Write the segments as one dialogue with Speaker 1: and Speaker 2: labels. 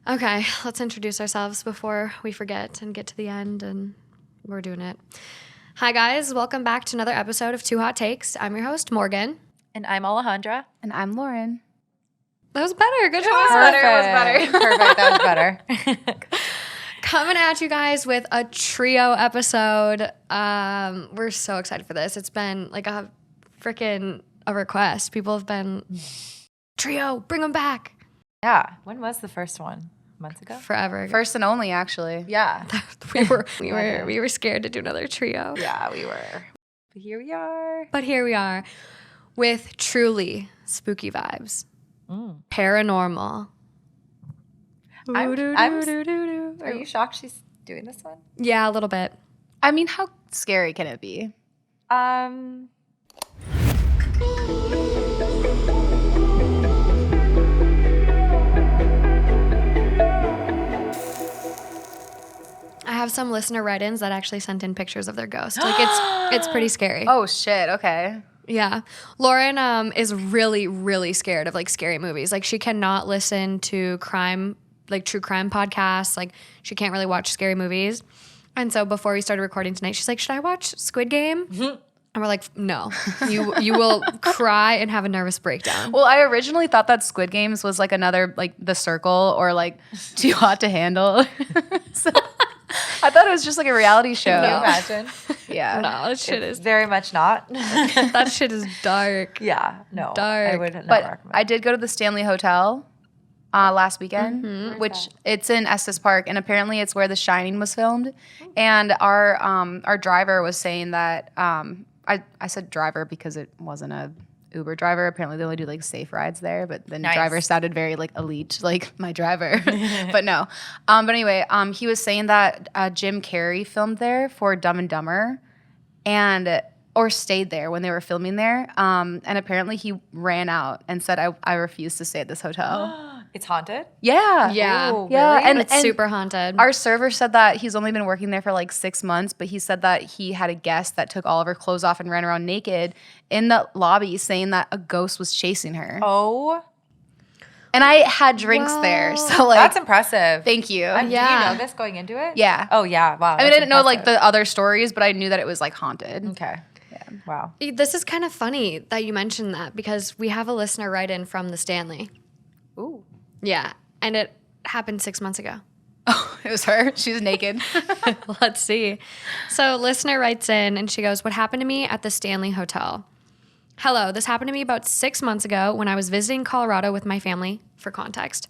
Speaker 1: Okay, let's introduce ourselves before we forget and get to the end, and we're doing it. Hi, guys. Welcome back to another episode of Two Hot Takes. I'm your host, Morgan.
Speaker 2: And I'm Alejandra.
Speaker 3: And I'm Lauren.
Speaker 1: That was better. Good job.
Speaker 2: It was better. That was better.
Speaker 1: Coming at you guys with a trio episode. We're so excited for this. It's been like a request. People have been, trio, bring them back.
Speaker 2: Yeah. When was the first one? Months ago?
Speaker 1: Forever.
Speaker 3: First and only, actually.
Speaker 2: Yeah.
Speaker 1: we were scared to do another trio.
Speaker 2: Yeah, we were. But here we are.
Speaker 1: But here we are with truly spooky vibes. Paranormal.
Speaker 2: Are you shocked she's doing this one?
Speaker 1: Yeah, a little bit.
Speaker 3: I mean, how scary can it be?
Speaker 1: I have some listener write-ins that actually sent in pictures of their ghost. Like it's pretty scary.
Speaker 3: Oh, shit. Okay.
Speaker 1: Yeah. Lauren is really, really scared of like scary movies. Like she cannot listen to crime, like true crime podcasts. Like she can't really watch scary movies. And so before we started recording tonight, she's like, should I watch Squid Game? And we're like, no, you will cry and have a nervous breakdown.
Speaker 3: Well, I originally thought that Squid Games was like another, like The Circle or like Too Hot to Handle. So I thought it was just like a reality show.
Speaker 2: Can you imagine?
Speaker 3: Yeah.
Speaker 1: No, that shit is
Speaker 2: Very much not.
Speaker 1: that shit is dark.
Speaker 2: Yeah. No.
Speaker 1: Dark.
Speaker 2: I would not
Speaker 3: But
Speaker 2: recommend.
Speaker 3: I did go to the Stanley Hotel last weekend, which it's in Estes Park, and apparently it's where The Shining was filmed. And our driver was saying that I said driver because it wasn't a Uber driver. Apparently they only do like safe rides there, but then the driver sounded very like elite, like my driver. But no. But anyway, he was saying that Jim Carrey filmed there for Dumb and Dumber or stayed there when they were filming there. And apparently he ran out and said, I refuse to stay at this hotel.
Speaker 2: It's haunted?
Speaker 3: Yeah.
Speaker 1: Yeah.
Speaker 2: Ooh,
Speaker 3: Yeah.
Speaker 2: really?
Speaker 3: And
Speaker 1: It's super haunted.
Speaker 3: our server said that he's only been working there for like 6 months, but he said that he had a guest that took all of her clothes off and ran around naked in the lobby saying that a ghost was chasing her.
Speaker 2: Oh,
Speaker 3: And I had drinks there. So like
Speaker 2: that's impressive.
Speaker 3: thank you.
Speaker 2: Do
Speaker 1: Yeah.
Speaker 2: you know this going into it?
Speaker 3: Yeah.
Speaker 2: Oh, yeah. Wow.
Speaker 3: I mean, I didn't know like the other stories, but I knew that it was like haunted.
Speaker 2: Okay. Yeah. Wow.
Speaker 1: This is kind of funny that you mentioned that because we have a listener write in from the Stanley.
Speaker 2: Ooh.
Speaker 1: Yeah. And it happened 6 months ago.
Speaker 3: Oh, it was her. She was naked.
Speaker 1: Let's see. So listener writes in and she goes, what happened to me at the Stanley Hotel? Hello, this happened to me about 6 months ago when I was visiting Colorado with my family, for context.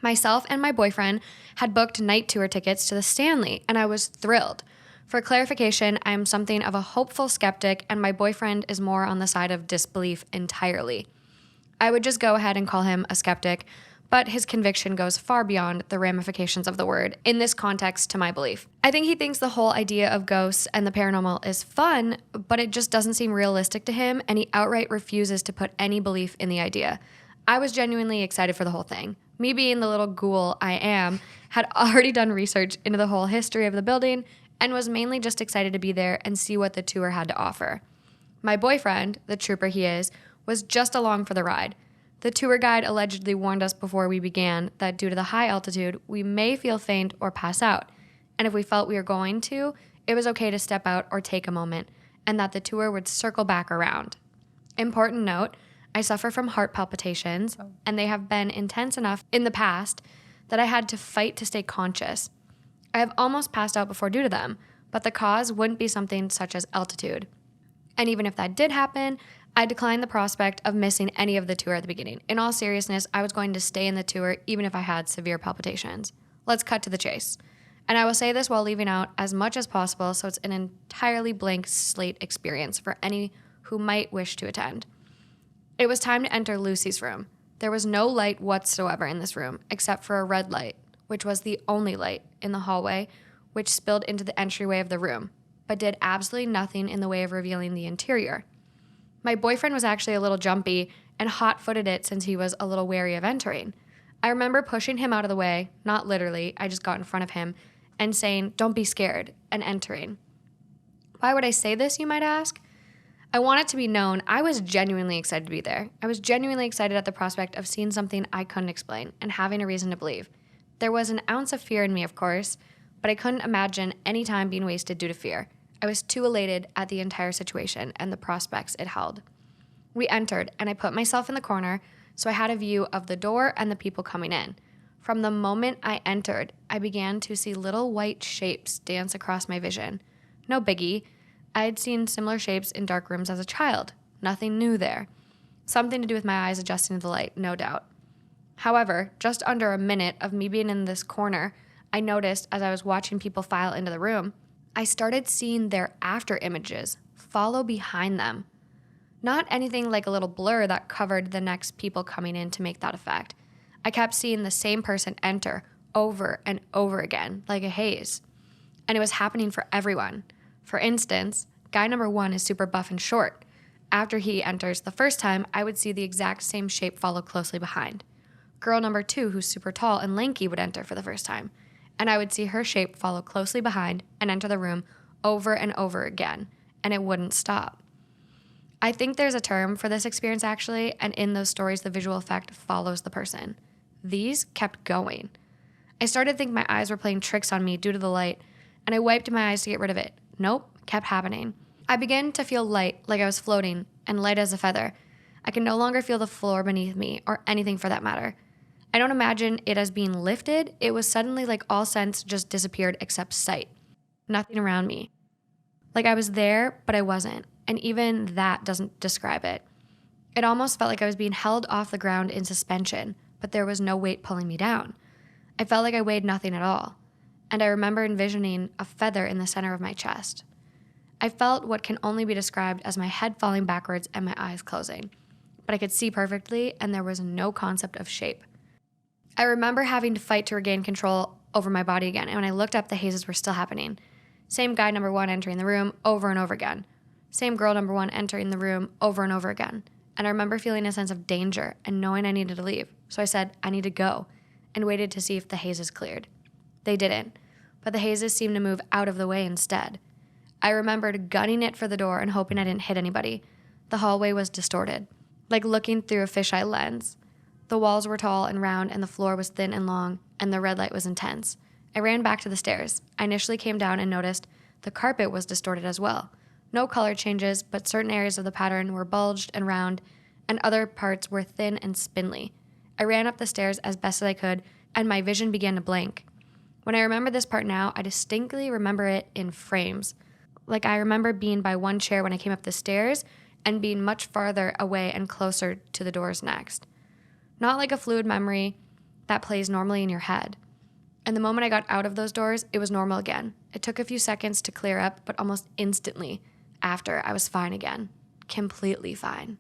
Speaker 1: Myself and my boyfriend had booked night tour tickets to the Stanley, and I was thrilled. For clarification, I am something of a hopeful skeptic, and my boyfriend is more on the side of disbelief entirely. I would just go ahead and call him a skeptic, but his conviction goes far beyond the ramifications of the word in this context to my belief. I think he thinks the whole idea of ghosts and the paranormal is fun, but it just doesn't seem realistic to him, and he outright refuses to put any belief in the idea. I was genuinely excited for the whole thing. Me being the little ghoul I am, had already done research into the whole history of the building and was mainly just excited to be there and see what the tour had to offer. My boyfriend, the trooper he is, was just along for the ride. The tour guide allegedly warned us before we began that due to the high altitude, we may feel faint or pass out. And if we felt we were going to, it was okay to step out or take a moment, and that the tour would circle back around. Important note, I suffer from heart palpitations, and they have been intense enough in the past that I had to fight to stay conscious. I have almost passed out before due to them, but the cause wouldn't be something such as altitude. And even if that did happen, I declined the prospect of missing any of the tour at the beginning. In all seriousness, I was going to stay in the tour even if I had severe palpitations. Let's cut to the chase. And I will say this while leaving out as much as possible so it's an entirely blank slate experience for any who might wish to attend. It was time to enter Lucy's room. There was no light whatsoever in this room except for a red light, which was the only light in the hallway, which spilled into the entryway of the room, but did absolutely nothing in the way of revealing the interior. My boyfriend was actually a little jumpy and hot-footed it since he was a little wary of entering. I remember pushing him out of the way, not literally, I just got in front of him, and saying, "Don't be scared," and entering. Why would I say this, you might ask? I want it to be known I was genuinely excited to be there. I was genuinely excited at the prospect of seeing something I couldn't explain and having a reason to believe. There was an ounce of fear in me, of course, but I couldn't imagine any time being wasted due to fear. I was too elated at the entire situation and the prospects it held. We entered, and I put myself in the corner so I had a view of the door and the people coming in. From the moment I entered, I began to see little white shapes dance across my vision. No biggie. I had seen similar shapes in dark rooms as a child. Nothing new there. Something to do with my eyes adjusting to the light, no doubt. However, just under a minute of me being in this corner, I noticed as I was watching people file into the room, I started seeing their after images follow behind them. Not anything like a little blur that covered the next people coming in to make that effect. I kept seeing the same person enter over and over again, like a haze. And it was happening for everyone. For instance, guy number 1 is super buff and short. After he enters the first time, I would see the exact same shape follow closely behind. Girl number 2, who's super tall and lanky, would enter for the first time, and I would see her shape follow closely behind and enter the room over and over again, and it wouldn't stop. I think there's a term for this experience actually, and in those stories, the visual effect follows the person. These kept going. I started to think my eyes were playing tricks on me due to the light, and I wiped my eyes to get rid of it. Nope, kept happening. I began to feel light, like I was floating, and light as a feather. I could no longer feel the floor beneath me, or anything for that matter. I don't imagine it as being lifted. It was suddenly like all sense just disappeared except sight. Nothing around me. Like I was there, but I wasn't, and even that doesn't describe it. It almost felt like I was being held off the ground in suspension, but there was no weight pulling me down. I felt like I weighed nothing at all, and I remember envisioning a feather in the center of my chest. I felt what can only be described as my head falling backwards and my eyes closing, but I could see perfectly, and there was no concept of shape. I remember having to fight to regain control over my body again, and when I looked up, the hazes were still happening. Same guy number 1 entering the room over and over again. Same girl number 1 entering the room over and over again. And I remember feeling a sense of danger and knowing I needed to leave. So I said, I need to go, and waited to see if the hazes cleared. They didn't, but the hazes seemed to move out of the way instead. I remembered gunning it for the door and hoping I didn't hit anybody. The hallway was distorted, like looking through a fisheye lens. The walls were tall and round, and the floor was thin and long, and the red light was intense. I ran back to the stairs. I initially came down and noticed the carpet was distorted as well. No color changes, but certain areas of the pattern were bulged and round, and other parts were thin and spindly. I ran up the stairs as best as I could, and my vision began to blank. When I remember this part now, I distinctly remember it in frames. Like I remember being by one chair when I came up the stairs, and being much farther away and closer to the doors next. Not like a fluid memory that plays normally in your head. And the moment I got out of those doors, it was normal again. It took a few seconds to clear up, but almost instantly after, I was fine again. Completely fine.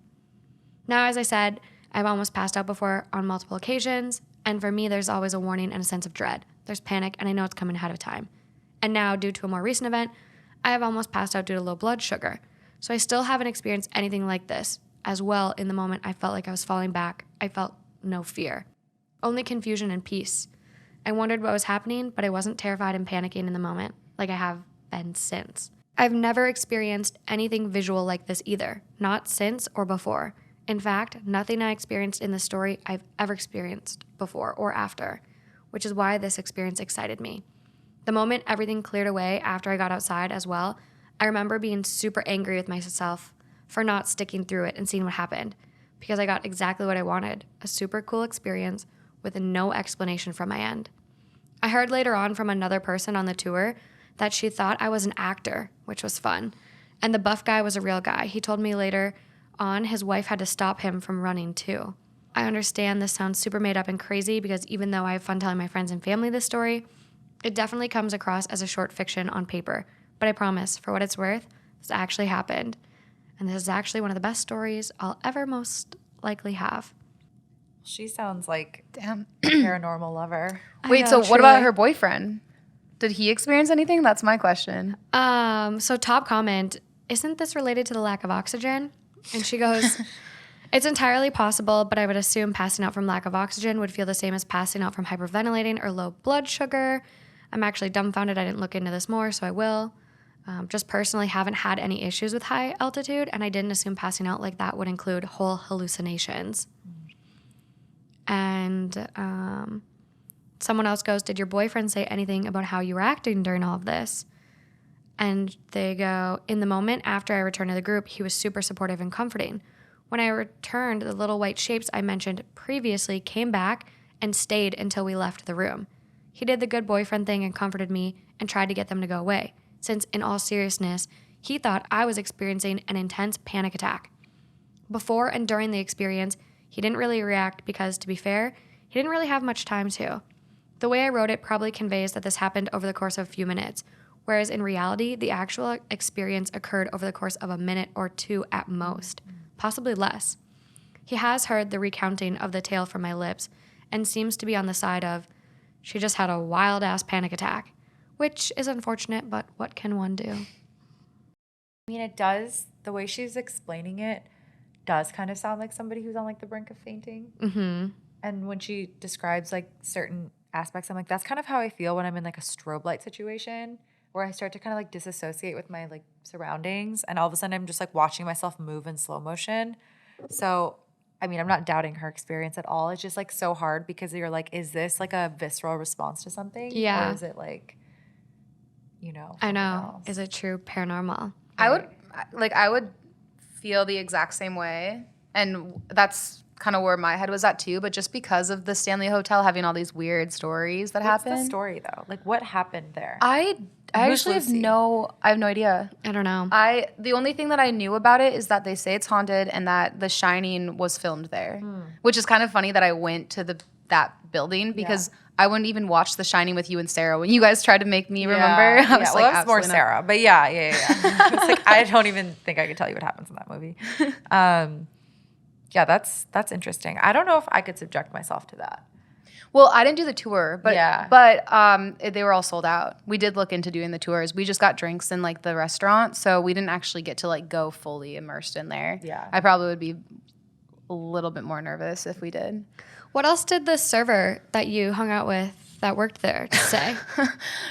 Speaker 1: Now, as I said, I've almost passed out before on multiple occasions, and for me, there's always a warning and a sense of dread. There's panic, and I know it's coming ahead of time. And now, due to a more recent event, I have almost passed out due to low blood sugar. So I still haven't experienced anything like this. As well, in the moment I felt like I was falling back, I felt no fear. Only confusion and peace. I wondered what was happening, but I wasn't terrified and panicking in the moment, like I have been since. I've never experienced anything visual like this either, not since or before. In fact, nothing I experienced in the story I've ever experienced before or after, which is why this experience excited me. The moment everything cleared away after I got outside as well, I remember being super angry with myself for not sticking through it and seeing what happened, because I got exactly what I wanted, a super cool experience with no explanation from my end. I heard later on from another person on the tour that she thought I was an actor, which was fun, and the buff guy was a real guy. He told me later on his wife had to stop him from running too. I understand this sounds super made up and crazy because even though I have fun telling my friends and family this story, it definitely comes across as a short fiction on paper, but I promise, for what it's worth, this actually happened. And this is actually one of the best stories I'll ever most likely have.
Speaker 2: She sounds like
Speaker 3: Damn.
Speaker 2: a paranormal lover.
Speaker 3: Wait,
Speaker 1: know,
Speaker 3: so what
Speaker 1: truly.
Speaker 3: about her boyfriend? Did he experience anything? That's my question.
Speaker 1: So top comment, isn't this related to the lack of oxygen? And she goes, it's entirely possible, but I would assume passing out from lack of oxygen would feel the same as passing out from hyperventilating or low blood sugar. I'm actually dumbfounded. I didn't look into this more, so I will. Just personally haven't had any issues with high altitude, and I didn't assume passing out like that would include whole hallucinations. And Someone else goes, did your boyfriend say anything about how you were acting during all of this? And they go, in the moment after I returned to the group, he was super supportive and comforting. When I returned, the little white shapes I mentioned previously came back and stayed until we left the room. He did the good boyfriend thing and comforted me and tried to get them to go away, since in all seriousness, he thought I was experiencing an intense panic attack. Before and during the experience, he didn't really react because, to be fair, he didn't really have much time to. The way I wrote it probably conveys that this happened over the course of a few minutes, whereas in reality, the actual experience occurred over the course of a minute or two at most, possibly less. He has heard the recounting of the tale from my lips and seems to be on the side of, she just had a wild-ass panic attack, which is unfortunate, but what can one do?
Speaker 2: I mean, it does, the way she's explaining it does kind of sound like somebody who's on like the brink of fainting.
Speaker 1: Mm-hmm.
Speaker 2: And when she describes like certain aspects, I'm like, that's kind of how I feel when I'm in like a strobe light situation where I start to kind of like disassociate with my like surroundings. And all of a sudden I'm just like watching myself move in slow motion. So, I mean, I'm not doubting her experience at all. It's just like so hard because you're like, is this like a visceral response to something?
Speaker 1: Yeah.
Speaker 2: Or is it like, you know,
Speaker 1: I
Speaker 2: something
Speaker 1: know.
Speaker 2: else?
Speaker 1: Is it true paranormal?
Speaker 3: I would feel the exact same way, and that's kind of where my head was at too. But just because of the Stanley Hotel having all these weird stories that
Speaker 2: What's
Speaker 3: happen,
Speaker 2: the story though? Like what happened there?
Speaker 3: I
Speaker 2: Who's
Speaker 3: actually have
Speaker 2: Lucy?
Speaker 3: I have no idea.
Speaker 1: I don't know.
Speaker 3: The only thing that I knew about it is that they say it's haunted and that The Shining was filmed there, which is kind of funny that I went to that building because I wouldn't even watch The Shining with you and Sarah when you guys tried to make me remember. I was like,
Speaker 2: that's more
Speaker 3: absolutely not.
Speaker 2: Sarah, but yeah. It's like I don't even think I could tell you what happens in that movie. Yeah, that's interesting. I don't know if I could subject myself to that.
Speaker 3: Well, I didn't do the tour, but
Speaker 2: Yeah.
Speaker 3: they were all sold out. We did look into doing the tours. We just got drinks in like the restaurant, so we didn't actually get to like go fully immersed in there.
Speaker 2: Yeah.
Speaker 3: I probably would be a little bit more nervous if we did.
Speaker 1: What else did the server that you hung out with that worked there say?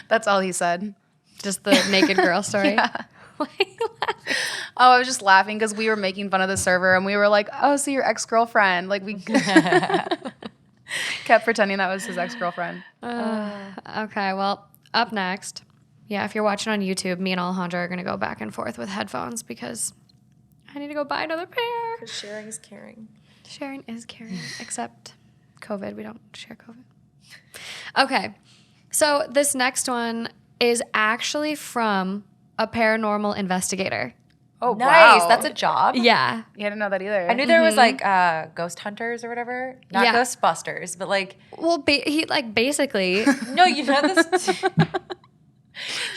Speaker 3: That's all he said.
Speaker 1: Just the naked girl story?
Speaker 3: Yeah. Oh, I was just laughing because we were making fun of the server and we were like, oh, so your ex-girlfriend. Like we kept pretending that was his ex-girlfriend.
Speaker 1: Okay, well, up next. Yeah, if you're watching on YouTube, me and Alejandra are going to go back and forth with headphones because I need to go buy another pair.
Speaker 2: Because sharing is caring.
Speaker 1: Sharing is caring, except COVID. We don't share COVID. Okay, so this next one is actually from a paranormal investigator.
Speaker 3: Oh,
Speaker 2: Nice.
Speaker 3: wow.
Speaker 2: That's a job.
Speaker 1: Yeah.
Speaker 3: Yeah, I didn't know that either.
Speaker 2: I knew there was like ghost hunters or whatever. Not
Speaker 1: Yeah.
Speaker 2: Ghostbusters, but like
Speaker 1: Well, he like basically.
Speaker 2: no, you know this.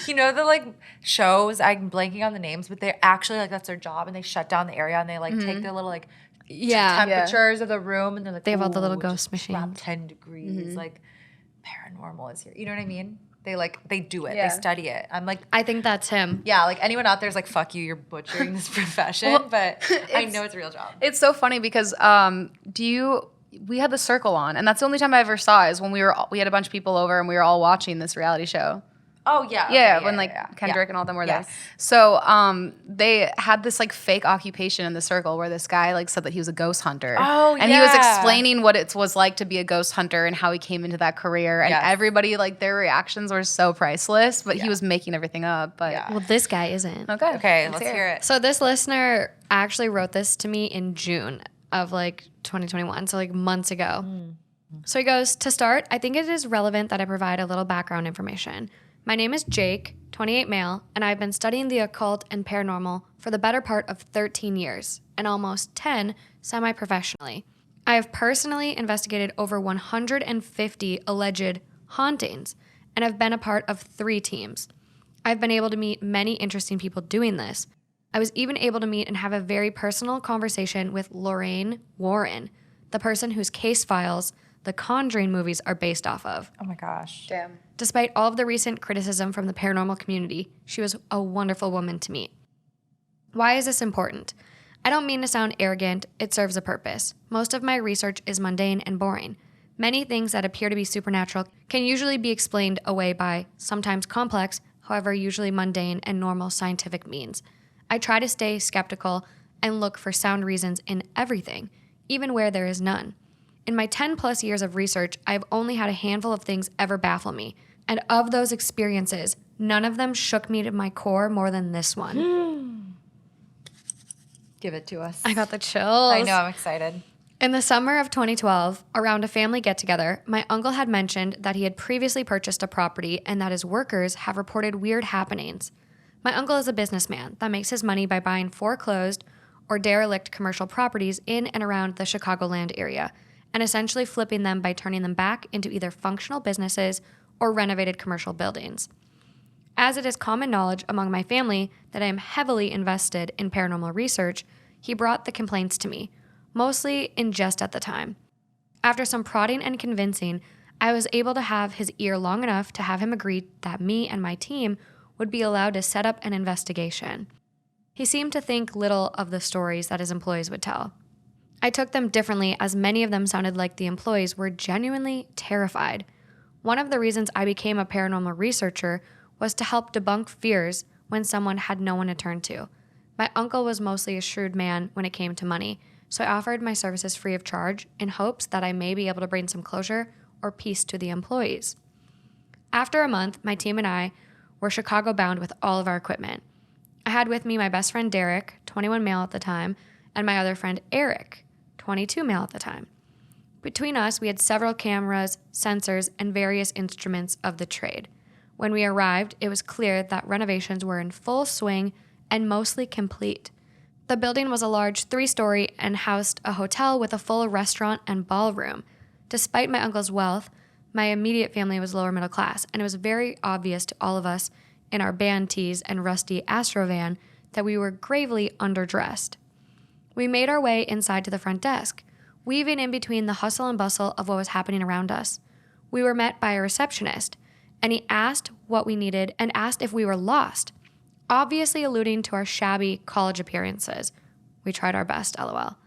Speaker 2: You know the like shows. I'm blanking on the names, but they're actually like that's their job, and they shut down the area and they like take their little like
Speaker 1: Yeah.
Speaker 2: temperatures of the room, and they're like
Speaker 1: They have all the little
Speaker 2: "Ooh,
Speaker 1: ghost
Speaker 2: just drop
Speaker 1: machines.
Speaker 2: 10 degrees. Like paranormal is here. You know what I mean? They do it.
Speaker 3: Yeah.
Speaker 2: They study it. I'm like.
Speaker 1: I think that's him.
Speaker 2: Yeah, like anyone out there's like, fuck you, you're butchering this profession,
Speaker 3: Well,
Speaker 2: but I know it's a real job.
Speaker 3: It's so funny because we had the circle on, and that's the only time I ever saw it is when we had a bunch of people over and we were all watching this reality show.
Speaker 2: Oh, yeah.
Speaker 3: Yeah,
Speaker 2: okay,
Speaker 3: when Kendrick
Speaker 2: yeah.
Speaker 3: and all them were
Speaker 2: Yes.
Speaker 3: there. So they had this like fake occupation in the circle where this guy like said that he was a ghost hunter.
Speaker 2: Oh,
Speaker 3: and he was
Speaker 2: yeah.
Speaker 3: explaining what it was like to be a ghost hunter and how he came into that career. And
Speaker 2: Yes.
Speaker 3: everybody like their reactions were so priceless, but he
Speaker 2: Yeah.
Speaker 3: was making everything up. But
Speaker 2: Yeah.
Speaker 1: Well, this guy isn't.
Speaker 2: Okay, let's hear it.
Speaker 1: So this listener actually wrote this to me in June of like 2021, so like months ago. So he goes, to start, I think it is relevant that I provide a little background information. My name is Jake, 28 male, and I've been studying the occult and paranormal for the better part of 13 years, and almost 10 semi-professionally. I have personally investigated over 150 alleged hauntings, and have been a part of 3 teams. I've been able to meet many interesting people doing this. I was even able to meet and have a very personal conversation with Lauren Warren, the person whose case files the Conjuring movies are based off of.
Speaker 2: Oh my gosh.
Speaker 3: damn.
Speaker 1: Despite all of the recent criticism from the paranormal community, she was a wonderful woman to meet. Why is this important? I don't mean to sound arrogant, it serves a purpose. Most of my research is mundane and boring. Many things that appear to be supernatural can usually be explained away by sometimes complex, however usually mundane and normal scientific means. I try to stay skeptical and look for sound reasons in everything, even where there is none. In my 10 plus years of research, I've only had a handful of things ever baffle me. And of those experiences, none of them shook me to my core more than this one.
Speaker 2: Give it to us.
Speaker 1: I got the chills.
Speaker 2: I know, I'm excited.
Speaker 1: In the summer of 2012, around a family get-together, my uncle had mentioned that he had previously purchased a property and that his workers have reported weird happenings. My uncle is a businessman that makes his money by buying foreclosed or derelict commercial properties in and around the Chicagoland area and essentially flipping them by turning them back into either functional businesses or renovated commercial buildings. As it is common knowledge among my family that I am heavily invested in paranormal research, he brought the complaints to me, mostly in jest at the time. After some prodding and convincing, I was able to have his ear long enough to have him agree that me and my team would be allowed to set up an investigation. He seemed to think little of the stories that his employees would tell. I took them differently as many of them sounded like the employees were genuinely terrified. One of the reasons I became a paranormal researcher was to help debunk fears when someone had no one to turn to. My uncle was mostly a shrewd man when it came to money, so I offered my services free of charge in hopes that I may be able to bring some closure or peace to the employees. After a month, my team and I were Chicago bound with all of our equipment. I had with me my best friend Derek, 21 male at the time, and my other friend Eric, 22 male at the time. Between us, we had several cameras, sensors, and various instruments of the trade. When we arrived, it was clear that renovations were in full swing and mostly complete. The building was a large 3-story and housed a hotel with a full restaurant and ballroom. Despite my uncle's wealth, my immediate family was lower middle class, and it was very obvious to all of us in our band tees and rusty Astro van that we were gravely underdressed. We made our way inside to the front desk, weaving in between the hustle and bustle of what was happening around us. We were met by a receptionist, and he asked what we needed and asked if we were lost, obviously alluding to our shabby college appearances. We tried our best, LOL.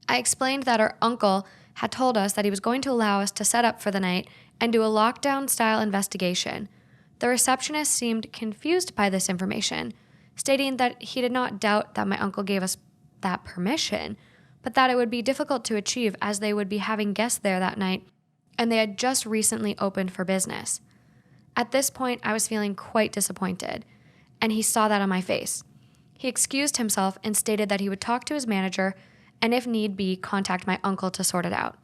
Speaker 1: I explained that our uncle had told us that he was going to allow us to set up for the night and do a lockdown-style investigation. The receptionist seemed confused by this information, stating that he did not doubt that my uncle gave us that permission, but that it would be difficult to achieve as they would be having guests there that night, and they had just recently opened for business. At this point, I was feeling quite disappointed, and he saw that on my face. He excused himself and stated that he would talk to his manager and, if need be, contact my uncle to sort it out.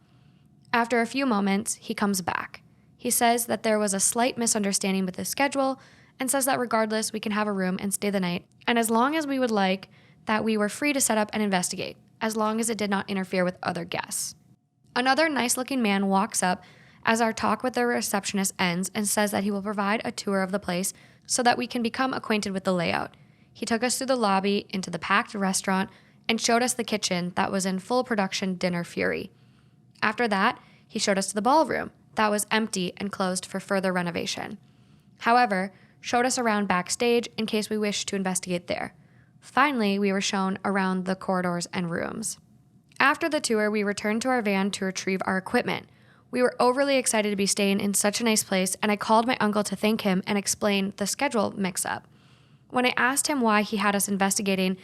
Speaker 1: After a few moments, he comes back. He says that there was a slight misunderstanding with his schedule and says that regardless, we can have a room and stay the night, and as long as we would like, that we were free to set up and investigate, as long as it did not interfere with other guests. Another nice-looking man walks up as our talk with the receptionist ends and says that he will provide a tour of the place so that we can become acquainted with the layout. He took us through the lobby into the packed restaurant and showed us the kitchen that was in full production dinner fury. After that, he showed us to the ballroom that was empty and closed for further renovation. However, showed us around backstage in case we wished to investigate there. Finally, we were shown around the corridors and rooms. After the tour, we returned to our van to retrieve our equipment. We were overly excited to be staying in such a nice place, and I called my uncle to thank him and explain the schedule mix-up. When I asked him why he had us investigating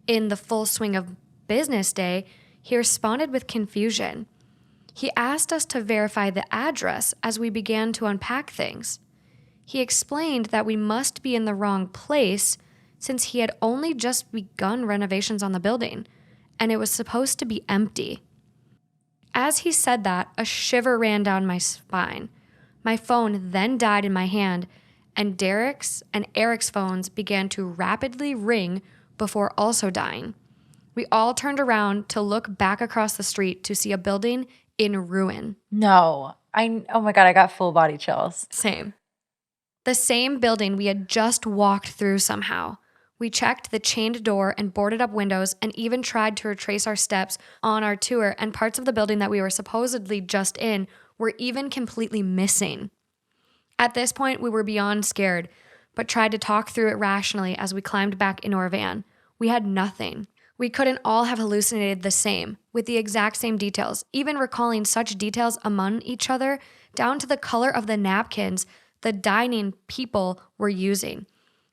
Speaker 1: in the full swing of business day, he responded with confusion. He asked us to verify the address as we began to unpack things. He explained that we must be in the wrong place since he had only just begun renovations on the building, and it was supposed to be empty. As he said that, a shiver ran down my spine. My phone then died in my hand, and Derek's and Eric's phones began to rapidly ring before also dying. We all turned around to look back across the street to see a building in ruin.
Speaker 2: No. Oh my God, I got full body chills.
Speaker 1: Same. The same building we had just walked through somehow. We checked the chained door and boarded up windows and even tried to retrace our steps on our tour, and parts of the building that we were supposedly just in were even completely missing. At this point, we were beyond scared, but tried to talk through it rationally as we climbed back into our van. We had nothing. We couldn't all have hallucinated the same, with the exact same details, even recalling such details among each other, down to the color of the napkins the dining people were using.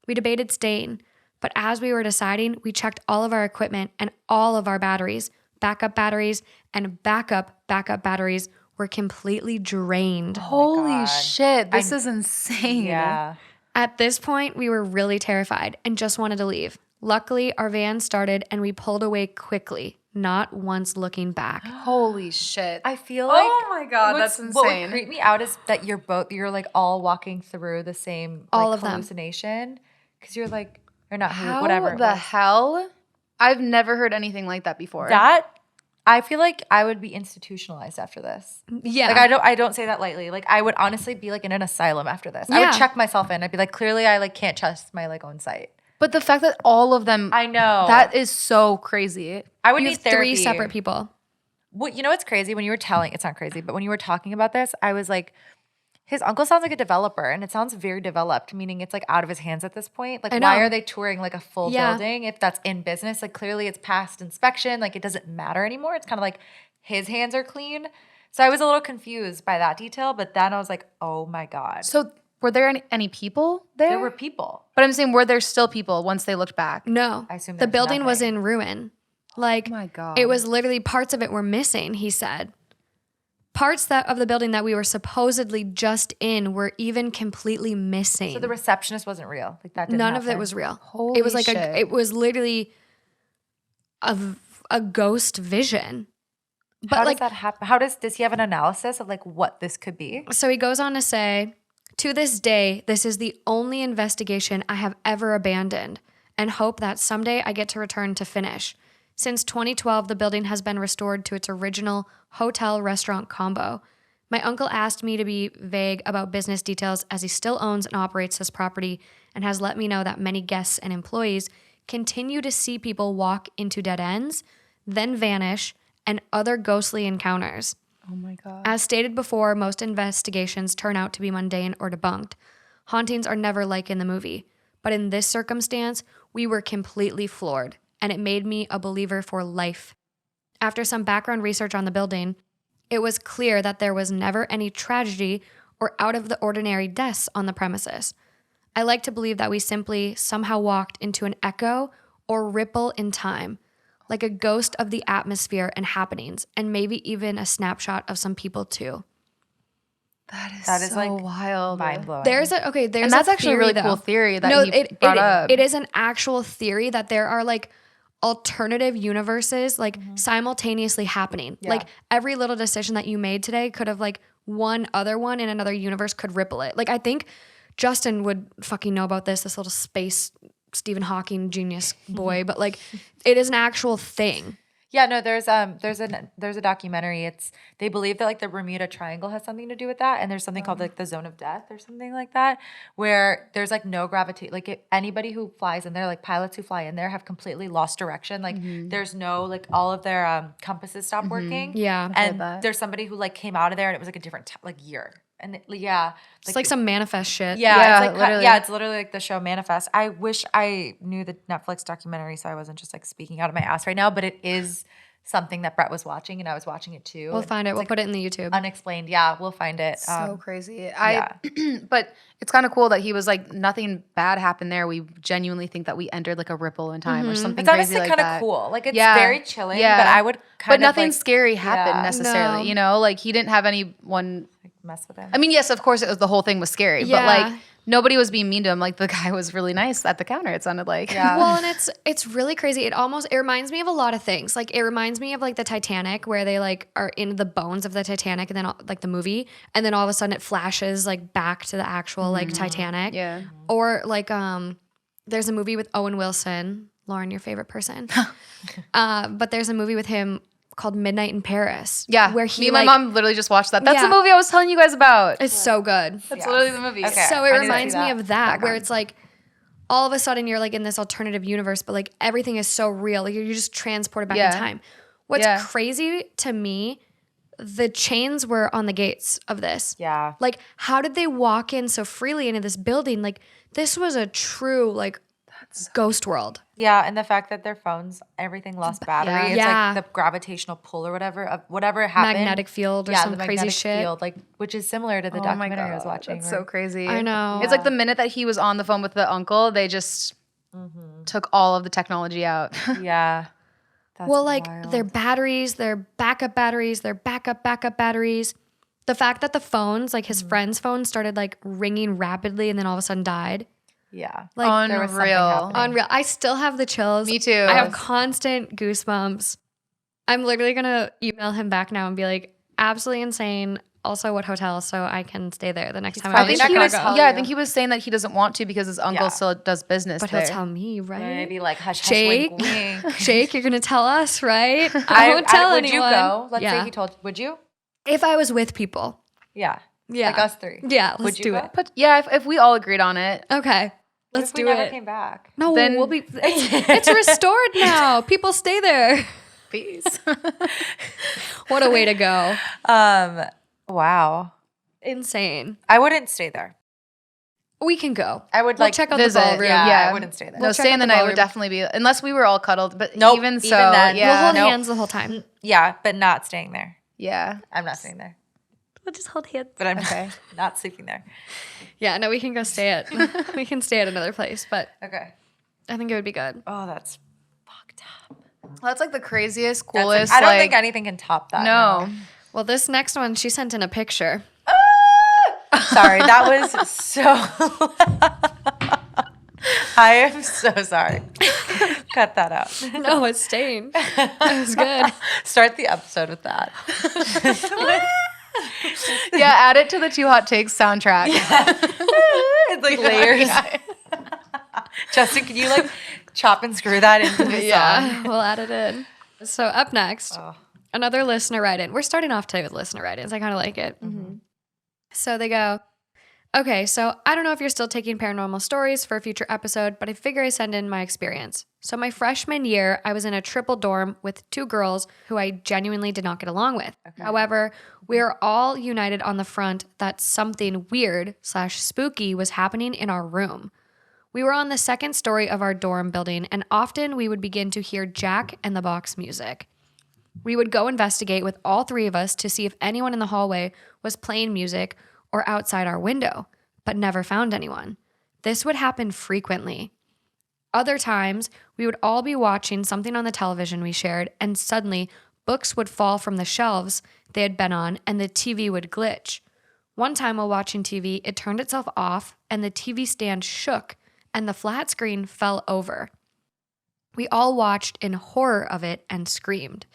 Speaker 1: We debated staying, but as we were deciding, we checked all of our equipment and all of our batteries, backup batteries, and backup batteries were completely drained.
Speaker 3: Holy shit. This is insane.
Speaker 2: Yeah.
Speaker 1: At this point, we were really terrified and just wanted to leave. Luckily, our van started and we pulled away quickly, not once looking back.
Speaker 3: Holy shit.
Speaker 2: I feel like
Speaker 3: Oh my God, that's
Speaker 2: What would
Speaker 3: insane.
Speaker 2: creep me out is that you're like all walking through the same
Speaker 1: All
Speaker 2: like,
Speaker 1: of them.
Speaker 2: hallucination because you're like or not
Speaker 3: How
Speaker 2: whatever it
Speaker 3: the
Speaker 2: was.
Speaker 3: hell? I've never heard anything like that before.
Speaker 2: That I feel like I would be institutionalized after this.
Speaker 1: Yeah.
Speaker 2: Like I don't say that lightly. Like I would honestly be like in an asylum after this. I
Speaker 1: Yeah.
Speaker 2: would check myself in. I'd be like, clearly I like can't trust my like own sight.
Speaker 3: But the fact that all of them,
Speaker 2: I know.
Speaker 3: that is so crazy.
Speaker 2: I would
Speaker 1: You
Speaker 2: need
Speaker 1: have
Speaker 2: therapy.
Speaker 1: 3 separate people.
Speaker 2: What you know what's crazy? When you were telling, it's not crazy, but when you were talking about this, I was like, his uncle sounds like a developer, and it sounds very developed, meaning it's like out of his hands at this point. Like,
Speaker 1: I
Speaker 2: why
Speaker 1: know.
Speaker 2: are they touring like a full
Speaker 1: Yeah.
Speaker 2: building if that's in business? Like, clearly it's past inspection. Like, it doesn't matter anymore. It's kind of like his hands are clean. So I was a little confused by that detail, but then I was like, oh my God.
Speaker 3: So were there any people there?
Speaker 2: There were people.
Speaker 3: But I'm saying, were there still people once they looked back?
Speaker 1: No.
Speaker 2: I assume
Speaker 1: the
Speaker 2: there's
Speaker 1: building was
Speaker 2: nothing.
Speaker 1: in ruin. Like,
Speaker 3: Oh my God.
Speaker 1: it was literally parts of it were missing, he said. Parts of the building that we were supposedly just in were even completely missing.
Speaker 2: So the receptionist wasn't real. Like, that didn't
Speaker 1: None of it
Speaker 2: happen.
Speaker 1: was real.
Speaker 3: Holy
Speaker 1: it was like
Speaker 3: shit.
Speaker 1: it was literally a ghost vision. But
Speaker 2: How
Speaker 1: like
Speaker 2: does that happen? Does he have an analysis of like what this could be?
Speaker 1: so he goes on to say, to this day, this is the only investigation I have ever abandoned and hope that someday I get to return to finish. Since 2012, the building has been restored to its original hotel-restaurant combo. My uncle asked me to be vague about business details as he still owns and operates this property and has let me know that many guests and employees continue to see people walk into dead ends, then vanish, and other ghostly encounters.
Speaker 3: Oh my God.
Speaker 1: As stated before, most investigations turn out to be mundane or debunked. Hauntings are never like in the movie. But in this circumstance, we were completely floored, and it made me a believer for life. After some background research on the building, it was clear that there was never any tragedy or out of the ordinary deaths on the premises. I like to believe that we simply somehow walked into an echo or ripple in time, like a ghost of the atmosphere and happenings, and maybe even a snapshot of some people too.
Speaker 3: That is
Speaker 2: so
Speaker 3: like wild.
Speaker 2: Mind blowing.
Speaker 1: There's
Speaker 3: And that's
Speaker 1: a
Speaker 3: actually a
Speaker 1: theory,
Speaker 3: really
Speaker 1: though.
Speaker 3: cool theory that
Speaker 1: No,
Speaker 3: he brought up.
Speaker 1: It is an actual theory that there are like alternative universes like simultaneously happening.
Speaker 2: Yeah.
Speaker 1: Like every little decision that you made today could have like one other one in another universe could ripple it. Like I think Justin would fucking know about this little space Stephen Hawking genius boy, but like it is an actual thing.
Speaker 2: Yeah, no, there's a documentary. They believe that like the Bermuda Triangle has something to do with that, and there's something called like the zone of death or something like that, where there's like no gravity. Like anybody who flies in there, like pilots who fly in there, have completely lost direction. Like there's no like all of their compasses stop working.
Speaker 1: Yeah. I've
Speaker 3: heard
Speaker 2: and
Speaker 3: that.
Speaker 2: there's somebody who like came out of there and it was like a different like year. And yeah,
Speaker 1: It's like some manifest shit.
Speaker 2: yeah,
Speaker 3: Yeah,
Speaker 2: it's like
Speaker 3: literally.
Speaker 2: yeah, it's literally like the show Manifest. I wish I knew the Netflix documentary so I wasn't just like speaking out of my ass right now, but it is something that Brett was watching and I was watching it too.
Speaker 1: We'll find it. We'll put it in the YouTube.
Speaker 2: Unexplained. Yeah, we'll find it.
Speaker 3: So crazy. But it's kind of cool that he was like, nothing bad happened there. We genuinely think that we entered like a ripple in time or something
Speaker 2: It's
Speaker 3: crazy
Speaker 2: honestly
Speaker 3: like
Speaker 2: kind of
Speaker 3: that.
Speaker 2: cool. Like it's
Speaker 3: Yeah.
Speaker 2: very chilling,
Speaker 3: Yeah.
Speaker 2: but I would kind
Speaker 3: But
Speaker 2: of
Speaker 3: nothing
Speaker 2: like,
Speaker 3: scary happened
Speaker 2: yeah,
Speaker 3: necessarily,
Speaker 1: No.
Speaker 3: you know? Like he didn't have anyone.
Speaker 2: mess with him.
Speaker 3: I mean, yes, of course, the whole thing was scary, but
Speaker 1: Yeah.
Speaker 3: like nobody was being mean to him. Like the guy was really nice at the counter. It sounded like.
Speaker 2: Yeah.
Speaker 1: Well, and it's really crazy. It reminds me of a lot of things. Like it reminds me of like the Titanic, where they like are in the bones of the Titanic, and then like the movie, and then all of a sudden it flashes like back to the actual like Titanic.
Speaker 3: Yeah.
Speaker 1: Or like there's a movie with Owen Wilson, Lauren, your favorite person. But there's a movie with him called Midnight in Paris.
Speaker 3: Yeah.
Speaker 1: where he
Speaker 3: Me and my
Speaker 1: like,
Speaker 3: mom literally just watched that. That's
Speaker 1: Yeah.
Speaker 3: the movie I was telling you guys about.
Speaker 1: It's so good.
Speaker 3: That's
Speaker 2: Yeah.
Speaker 3: literally the movie.
Speaker 2: Okay.
Speaker 1: So
Speaker 2: I
Speaker 1: it
Speaker 2: need to
Speaker 1: reminds
Speaker 2: see
Speaker 1: me
Speaker 2: that.
Speaker 1: of that, where it's like all of a sudden you're like in this alternative universe, but like everything is so real. Like you're just transported back
Speaker 3: Yeah.
Speaker 1: in time. What's
Speaker 3: Yeah.
Speaker 1: crazy to me, the chains were on the gates of this.
Speaker 2: Yeah.
Speaker 1: Like, how did they walk in so freely into this building? Like, this was a true like ghost world.
Speaker 2: Yeah, and the fact that their phones, everything lost battery.
Speaker 3: Yeah.
Speaker 2: It's
Speaker 1: Yeah.
Speaker 2: like the gravitational pull or whatever of whatever happened.
Speaker 1: Magnetic field or
Speaker 2: yeah,
Speaker 1: some
Speaker 2: the
Speaker 1: crazy
Speaker 2: magnetic
Speaker 1: shit.
Speaker 2: field, like which is similar to the
Speaker 3: Oh my
Speaker 2: documentary I was
Speaker 3: God,
Speaker 2: watching.
Speaker 3: That's
Speaker 2: where-
Speaker 3: so crazy.
Speaker 1: I know.
Speaker 3: It's like the minute that he was on the phone with the uncle, they just took all of the technology out.
Speaker 2: Yeah.
Speaker 1: well, like
Speaker 2: wild.
Speaker 1: their batteries, their backup batteries, their backup batteries. The fact that the phones, like his friend's phone, started like ringing rapidly and then all of a sudden died.
Speaker 2: Yeah.
Speaker 1: Like
Speaker 2: there was something
Speaker 3: unreal.
Speaker 2: happening.
Speaker 1: Unreal. I still have the chills.
Speaker 3: Me too.
Speaker 1: I have constant goosebumps. I'm literally gonna email him back now and be like, absolutely insane. Also, what hotel, so I can stay there the next time
Speaker 2: probably
Speaker 1: I'm in
Speaker 2: not gonna
Speaker 1: Chicago.
Speaker 2: tell
Speaker 3: I
Speaker 2: you.
Speaker 3: think he was saying that he doesn't want to because his uncle
Speaker 2: Yeah.
Speaker 3: still does business
Speaker 1: But
Speaker 3: there.
Speaker 1: he'll tell me, right?
Speaker 2: Maybe like hush, hush,
Speaker 1: Jake,
Speaker 2: wink, wink.
Speaker 1: Jake, you're gonna tell us, right? I won't tell
Speaker 2: would
Speaker 1: anyone.
Speaker 2: you go? Let's
Speaker 1: Yeah.
Speaker 2: say he told. Would you?
Speaker 1: If I was with people.
Speaker 2: Yeah.
Speaker 1: Yeah.
Speaker 2: Like us three.
Speaker 1: Yeah, let's
Speaker 2: Would you
Speaker 1: do
Speaker 2: go?
Speaker 1: it.
Speaker 3: But yeah, if we all agreed on it,
Speaker 1: Okay.
Speaker 2: What
Speaker 1: Let's
Speaker 2: if we
Speaker 1: do
Speaker 2: never
Speaker 1: it.
Speaker 2: came back?
Speaker 1: No,
Speaker 3: Then-
Speaker 1: we'll be. It's restored now. People stay there.
Speaker 3: peace.
Speaker 1: What a way to go!
Speaker 2: Wow.
Speaker 1: Insane.
Speaker 2: I wouldn't stay there.
Speaker 1: We can go.
Speaker 2: I would
Speaker 1: We'll
Speaker 2: like
Speaker 1: check out
Speaker 3: visit.
Speaker 1: the ballroom.
Speaker 2: Yeah, I wouldn't stay there.
Speaker 3: No,
Speaker 1: We'll check
Speaker 3: staying
Speaker 1: out
Speaker 3: the
Speaker 1: the
Speaker 3: night
Speaker 1: ballroom.
Speaker 3: would definitely be, unless we were all cuddled. But
Speaker 2: Nope,
Speaker 3: even
Speaker 2: even
Speaker 3: so,
Speaker 2: then.
Speaker 1: We'll
Speaker 3: yeah,
Speaker 1: hold
Speaker 2: Nope.
Speaker 1: hands the whole time.
Speaker 2: Yeah, but not staying there.
Speaker 3: yeah.
Speaker 2: I'm not staying there.
Speaker 1: We'll just hold hands.
Speaker 2: But I'm
Speaker 3: Okay.
Speaker 2: not sleeping there.
Speaker 1: Yeah, no, we can go stay at. We can stay at another place, but
Speaker 2: Okay.
Speaker 1: I think it would be good.
Speaker 2: Oh, that's fucked up.
Speaker 3: Well, that's like the craziest,
Speaker 2: That's
Speaker 3: coolest.
Speaker 2: I don't
Speaker 3: like,
Speaker 2: think anything can top that.
Speaker 3: No.
Speaker 1: Well, this next one, she sent in a picture.
Speaker 2: Sorry, that was so. I am so sorry. Cut that out.
Speaker 1: No, it's staying. It was good.
Speaker 2: Start the episode with that.
Speaker 3: Yeah, add it to the Two Hot Takes soundtrack.
Speaker 2: It's like layers. Justin, can you like chop and screw that into the song?
Speaker 1: Yeah, we'll add it in. So up next,
Speaker 2: Oh.
Speaker 1: another listener write-in. We're starting off today with listener write-ins. I kind of like it. So they go, okay, so I don't know if you're still taking paranormal stories for a future episode, but I figure I send in my experience. So my freshman year, I was in a triple dorm with two girls who I genuinely did not get along with. However, we are all united on the front that something weird/spooky was happening in our room. We were on the second story of our dorm building, and often we would begin to hear Jack and the Box music. We would go investigate with all three of us to see if anyone in the hallway was playing music or outside our window, but never found anyone. This would happen frequently. Other times, we would all be watching something on the television we shared, and suddenly books would fall from the shelves they had been on, and the TV would glitch. One time while watching TV, it turned itself off, and the TV stand shook, and the flat screen fell over. We all watched in horror of it and screamed.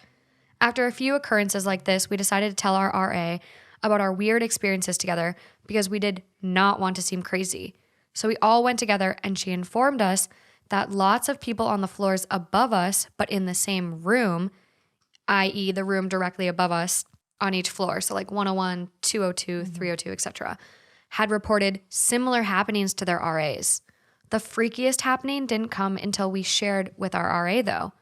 Speaker 1: After a few occurrences like this, we decided to tell our RA about our weird experiences together because we did not want to seem crazy. So we all went together and she informed us that lots of people on the floors above us, but in the same room, i.e. the room directly above us on each floor, so like 101, 202, 302, etc., had reported similar happenings to their RAs. The freakiest happening didn't come until we shared with our RA though.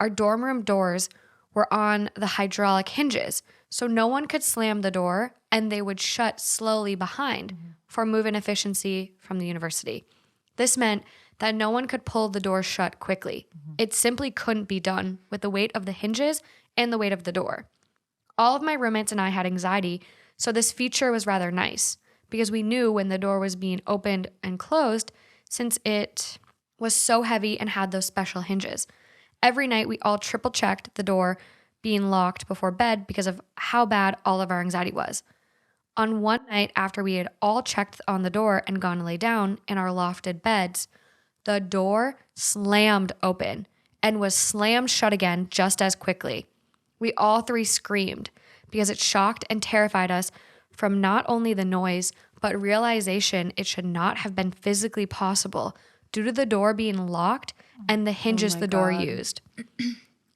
Speaker 1: Our dorm room doors were on the hydraulic hinges, so no one could slam the door and they would shut slowly behind for move-in efficiency from the university. This meant that no one could pull the door shut quickly. It simply couldn't be done with the weight of the hinges and the weight of the door. All of my roommates and I had anxiety, so this feature was rather nice because we knew when the door was being opened and closed since it was so heavy and had those special hinges. Every night we all triple checked the door being locked before bed because of how bad all of our anxiety was. On one night after we had all checked on the door and gone to lay down in our lofted beds, the door slammed open and was slammed shut again just as quickly. We all three screamed because it shocked and terrified us from not only the noise, but realization it should not have been physically possible due to the door being locked and the hinges the door used.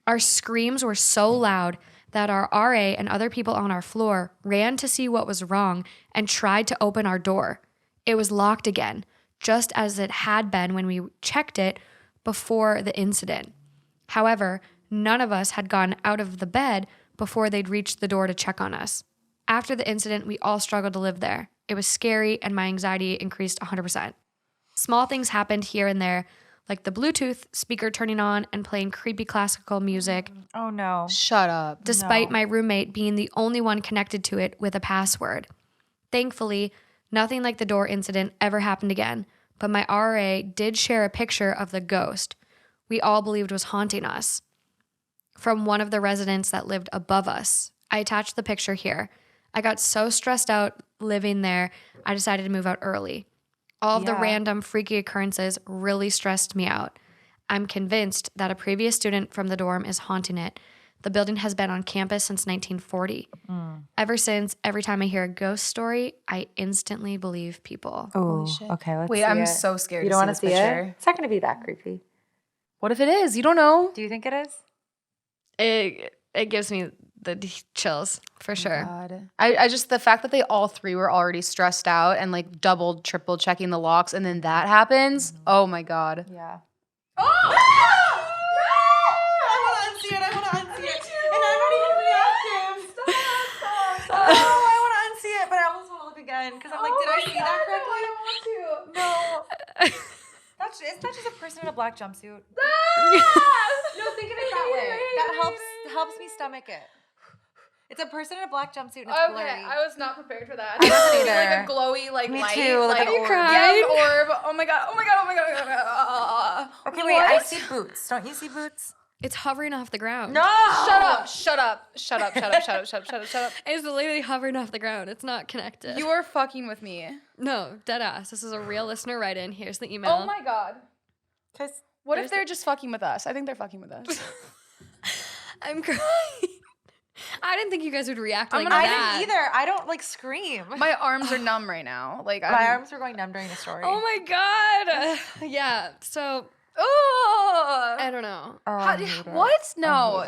Speaker 1: Our screams were so loud that our RA and other people on our floor ran to see what was wrong and tried to open our door. It was locked again, just as it had been when we checked it before the incident. However, none of us had gone out of the bed before they'd reached the door to check on us. After the incident, we all struggled to live there. It was scary and my anxiety increased 100%. Small things happened here and there, like the Bluetooth speaker turning on and playing creepy classical music,
Speaker 2: Oh no.
Speaker 3: Shut up.
Speaker 1: despite
Speaker 2: No.
Speaker 1: my roommate being the only one connected to it with a password. Thankfully, nothing like the door incident ever happened again, but my RA did share a picture of the ghost we all believed was haunting us. from one of the residents that lived above us. I attached the picture here. I got so stressed out living there, I decided to move out early. All of the random freaky occurrences really stressed me out. I'm convinced that a previous student from the dorm is haunting it. The building has been on campus since 1940. Ever since, every time I hear a ghost story, I instantly believe people.
Speaker 2: Oh, okay. Let's
Speaker 3: Wait,
Speaker 2: see
Speaker 3: I'm
Speaker 2: it.
Speaker 3: so scared
Speaker 2: You
Speaker 3: to
Speaker 2: don't
Speaker 3: see
Speaker 2: want
Speaker 3: this
Speaker 2: to see
Speaker 3: picture.
Speaker 2: it? It's not going to be that creepy.
Speaker 3: What if it is? You don't know.
Speaker 2: Do you think it is?
Speaker 1: It gives me the chills for sure.
Speaker 3: God. I just, the fact that they all three were already stressed out and like double, triple checking the locks and then that happens. Oh my God.
Speaker 2: Yeah.
Speaker 4: I want to unsee it. And I'm not even reactive. Stop. Oh, I want to unsee it, but I almost want to look again because I'm like, did I see that correctly?
Speaker 2: I want to. No. It's not just a person in a black jumpsuit. No, think of it that way. That helps me stomach it. It's a person in a black jumpsuit and it's blurry.
Speaker 3: I was not prepared for that.
Speaker 2: I wasn't either.
Speaker 3: Like a glowy, like
Speaker 2: Me
Speaker 3: light.
Speaker 2: too, like
Speaker 3: Like,
Speaker 2: an orb.
Speaker 3: yeah, an orb. Oh my God. Oh my God. Oh my God. Oh my God.
Speaker 2: Okay, wait. I see boots. Don't you see boots?
Speaker 1: It's hovering off the ground.
Speaker 2: No.
Speaker 3: Shut up.
Speaker 1: It's literally hovering off the ground. It's not connected.
Speaker 3: You are fucking with me.
Speaker 1: No, dead ass. This is a real listener write-in. Here's the email.
Speaker 3: Oh my God. What if they're just fucking with us? I think they're fucking with us.
Speaker 1: I'm crying. I didn't think you guys would react like
Speaker 2: I
Speaker 1: that.
Speaker 2: didn't either. I don't like scream.
Speaker 3: My arms are numb right now. Like
Speaker 2: My arms were going numb during the story.
Speaker 1: Oh my God. Yeah. So
Speaker 3: Oh.
Speaker 1: I don't know.
Speaker 3: What? No.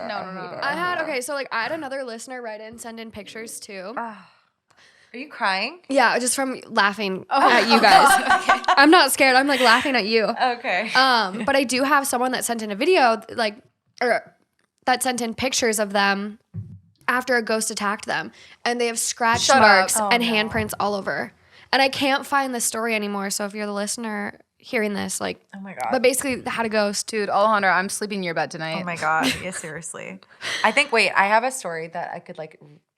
Speaker 1: I had another listener write in, send in pictures too.
Speaker 2: Are you crying?
Speaker 1: Yeah, just from laughing at you guys. I'm not scared. I'm like laughing at you.
Speaker 2: Okay.
Speaker 1: But I do have someone that sent in a video, that sent in pictures of them after a ghost attacked them, and they have scratch marks and handprints all over. And I can't find the story anymore. So if you're the listener hearing this, like,
Speaker 2: oh my God.
Speaker 1: but basically had a ghost.
Speaker 3: Dude, Alejandra, I'm sleeping in your bed tonight.
Speaker 2: Oh my God. Yeah, seriously. I have a story that I could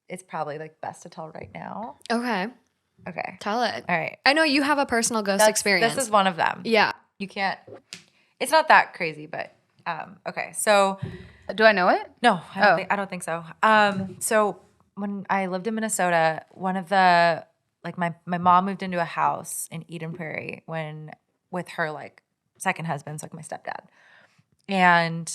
Speaker 2: it's probably like best to tell right now.
Speaker 1: Okay, tell it.
Speaker 2: All right.
Speaker 1: I know you have a personal ghost experience.
Speaker 2: This is one of them.
Speaker 1: Yeah.
Speaker 2: You can't. It's not that crazy, but okay. So.
Speaker 3: Do I know it?
Speaker 2: No, I don't think so. So when I lived in Minnesota, one of the my mom moved into a house in Eden Prairie with her like second husband, so like my stepdad, and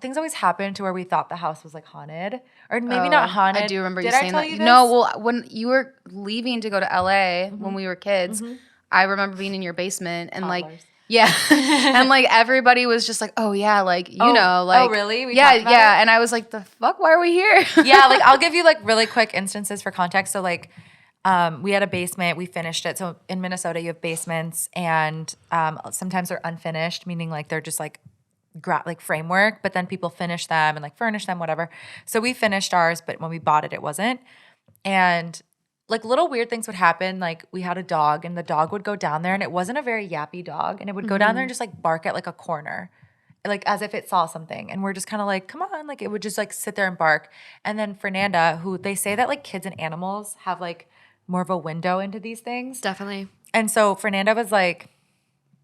Speaker 2: things always happened to where we thought the house was like haunted, or maybe not haunted.
Speaker 3: I do remember you
Speaker 2: Did I
Speaker 3: saying
Speaker 2: tell
Speaker 3: that.
Speaker 2: you this?
Speaker 3: No, well, when you were leaving to go to LA when we were kids, I remember being in your basement and
Speaker 2: Toddlers.
Speaker 3: and like everybody was just like, oh yeah, like
Speaker 2: oh really? We
Speaker 3: yeah,
Speaker 2: talked about it?
Speaker 3: and I was like, the fuck, why are we here?
Speaker 2: Yeah, like I'll give you like really quick instances for context. So like we had a basement, we finished it. So in Minnesota you have basements and sometimes they're unfinished, meaning like they're just like framework, but then people finish them and like furnish them, whatever. So we finished ours, but when we bought it, it wasn't. And like little weird things would happen. Like we had a dog and the dog would go down there and it wasn't a very yappy dog. And it would go down there and just like bark at like a corner, like as if it saw something. And we're just kind of like, come on. Like it would just like sit there and bark. And then Fernanda, who they say that like kids and animals have like more of a window into these things.
Speaker 1: Definitely.
Speaker 2: And so Fernanda was like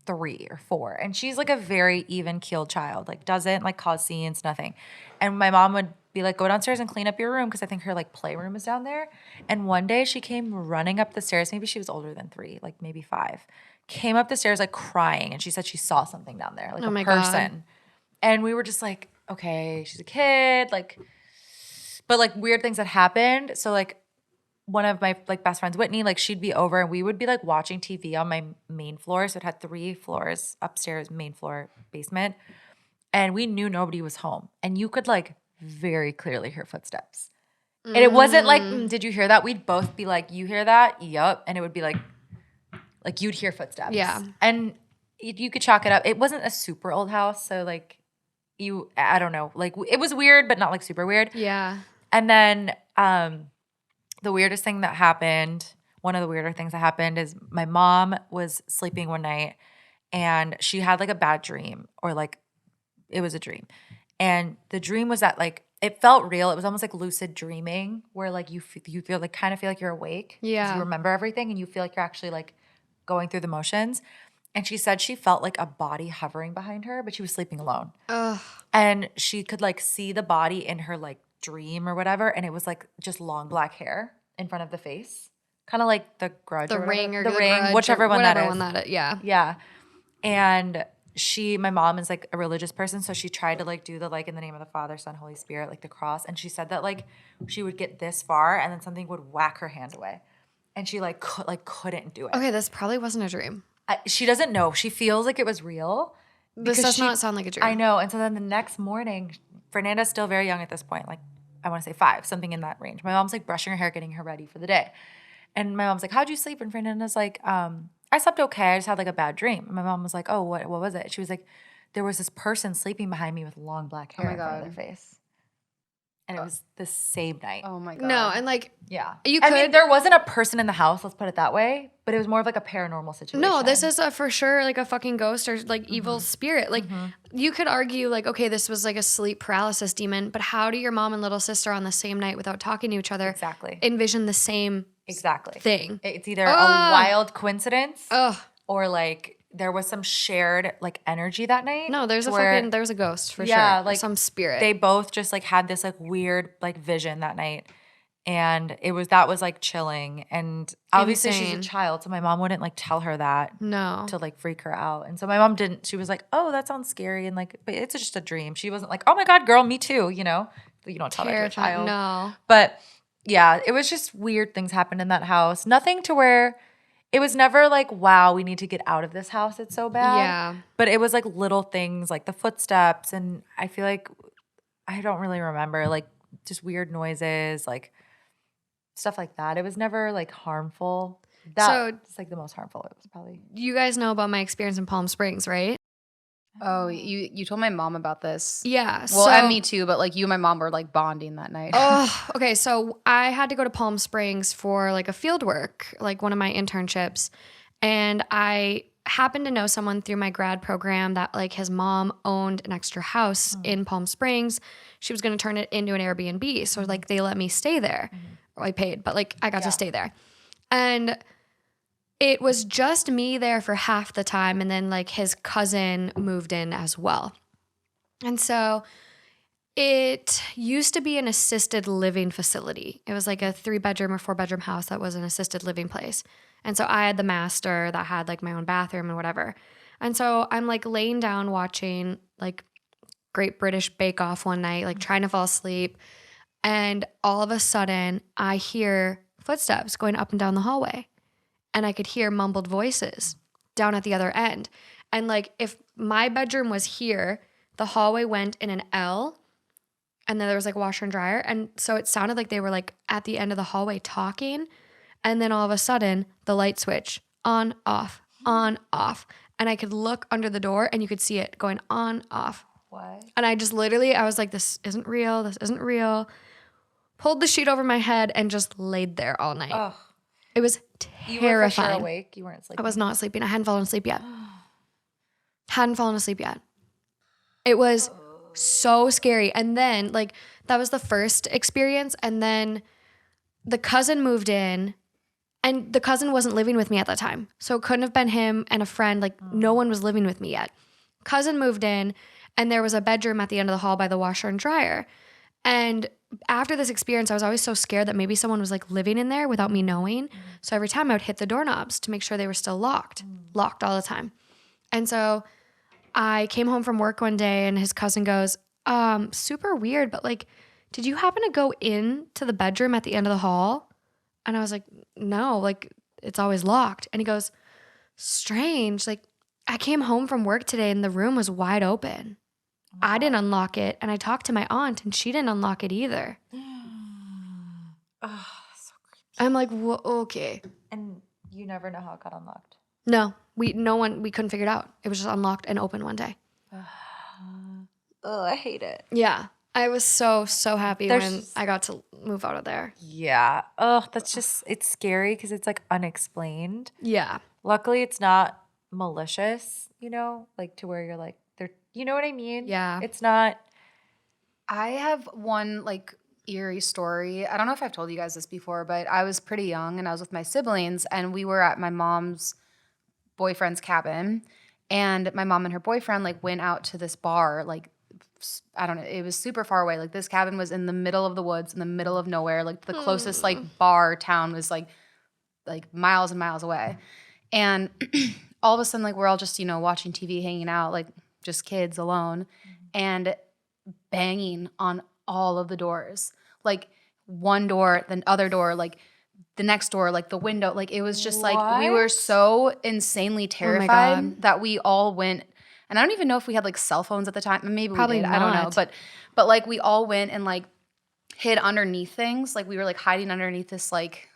Speaker 2: 3 or 4. And she's like a very even keeled child, like doesn't like cause scenes, nothing. And my mom would be like, go downstairs and clean up your room because I think her like playroom is down there. And one day she came running up the stairs. Maybe she was older than 3, like maybe 5. Came up the stairs like crying. And she said she saw something down there, like a person. God. And we were just like, okay, she's a kid. But like weird things that happened. So like one of my like best friends, Whitney, like she'd be over and we would be like watching TV on my main floor. So it had 3 floors, upstairs, main floor, basement. And we knew nobody was home. And you could like very clearly hear footsteps. And it wasn't like, did you hear that? We'd both be like, you hear that? Yup. And it would be like you'd hear footsteps.
Speaker 1: Yeah.
Speaker 2: And you could chalk it up. It wasn't a super old house. So like I don't know. Like it was weird, but not like super weird.
Speaker 1: Yeah.
Speaker 2: And then the weirdest thing that happened, one of the weirder things that happened is my mom was sleeping one night and she had like a bad dream, or like it was a dream. And the dream was that like it felt real. It was almost like lucid dreaming where like you feel like kind of feel like you're awake.
Speaker 1: Yeah.
Speaker 2: You remember everything and you feel like you're actually like going through the motions. And she said she felt like a body hovering behind her, but she was sleeping alone.
Speaker 1: Ugh.
Speaker 2: And she could like see the body in her like dream or whatever. And it was like just long black hair in front of the face. Kind of like the Grudge
Speaker 1: The
Speaker 2: or whatever.
Speaker 1: Ring or
Speaker 2: the
Speaker 1: the
Speaker 2: Ring,
Speaker 1: Grudge
Speaker 2: whichever
Speaker 1: or
Speaker 2: one
Speaker 1: whatever
Speaker 2: that is.
Speaker 1: one that is. Yeah.
Speaker 2: Yeah. And my mom is like a religious person. So she tried to like do the like in the name of the Father, Son, Holy Spirit, like the cross. And she said that like she would get this far and then something would whack her hand away. And she like couldn't do it.
Speaker 1: Okay, this probably wasn't a dream.
Speaker 2: She doesn't know. She feels like it was real.
Speaker 1: This
Speaker 2: because
Speaker 1: does not sound like a dream.
Speaker 2: I know. And so then the next morning, Fernanda's still very young at this point. Like, I want to say 5, something in that range. My mom's like brushing her hair, getting her ready for the day. And my mom's like, how'd you sleep? And Fernanda's like, I slept okay. I just had like a bad dream. And my mom was like, oh, what was it? She was like, there was this person sleeping behind me with long black hair
Speaker 3: my
Speaker 2: in front of
Speaker 3: God.
Speaker 2: their face. And it was the same night.
Speaker 3: Oh my God.
Speaker 1: No, and like
Speaker 2: Yeah.
Speaker 1: You
Speaker 2: I mean,
Speaker 1: could-
Speaker 2: there wasn't a person in the house, let's put it that way, but it was more of like a paranormal situation.
Speaker 1: no, this is for sure like a fucking ghost or like evil spirit. Like you could argue like, okay, this was like a sleep paralysis demon, but how do your mom and little sister on the same night without talking to each other
Speaker 2: Exactly.
Speaker 1: envision the same
Speaker 2: Exactly.
Speaker 1: thing?
Speaker 2: It's either a wild coincidence
Speaker 1: Ugh.
Speaker 2: or like there was some shared like energy that night.
Speaker 1: No, there's
Speaker 2: to
Speaker 1: a
Speaker 2: where
Speaker 1: fucking there's a ghost for
Speaker 2: Yeah,
Speaker 1: sure.
Speaker 2: like,
Speaker 1: Some spirit.
Speaker 2: They both just like had this like weird like vision that night. And that was like chilling. And obviously she's a
Speaker 1: Insane.
Speaker 2: child, so my mom wouldn't like tell her that
Speaker 1: no.
Speaker 2: to like freak her out. And so my mom didn't. She was like, "Oh, that sounds scary," and like, but it's just a dream. She wasn't like, "Oh my God, girl, me too." You know, you don't tell that to a
Speaker 1: Terrifying.
Speaker 2: child.
Speaker 1: No.
Speaker 2: But yeah, it was just weird things happened in that house. Nothing to where it was never like, wow, we need to get out of this house. It's so bad.
Speaker 1: Yeah.
Speaker 2: But it was like little things like the footsteps. And I feel like I don't really remember like just weird noises, like stuff like that. It was never like harmful. That's like the most harmful. It was probably.
Speaker 1: You guys know about my experience in Palm Springs, right?
Speaker 3: Oh, you told my mom about this.
Speaker 1: Yeah.
Speaker 3: Well, and me too, but like you and my mom were like bonding that night.
Speaker 1: Oh, okay. So I had to go to Palm Springs for like a field work, like one of my internships. And I happened to know someone through my grad program that like his mom owned an extra house in Palm Springs. She was going to turn it into an Airbnb. So like they let me stay there. Well, I paid, but like I got to stay there. And it was just me there for half the time. And then like his cousin moved in as well. And so it used to be an assisted living facility. It was like a 3-bedroom or 4-bedroom house that was an assisted living place. And so I had the master that had like my own bathroom and whatever. And so I'm like laying down watching like Great British Bake Off one night, like trying to fall asleep. And all of a sudden I hear footsteps going up and down the hallway. And I could hear mumbled voices down at the other end. And like if my bedroom was here, the hallway went in an L. And then there was like washer and dryer. And so it sounded like they were like at the end of the hallway talking. And then all of a sudden, the light switch on, off, on, off. And I could look under the door and you could see it going on, off.
Speaker 2: What?
Speaker 1: And I just literally, I was like, this isn't real. This isn't real. Pulled the sheet over my head and just laid there all night.
Speaker 2: Oh,
Speaker 1: It was
Speaker 2: you were for sure
Speaker 1: terrifying.
Speaker 2: awake. You weren't sleeping.
Speaker 1: I was not sleeping. I hadn't fallen asleep yet. Hadn't fallen asleep yet. It was so scary. And then, like, that was the first experience. And then the cousin moved in, and the cousin wasn't living with me at that time. So it couldn't have been him and a friend. Like, no one was living with me yet. Cousin moved in, and there was a bedroom at the end of the hall by the washer and dryer. And after this experience, I was always so scared that maybe someone was like living in there without me knowing. So every time I would hit the doorknobs to make sure they were still locked all the time. And so I came home from work one day and his cousin goes, super weird, but like, did you happen to go in to the bedroom at the end of the hall? And I was like, no, like it's always locked. And he goes, strange. Like I came home from work today and the room was wide open. I didn't unlock it. And I talked to my aunt and she didn't unlock it either.
Speaker 2: Oh, so creepy.
Speaker 1: I'm like, well, okay.
Speaker 2: And you never know how it got unlocked.
Speaker 1: No, we couldn't figure it out. It was just unlocked and open one day.
Speaker 2: Oh, I hate it.
Speaker 1: Yeah. I was so happy when
Speaker 2: There's-
Speaker 1: I got to move out of there.
Speaker 2: Yeah. Oh, that's just, it's scary because it's like unexplained.
Speaker 1: Yeah.
Speaker 2: Luckily, it's not malicious, you know, like to where you're like, they're, you know what I mean?
Speaker 1: Yeah.
Speaker 2: It's not.
Speaker 3: I have one like eerie story. I don't know if I've told you guys this before, but I was pretty young and I was with my siblings and we were at my mom's boyfriend's cabin, and my mom and her boyfriend like went out to this bar, like I don't know, it was super far away. Like this cabin was in the middle of the woods, in the middle of nowhere. Like the closest like bar town was like miles and miles away. And all of a sudden, like we're all just, watching TV, hanging out, like just kids alone, and banging on all of the doors. Like one door, then other door, like the next door, like the window. Like it was just like we were so insanely terrified that we all went. And I don't even know if we had like cell phones at the time. Maybe
Speaker 1: Probably
Speaker 3: we did.
Speaker 1: not.
Speaker 3: I don't know. But like we all went and like hid underneath things. Like we were like hiding underneath this like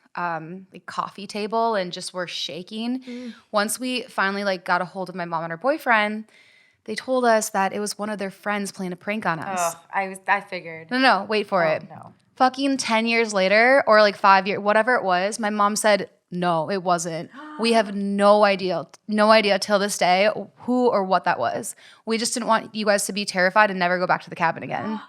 Speaker 3: coffee table and just were shaking. Once we finally like got a hold of my mom and her boyfriend, they told us that it was one of their friends playing a prank on us.
Speaker 2: Oh, I figured.
Speaker 3: No, wait for it.
Speaker 2: No.
Speaker 3: Fucking 10 years later or like 5 years, whatever it was, my mom said, no, it wasn't. We have no idea till this day who or what that was. We just didn't want you guys to be terrified and never go back to the cabin again.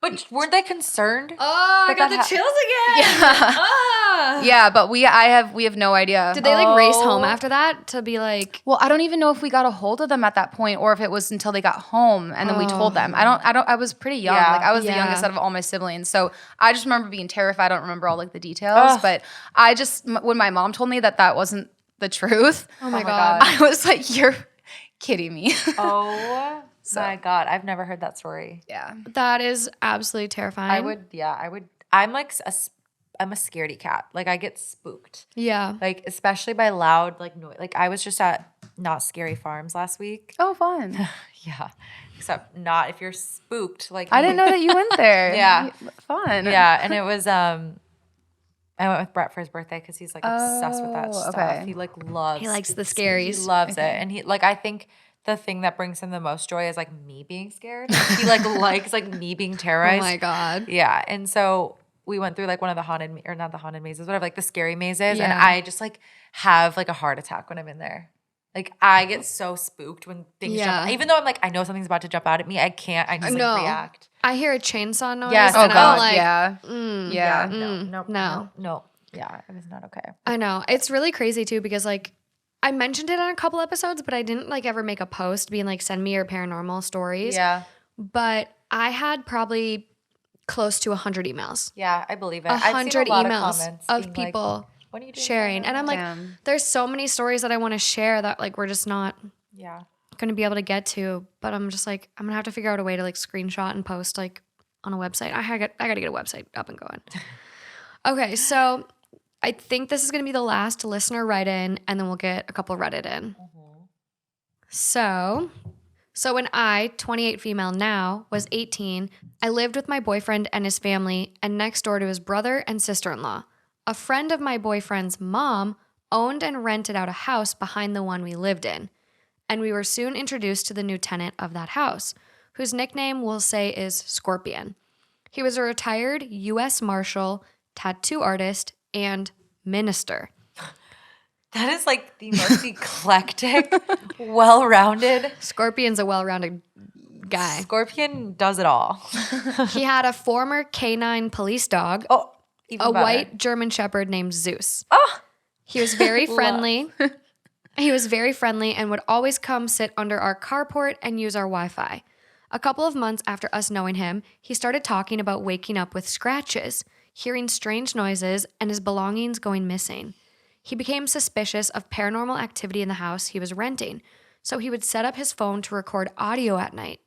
Speaker 2: But weren't they concerned?
Speaker 1: Oh, I got the chills again.
Speaker 3: Yeah, but we have no idea.
Speaker 1: Did they like race home after that to be like?
Speaker 3: Well, I don't even know if we got a hold of them at that point or if it was until they got home and then we told them. I was pretty young.
Speaker 2: Yeah.
Speaker 3: Like I was the youngest out of all my siblings. So I just remember being terrified. I don't remember all like the details, but I just when my mom told me that wasn't the truth.
Speaker 1: Oh my God.
Speaker 3: I was like, you're kidding me.
Speaker 2: Oh my God. I've never heard that story.
Speaker 3: Yeah.
Speaker 1: That is absolutely terrifying.
Speaker 2: I would. I'm like I'm a scaredy cat. Like I get spooked.
Speaker 1: Yeah.
Speaker 2: Like especially by loud like noise. Like I was just at Not Scary Farms last week.
Speaker 3: Oh, fun.
Speaker 2: Yeah. Except not if you're spooked. Like
Speaker 3: I didn't know that you went there.
Speaker 2: Yeah.
Speaker 3: Fun.
Speaker 2: Yeah, and it was I went with Brett for his birthday because he's like obsessed with that stuff.
Speaker 3: okay.
Speaker 2: He like loves.
Speaker 1: He likes the scaries.
Speaker 2: He loves it, and he like I think the thing that brings him the most joy is like me being scared. He like likes like me being
Speaker 1: Oh
Speaker 2: terrorized.
Speaker 1: my God.
Speaker 2: Yeah, and so we went through like one of the haunted or not the haunted mazes, whatever, like the scary mazes, and
Speaker 1: Yeah.
Speaker 2: I just like have like a heart attack when I'm in there. Like I get so spooked when things jump. Even though I'm like I know something's about to jump out at me, I can't. I just like react.
Speaker 1: I hear a chainsaw noise.
Speaker 2: Yes.
Speaker 1: and
Speaker 3: Oh God.
Speaker 1: I'm like,
Speaker 3: Yeah.
Speaker 2: No. Yeah, it was not okay.
Speaker 1: I know. It's really crazy too because like I mentioned it on a couple episodes, but I didn't like ever make a post being like send me your paranormal stories.
Speaker 2: Yeah.
Speaker 1: But I had probably close to 100 emails.
Speaker 2: Yeah, I believe it.
Speaker 1: 100 emails
Speaker 2: comments
Speaker 1: of
Speaker 2: being
Speaker 1: people
Speaker 2: like, what are you doing
Speaker 1: sharing. And I'm like,
Speaker 3: Damn.
Speaker 1: there's so many stories that I want to share that like we're just not
Speaker 2: yeah.
Speaker 1: going to be able to get to. But I'm just like, I'm going to have to figure out a way to like screenshot and post like on a website. I got to get a website up and going. Okay, so I think this is going to be the last listener write-in, and then we'll get a couple Reddit in. So when I, 28 female now, was 18, I lived with my boyfriend and his family and next door to his brother and sister-in-law. A friend of my boyfriend's mom owned and rented out a house behind the one we lived in, and we were soon introduced to the new tenant of that house, whose nickname we'll say is Scorpion. He was a retired U.S. Marshal, tattoo artist, and minister.
Speaker 2: That is like the most eclectic, well-rounded.
Speaker 1: Scorpion's a well-rounded guy.
Speaker 2: Scorpion does it all.
Speaker 1: He had a former canine police dog,
Speaker 2: Oh, even
Speaker 1: a
Speaker 2: better.
Speaker 1: white German shepherd named Zeus.
Speaker 2: Oh,
Speaker 1: He was very friendly. He was very friendly and would always come sit under our carport and use our Wi-Fi. A couple of months after us knowing him, he started talking about waking up with scratches, hearing strange noises, and his belongings going missing. He became suspicious of paranormal activity in the house he was renting, so he would set up his phone to record audio at night.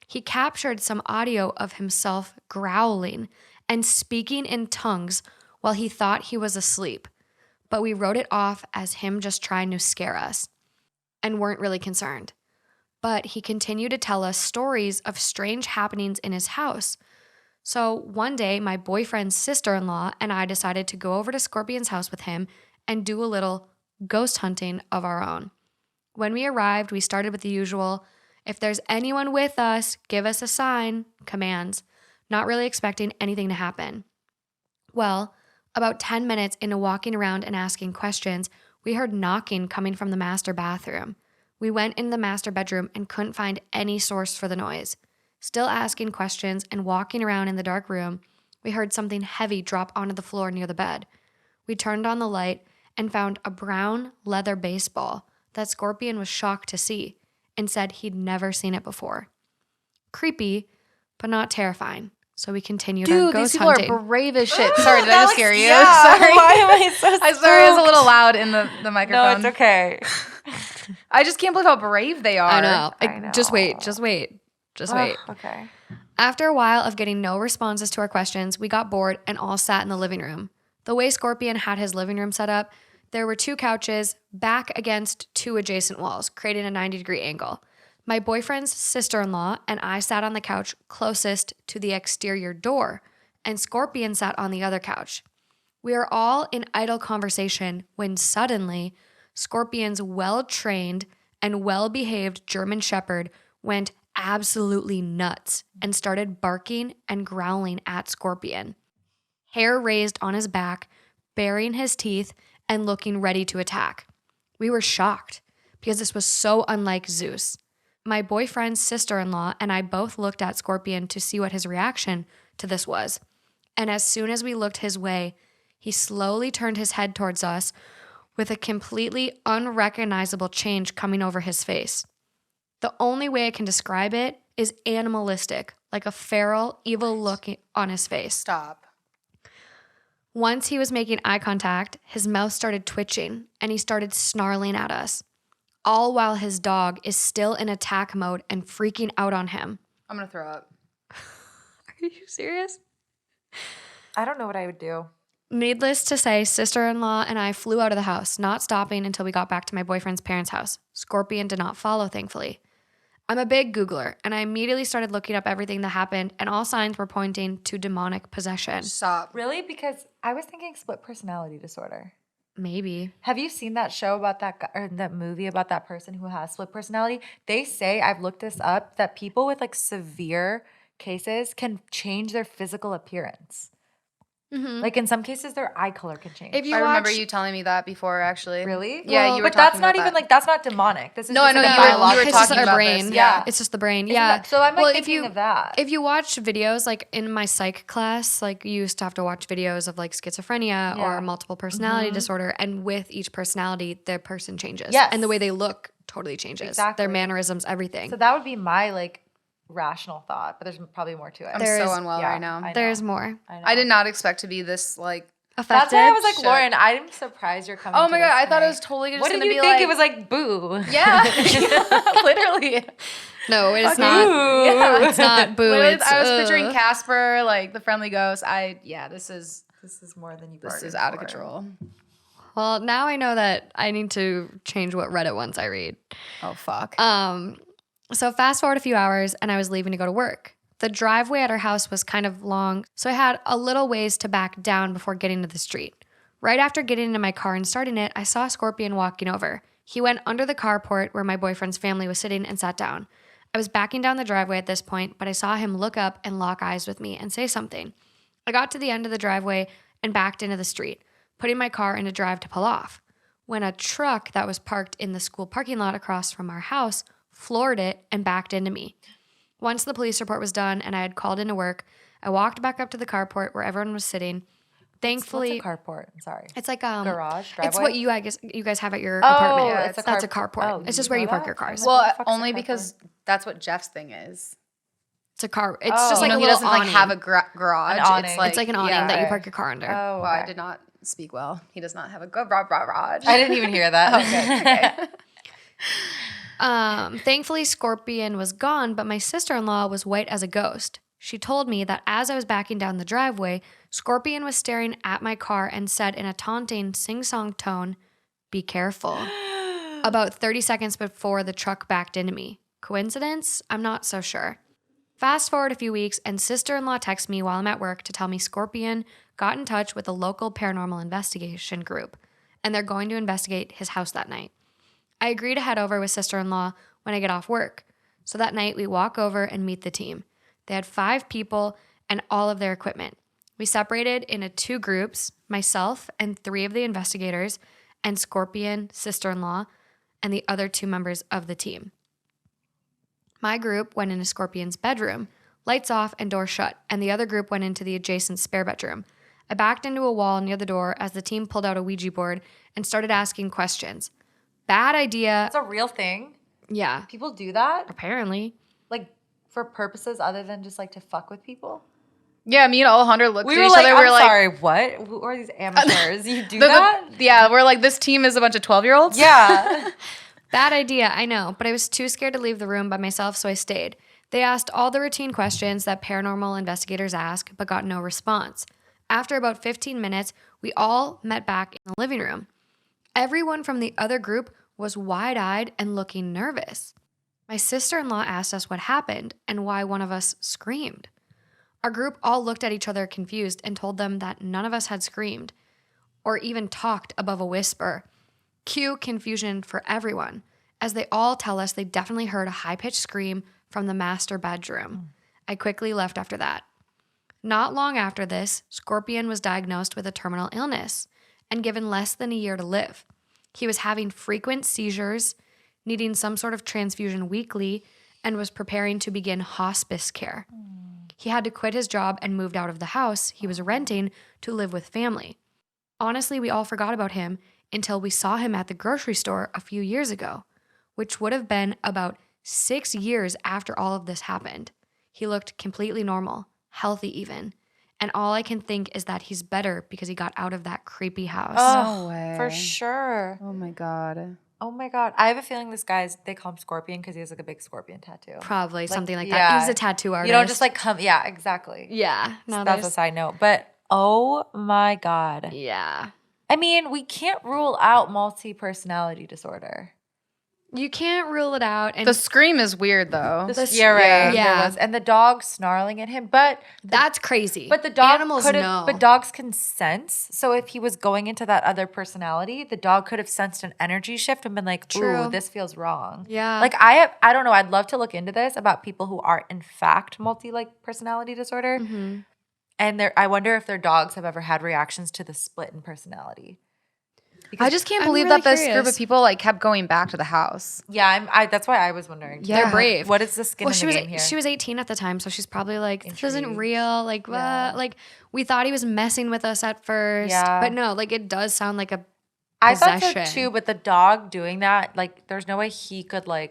Speaker 1: He captured some audio of himself growling and speaking in tongues while he thought he was asleep, but we wrote it off as him just trying to scare us and weren't really concerned. But he continued to tell us stories of strange happenings in his house. So one day, my boyfriend's sister-in-law and I decided to go over to Scorpion's house with him and do a little ghost hunting of our own. When we arrived, we started with the usual, if there's anyone with us, give us a sign, commands, not really expecting anything to happen. Well, about 10 minutes into walking around and asking questions, we heard knocking coming from the master bathroom. We went in the master bedroom and couldn't find any source for the noise. Still asking questions and walking around in the dark room, we heard something heavy drop onto the floor near the bed. We turned on the light and found a brown leather baseball that Scorpion was shocked to see and said he'd never seen it before. Creepy, but not terrifying. So we continued our
Speaker 3: Dude,
Speaker 1: ghost
Speaker 3: these people
Speaker 1: hunting.
Speaker 3: are brave as shit. Sorry, did I just scare you?
Speaker 2: Yeah,
Speaker 3: Sorry.
Speaker 2: why am I so
Speaker 3: I'm sorry, it was a little loud in the
Speaker 2: No,
Speaker 3: microphone.
Speaker 2: it's okay.
Speaker 3: I just can't believe how brave they are.
Speaker 1: I know.
Speaker 2: I know.
Speaker 1: Just wait. Just wait.
Speaker 2: Okay.
Speaker 1: After a while of getting no responses to our questions, we got bored and all sat in the living room. The way Scorpion had his living room set up, there were 2 couches back against 2 adjacent walls, creating a 90-degree angle. My boyfriend's sister-in-law and I sat on the couch closest to the exterior door, and Scorpion sat on the other couch. We were all in idle conversation when suddenly Scorpion's well-trained and well-behaved German Shepherd went absolutely nuts and started barking and growling at Scorpion. Hair raised on his back, baring his teeth, and looking ready to attack. We were shocked because this was so unlike Zeus. My boyfriend's sister-in-law and I both looked at Scorpion to see what his reaction to this was. And as soon as we looked his way, he slowly turned his head towards us with a completely unrecognizable change coming over his face. The only way I can describe it is animalistic, like a feral, evil look on his face.
Speaker 3: Stop.
Speaker 1: Once he was making eye contact, his mouth started twitching and he started snarling at us, all while his dog is still in attack mode and freaking out on him.
Speaker 3: I'm going to throw up.
Speaker 1: Are you serious?
Speaker 2: I don't know what I would do.
Speaker 1: Needless to say, sister-in-law and I flew out of the house, not stopping until we got back to my boyfriend's parents' house. Scorpion did not follow, thankfully. I'm a big Googler, and I immediately started looking up everything that happened, and all signs were pointing to demonic possession.
Speaker 3: Stop.
Speaker 2: Really? Because I was thinking split personality disorder.
Speaker 1: Maybe.
Speaker 2: Have you seen that show about that guy, or that movie about that person who has split personality? They say, I've looked this up, that people with like severe cases can change their physical appearance.
Speaker 1: Mm-hmm.
Speaker 2: Like in some cases, their eye color can change.
Speaker 1: If you
Speaker 3: I remember
Speaker 1: watch-
Speaker 3: you telling me that before, actually.
Speaker 2: Really?
Speaker 3: Yeah,
Speaker 1: Well,
Speaker 3: you were
Speaker 2: But that's
Speaker 3: talking
Speaker 2: not
Speaker 3: about
Speaker 2: even
Speaker 3: that.
Speaker 2: like, that's not demonic. This is
Speaker 3: No,
Speaker 2: just
Speaker 3: I know,
Speaker 2: like a
Speaker 3: you were
Speaker 2: biological.
Speaker 1: It's just
Speaker 3: talking
Speaker 1: our
Speaker 3: about
Speaker 1: brain.
Speaker 3: this,
Speaker 2: yeah.
Speaker 1: It's just the brain.
Speaker 2: Isn't
Speaker 1: Yeah.
Speaker 2: that- so I'm like
Speaker 1: Well,
Speaker 2: thinking of that.
Speaker 1: If you watch videos, like in my psych class, like you used to have to watch videos of like schizophrenia
Speaker 2: Yeah.
Speaker 1: or multiple personality disorder, and with each personality, their person changes.
Speaker 2: Yes.
Speaker 1: And the way they look totally changes.
Speaker 2: Exactly.
Speaker 1: Their mannerisms, everything.
Speaker 2: So that would be my like rational thought, but there's probably more to it.
Speaker 3: I'm
Speaker 1: There
Speaker 3: so
Speaker 1: is-
Speaker 3: unwell
Speaker 2: yeah,
Speaker 3: right now.
Speaker 2: I know.
Speaker 1: There's more.
Speaker 2: I know.
Speaker 3: I did not expect to be this, like...
Speaker 1: Affected.
Speaker 2: That's why I was like,
Speaker 3: Shit.
Speaker 2: Lauren, I'm surprised you're coming.
Speaker 3: Oh
Speaker 2: to
Speaker 3: my God,
Speaker 2: this
Speaker 3: I thought it
Speaker 2: tonight.
Speaker 3: was totally just
Speaker 2: What
Speaker 3: going
Speaker 2: did
Speaker 3: to
Speaker 2: you
Speaker 3: be
Speaker 2: think?
Speaker 3: like...
Speaker 2: It was like boo.
Speaker 3: Yeah. Literally.
Speaker 1: No, it's
Speaker 2: Boo.
Speaker 1: not.
Speaker 2: Yeah.
Speaker 1: It's not boo.
Speaker 3: Literally,
Speaker 1: It's,
Speaker 3: I was picturing
Speaker 1: ugh.
Speaker 3: Casper, like the friendly ghost. This is
Speaker 2: This is more than you.
Speaker 3: this is
Speaker 2: bargained
Speaker 3: out of
Speaker 2: for.
Speaker 3: control.
Speaker 1: Well, now I know that I need to change what Reddit ones I read.
Speaker 3: Oh fuck.
Speaker 1: So fast forward a few hours and I was leaving to go to work. The driveway at our house was kind of long, so I had a little ways to back down before getting to the street. Right after getting into my car and starting it, I saw a Scorpion walking over. He went under the carport where my boyfriend's family was sitting and sat down. I was backing down the driveway at this point, but I saw him look up and lock eyes with me and say something. I got to the end of the driveway and backed into the street, putting my car into drive to pull off, when a truck that was parked in the school parking lot across from our house floored it and backed into me. Once the police report was done and I had called into work, I walked back up to the carport where everyone was sitting. Thankfully,
Speaker 2: What's a carport? I'm sorry.
Speaker 1: it's like
Speaker 2: Garage,
Speaker 1: It's
Speaker 2: driveway?
Speaker 1: what you guys have at your apartment.
Speaker 2: yeah, it's a
Speaker 1: That's a
Speaker 2: carport.
Speaker 1: carport.
Speaker 2: Oh,
Speaker 1: It's just
Speaker 2: you
Speaker 1: where
Speaker 2: know
Speaker 1: you park
Speaker 2: that?
Speaker 1: your cars.
Speaker 2: Well,
Speaker 3: Well,
Speaker 2: what the fuck's a
Speaker 3: only
Speaker 2: carport?
Speaker 3: because that's what Jeff's thing is.
Speaker 1: It's a car. It's
Speaker 2: Oh.
Speaker 1: just like
Speaker 3: You know,
Speaker 1: a
Speaker 3: he
Speaker 1: little
Speaker 3: doesn't like
Speaker 1: awning.
Speaker 3: have a garage.
Speaker 2: An awning.
Speaker 3: It's like,
Speaker 1: It's like an awning
Speaker 3: yeah.
Speaker 1: that you
Speaker 2: okay.
Speaker 1: park your car under.
Speaker 2: Oh,
Speaker 3: Well, I
Speaker 2: okay.
Speaker 3: did not speak well. He does not have a garage.
Speaker 2: I didn't even hear that.
Speaker 3: Okay.
Speaker 1: Thankfully, Scorpion was gone, but my sister-in-law was white as a ghost. She told me that as I was backing down the driveway, Scorpion was staring at my car and said in a taunting, sing-song tone, "Be careful," about 30 seconds before the truck backed into me. Coincidence? I'm not so sure. Fast forward a few weeks, and sister-in-law texts me while I'm at work to tell me Scorpion got in touch with a local paranormal investigation group, and they're going to investigate his house that night. I agree to head over with sister-in-law when I get off work. So that night, we walk over and meet the team. They had 5 people and all of their equipment. We separated into 2 groups, myself and 3 of the investigators, and Scorpion, sister-in-law, and the other 2 members of the team. My group went into Scorpion's bedroom, lights off and door shut, and the other group went into the adjacent spare bedroom. I backed into a wall near the door as the team pulled out a Ouija board and started asking questions. Bad idea.
Speaker 2: It's a real thing.
Speaker 1: Yeah,
Speaker 2: People do that,
Speaker 1: apparently.
Speaker 2: like for purposes other than just like to fuck with people.
Speaker 3: Yeah, me and Alejandra looked
Speaker 2: We
Speaker 3: at
Speaker 2: were
Speaker 3: each
Speaker 2: like,
Speaker 3: other.
Speaker 2: I'm
Speaker 3: We were like,
Speaker 2: sorry, what? Who are these amateurs? You do that?
Speaker 3: yeah, we're like, this team is a bunch of 12-year-olds.
Speaker 2: Yeah.
Speaker 1: Bad idea, I know, but I was too scared to leave the room by myself, so I stayed. They asked all the routine questions that paranormal investigators ask, but got no response. After about 15 minutes, we all met back in the living room. Everyone from the other group was wide-eyed and looking nervous. My sister-in-law asked us what happened and why one of us screamed. Our group all looked at each other confused and told them that none of us had screamed or even talked above a whisper. Cue confusion for everyone, as they all tell us they definitely heard a high-pitched scream from the master bedroom. I quickly left after that. Not long after this, Scorpion was diagnosed with a terminal illness and given less than a year to live. He was having frequent seizures, needing some sort of transfusion weekly, and was preparing to begin hospice care. He had to quit his job and moved out of the house he was renting to live with family. Honestly, we all forgot about him until we saw him at the grocery store a few years ago, which would have been about 6 years after all of this happened. He looked completely normal, healthy even, and all I can think is that he's better because he got out of that creepy house.
Speaker 3: No way.
Speaker 2: For sure.
Speaker 3: Oh my God.
Speaker 2: Oh my God. I have a feeling this guy's, they call him Scorpion because he has like a big scorpion tattoo.
Speaker 1: Probably something like
Speaker 2: yeah.
Speaker 1: that. He's a tattoo artist.
Speaker 2: You don't just like come, yeah, exactly.
Speaker 1: Yeah. No,
Speaker 2: That's a side note. But oh my God.
Speaker 1: yeah.
Speaker 2: I mean, we can't rule out multi-personality disorder.
Speaker 1: You can't rule it out. And
Speaker 3: The scream is weird though.
Speaker 2: Yeah, right.
Speaker 1: Yeah.
Speaker 2: There was. And the dog snarling at him. But
Speaker 1: that's crazy.
Speaker 2: But the dog
Speaker 1: Animals
Speaker 2: could
Speaker 1: know.
Speaker 2: have, but dogs can sense. So if he was going into that other personality, the dog could have sensed an energy shift and been like,
Speaker 1: True.
Speaker 2: ooh, this feels wrong.
Speaker 1: Yeah.
Speaker 2: Like I don't know. I'd love to look into this about people who are in fact personality disorder.
Speaker 1: Mm-hmm.
Speaker 2: And I wonder if their dogs have ever had reactions to the split in personality.
Speaker 3: I just can't
Speaker 1: I'm
Speaker 3: believe
Speaker 1: really
Speaker 3: that this group
Speaker 1: curious.
Speaker 3: of people like kept going back to the house.
Speaker 2: Yeah, that's why I was wondering.
Speaker 3: Yeah.
Speaker 1: They're brave.
Speaker 2: What is the skin in the game here?
Speaker 1: She was 18 at the time, so she's probably like, this isn't
Speaker 2: Intrigued.
Speaker 1: real. Like,
Speaker 2: Yeah.
Speaker 1: like we thought he was messing with us at first.
Speaker 2: Yeah.
Speaker 1: But no, like it does sound like a
Speaker 2: I thought so
Speaker 1: possession.
Speaker 2: too, but the dog doing that, like, there's no way he could I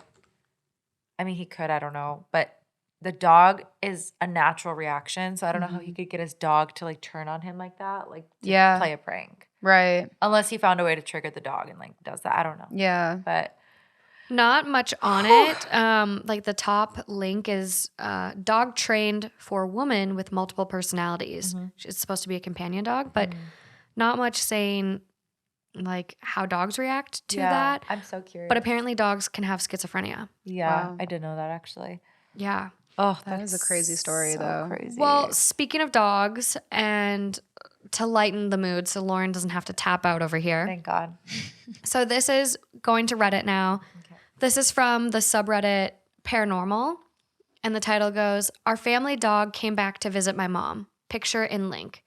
Speaker 2: mean, he could, I don't know, but the dog is a natural reaction, so I don't know how he could get his dog to like turn on him like that, like to
Speaker 3: Yeah.
Speaker 2: play a prank.
Speaker 3: Right.
Speaker 2: Unless he found a way to trigger the dog and like does that. I don't know.
Speaker 3: Yeah.
Speaker 2: But
Speaker 1: Not much on it. Like the top link is dog trained for woman with multiple personalities. It's supposed to be a companion dog, but not much saying like how dogs react to that.
Speaker 2: I'm so curious.
Speaker 1: But apparently dogs can have schizophrenia.
Speaker 2: yeah,
Speaker 3: Wow.
Speaker 2: I didn't know that actually.
Speaker 1: Yeah.
Speaker 2: Oh,
Speaker 3: That is a crazy story,
Speaker 2: so
Speaker 3: though.
Speaker 2: Crazy.
Speaker 1: Well, speaking of dogs, and to lighten the mood so Lauren doesn't have to tap out over here.
Speaker 2: thank God.
Speaker 1: So this is going to Reddit now.
Speaker 2: Okay.
Speaker 1: This is from the subreddit Paranormal. And the title goes, "Our family dog came back to visit my mom. Picture in link."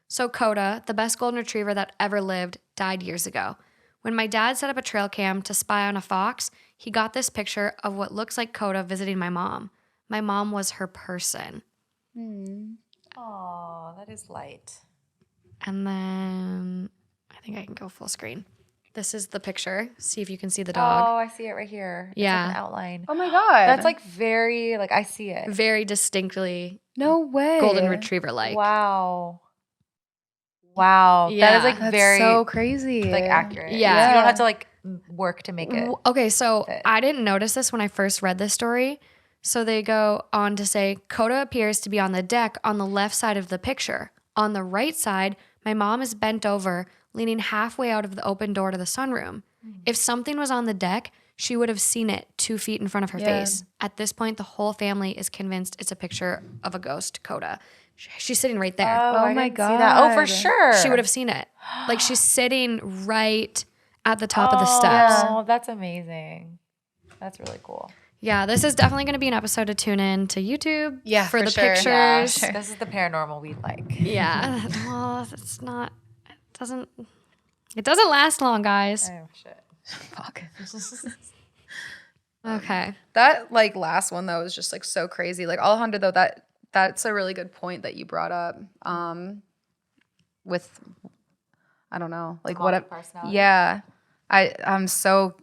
Speaker 1: So Coda, the best golden retriever that ever lived, died years ago. When my dad set up a trail cam to spy on a fox, he got this picture of what looks like Coda visiting my mom. My mom was her person.
Speaker 2: Oh, that is light.
Speaker 1: And then I think I can go full screen. This is the picture. See if you can see the dog.
Speaker 2: Oh, I see it right here. It's
Speaker 1: Yeah.
Speaker 2: like an outline.
Speaker 3: Oh my God.
Speaker 2: That's like very I see it.
Speaker 1: Very distinctly
Speaker 3: no way.
Speaker 1: golden retriever like.
Speaker 2: Wow. Wow. That
Speaker 1: Yeah.
Speaker 2: is like
Speaker 3: That's
Speaker 2: very
Speaker 3: so crazy.
Speaker 2: accurate.
Speaker 1: Yeah.
Speaker 2: You don't have to work to make it.
Speaker 1: Okay, so
Speaker 2: fit.
Speaker 1: I didn't notice this when I first read this story. So they go on to say, Coda appears to be on the deck on the left side of the picture. On the right side, my mom is bent over, leaning halfway out of the open door to the sunroom. If something was on the deck, she would have seen it 2 feet in front of her face. At this point, the whole family is convinced it's a picture of a ghost, Coda. She's sitting right there.
Speaker 2: I
Speaker 3: my
Speaker 2: didn't see that. Oh, for
Speaker 3: God.
Speaker 2: sure.
Speaker 1: She would have seen it. Like she's sitting right at the top of the steps.
Speaker 2: Oh, that's amazing. That's really cool.
Speaker 1: Yeah, this is definitely going to be an episode to tune in to YouTube.
Speaker 3: Yeah,
Speaker 1: for
Speaker 3: for
Speaker 1: the
Speaker 3: sure.
Speaker 1: pictures.
Speaker 3: Yeah,
Speaker 1: Yeah,
Speaker 3: sure.
Speaker 2: This is the paranormal we like.
Speaker 1: well, it's not. It doesn't last long, guys.
Speaker 2: Oh shit.
Speaker 3: Fuck.
Speaker 1: Okay.
Speaker 3: That last one though is just so crazy. Alejandra though, that's a really good point that you brought up. With I don't know, what
Speaker 2: Multi-personality.
Speaker 3: yeah. I'm so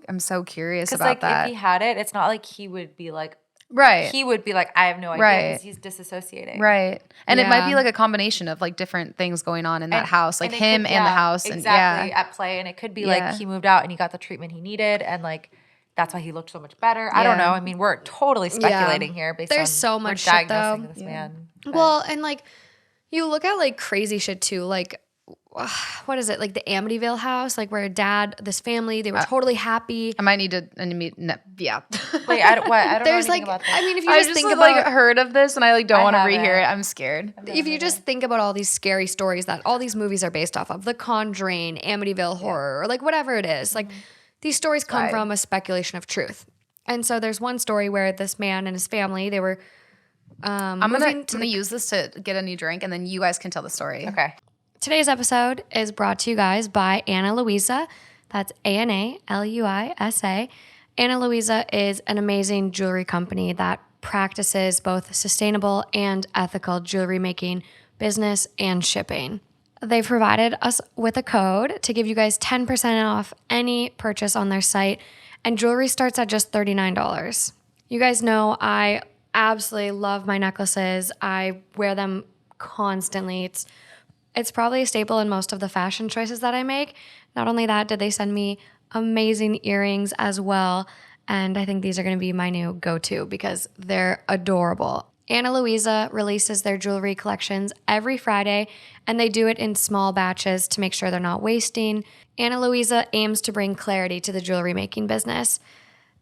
Speaker 3: curious
Speaker 2: Because
Speaker 3: about
Speaker 2: like
Speaker 3: that.
Speaker 2: if he had it, it's not like he would be like
Speaker 3: Right.
Speaker 2: He would be like, I have no idea
Speaker 3: Right.
Speaker 2: because he's disassociating.
Speaker 3: Right. And it might be
Speaker 1: Yeah.
Speaker 3: like a combination of like different things going on in that house, like
Speaker 2: and it
Speaker 3: him
Speaker 2: could-
Speaker 3: and the
Speaker 2: yeah,
Speaker 3: house.
Speaker 2: exactly
Speaker 3: And
Speaker 2: at play. And it could be
Speaker 3: Yeah.
Speaker 2: like he moved out and he got the treatment he needed, and like that's why he looked so much better. I don't
Speaker 3: Yeah.
Speaker 2: know. I mean, we're totally speculating here based on
Speaker 1: There's so
Speaker 2: we're
Speaker 1: much shit,
Speaker 2: diagnosing
Speaker 1: though.
Speaker 2: this man. but-
Speaker 1: Well, and like you look at like crazy shit too, like what is it? Like the Amityville house, like where this family, they were totally happy.
Speaker 3: I might need to, yeah.
Speaker 2: Wait, I don't know
Speaker 1: There's
Speaker 2: anything
Speaker 1: like,
Speaker 2: about this.
Speaker 1: I mean, if you
Speaker 3: I
Speaker 1: just
Speaker 3: just
Speaker 1: think
Speaker 3: have,
Speaker 1: about
Speaker 3: like heard of this and I like don't
Speaker 2: I
Speaker 3: want to
Speaker 2: haven't.
Speaker 3: rehear it. I'm scared.
Speaker 1: if you just think about all these scary stories that all these movies are based off of, The Conjuring, Amityville Horror, or like whatever it is, like these stories come
Speaker 3: Right.
Speaker 1: from a speculation of truth. And so there's one story where this man and his family, they were
Speaker 3: I'm gonna use this to get a new drink and then you guys can tell the story.
Speaker 2: Okay.
Speaker 1: Today's episode is brought to you guys by Ana Luisa. That's ANALUISA. Ana Luisa is an amazing jewelry company that practices both sustainable and ethical jewelry making, business, and shipping. They've provided us with a code to give you guys 10% off any purchase on their site, and jewelry starts at just $39. You guys know I absolutely love my necklaces. I wear them constantly. It's probably a staple in most of the fashion choices that I make. Not only that, did they send me amazing earrings as well. And I think these are going to be my new go-to because they're adorable. Ana Luisa releases their jewelry collections every Friday, and they do it in small batches to make sure they're not wasting. Ana Luisa aims to bring clarity to the jewelry making business.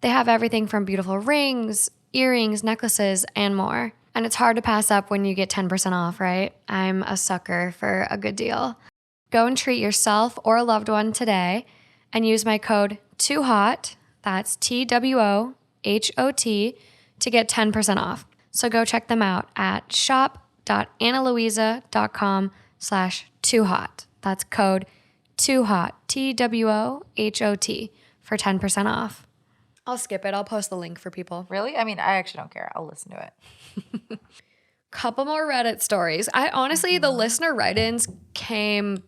Speaker 1: They have everything from beautiful rings, earrings, necklaces, and more. And it's hard to pass up when you get 10% off, right? I'm a sucker for a good deal. Go and treat yourself or a loved one today and use my code TOOHOT, that's TWOHOT, to get 10% off. So go check them out at shop.analuisa.com/toohot. That's code TOOHOT, TWOHOT, for 10% off. I'll skip it. I'll post the link for people.
Speaker 2: Really? I mean, I actually don't care. I'll listen to it.
Speaker 1: Couple more Reddit stories. I honestly, the listener write-ins came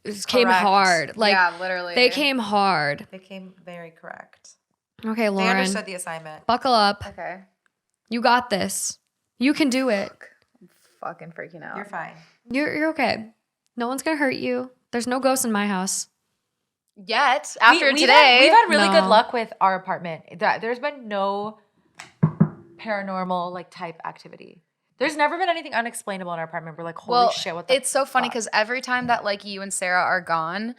Speaker 2: Correct.
Speaker 1: hard. Like,
Speaker 3: yeah, literally.
Speaker 1: they came hard.
Speaker 2: They came very correct.
Speaker 1: Okay,
Speaker 2: They
Speaker 1: Lauren,
Speaker 2: understood the assignment.
Speaker 1: buckle up.
Speaker 3: Okay.
Speaker 1: You got this. You can do it.
Speaker 3: Fucking freaking out.
Speaker 2: You're fine.
Speaker 1: You're okay. No one's gonna hurt you. There's no ghosts in my house.
Speaker 3: Yet after
Speaker 2: We've
Speaker 3: today.
Speaker 2: had really
Speaker 1: No.
Speaker 2: good luck with our apartment. There's been no paranormal like type activity. There's never been anything unexplainable in our apartment. We're like, holy shit, what the
Speaker 3: it's so funny
Speaker 2: fuck?
Speaker 3: because every time that like you and Sarah are gone,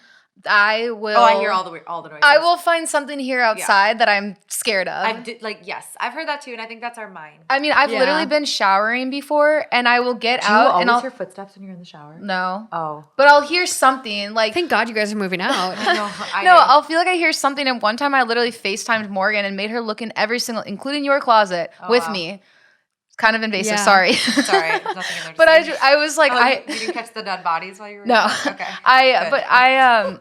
Speaker 3: I will.
Speaker 2: Oh, I hear all the noises.
Speaker 3: I will find something here outside that I'm scared of.
Speaker 2: Yes, I've heard that too, and I think that's our mind.
Speaker 3: I mean, I've
Speaker 1: Yeah.
Speaker 3: literally been showering before, and I will get
Speaker 2: Do you
Speaker 3: out
Speaker 2: always
Speaker 3: and I'll
Speaker 2: hear footsteps when you're in the shower?
Speaker 3: no,
Speaker 2: Oh,
Speaker 3: but I'll hear something like.
Speaker 1: Thank God you guys are moving out.
Speaker 2: no,
Speaker 3: No, I'll feel like I hear something. And one time I literally FaceTimed Morgan and made her look in every single, including your closet, with
Speaker 2: wow.
Speaker 3: me. It's kind of invasive.
Speaker 1: Yeah.
Speaker 3: Sorry.
Speaker 2: Sorry, there's nothing in there. To
Speaker 3: But
Speaker 2: see.
Speaker 3: I was like,
Speaker 2: you didn't catch the dead bodies while you were
Speaker 3: No.
Speaker 2: Okay. Good.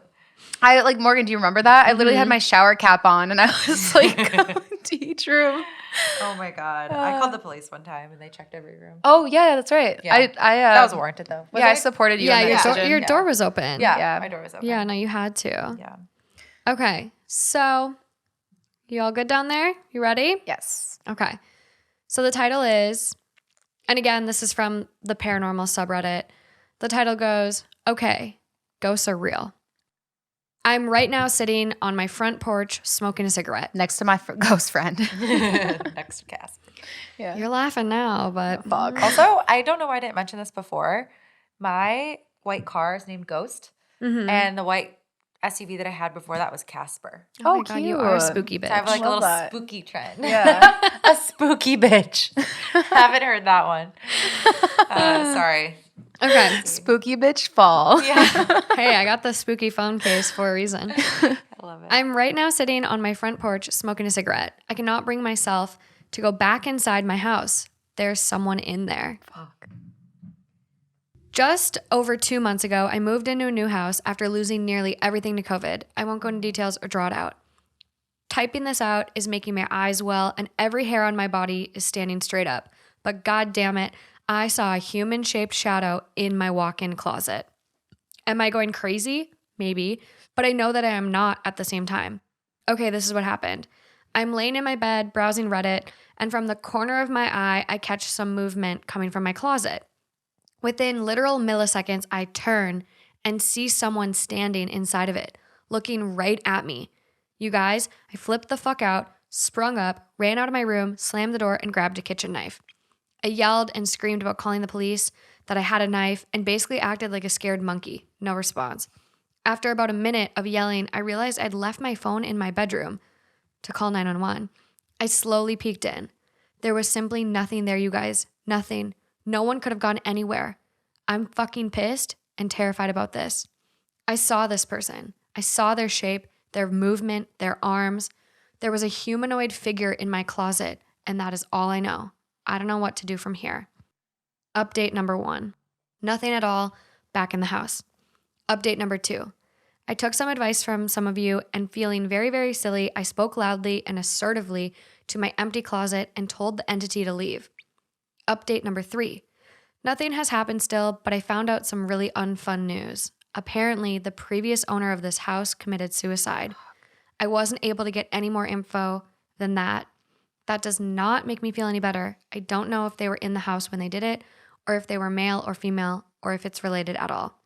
Speaker 3: I like Morgan, do you remember that? I literally had my shower cap on and I was like going to each room.
Speaker 2: Oh my god, I called the police one time and they checked every room.
Speaker 3: Oh yeah, that's right.
Speaker 2: Yeah.
Speaker 3: I
Speaker 2: that was warranted though.
Speaker 3: Yeah, I
Speaker 2: Was it?
Speaker 3: supported you
Speaker 1: Yeah,
Speaker 3: in that
Speaker 1: your,
Speaker 3: decision.
Speaker 1: your door was open.
Speaker 2: Yeah,
Speaker 3: Yeah.
Speaker 2: my door was open.
Speaker 1: Yeah, no, you had to.
Speaker 2: Yeah.
Speaker 1: Okay, so you all good down there? You ready?
Speaker 3: Yes.
Speaker 1: Okay. So the title is, and again, this is from the Paranormal subreddit. The title goes, okay, ghosts are real. I'm right now sitting on my front porch smoking a cigarette.
Speaker 3: Next to my ghost friend.
Speaker 2: Next cast.
Speaker 3: Yeah.
Speaker 1: You're laughing now, but
Speaker 3: Fuck.
Speaker 2: Also, I don't know why I didn't mention this before. My white car is named Ghost,
Speaker 1: Mhm.
Speaker 2: and the white SUV that I had before that was Casper.
Speaker 1: Oh, my
Speaker 3: Oh,
Speaker 1: God, you are a
Speaker 3: cute.
Speaker 1: spooky bitch.
Speaker 2: So I have like a
Speaker 3: Love
Speaker 2: little
Speaker 3: that.
Speaker 2: spooky trend.
Speaker 3: Yeah.
Speaker 2: A spooky bitch. Haven't heard that one. Sorry.
Speaker 1: Okay.
Speaker 3: Spooky bitch fall.
Speaker 2: Yeah.
Speaker 1: Hey, I got the spooky phone case for a reason.
Speaker 2: I love it.
Speaker 1: I'm right now sitting on my front porch smoking a cigarette. I cannot bring myself to go back inside my house. There's someone in there.
Speaker 3: Fuck.
Speaker 1: Just over 2 months ago, I moved into a new house after losing nearly everything to COVID. I won't go into details or draw it out. Typing this out is making my eyes well, and every hair on my body is standing straight up. But god damn it, I saw a human-shaped shadow in my walk-in closet. Am I going crazy? maybe, but I know that I am not at the same time. Okay, this is what happened. I'm laying in my bed, browsing Reddit, and from the corner of my eye, I catch some movement coming from my closet. Within literal milliseconds, I turn and see someone standing inside of it, looking right at me. You guys, I flipped the fuck out, sprung up, ran out of my room, slammed the door, and grabbed a kitchen knife. I yelled and screamed about calling the police, that I had a knife, and basically acted like a scared monkey. No response. After about a minute of yelling, I realized I'd left my phone in my bedroom to call 911. I slowly peeked in. There was simply nothing there, you guys. Nothing. No one could have gone anywhere. I'm fucking pissed and terrified about this. I saw this person. I saw their shape, their movement, their arms. There was a humanoid figure in my closet, and that is all I know. I don't know what to do from here. Update number 1. Nothing at all. Back in the house. Update number 2. I took some advice from some of you, and feeling very, very silly, I spoke loudly and assertively to my empty closet and told the entity to leave. Update number 3. Nothing has happened still, but I found out some really unfun news. Apparently, the previous owner of this house committed suicide. I wasn't able to get any more info than that. That does not make me feel any better. I don't know if they were in the house when they did it, or if they were male or female, or if it's related at all.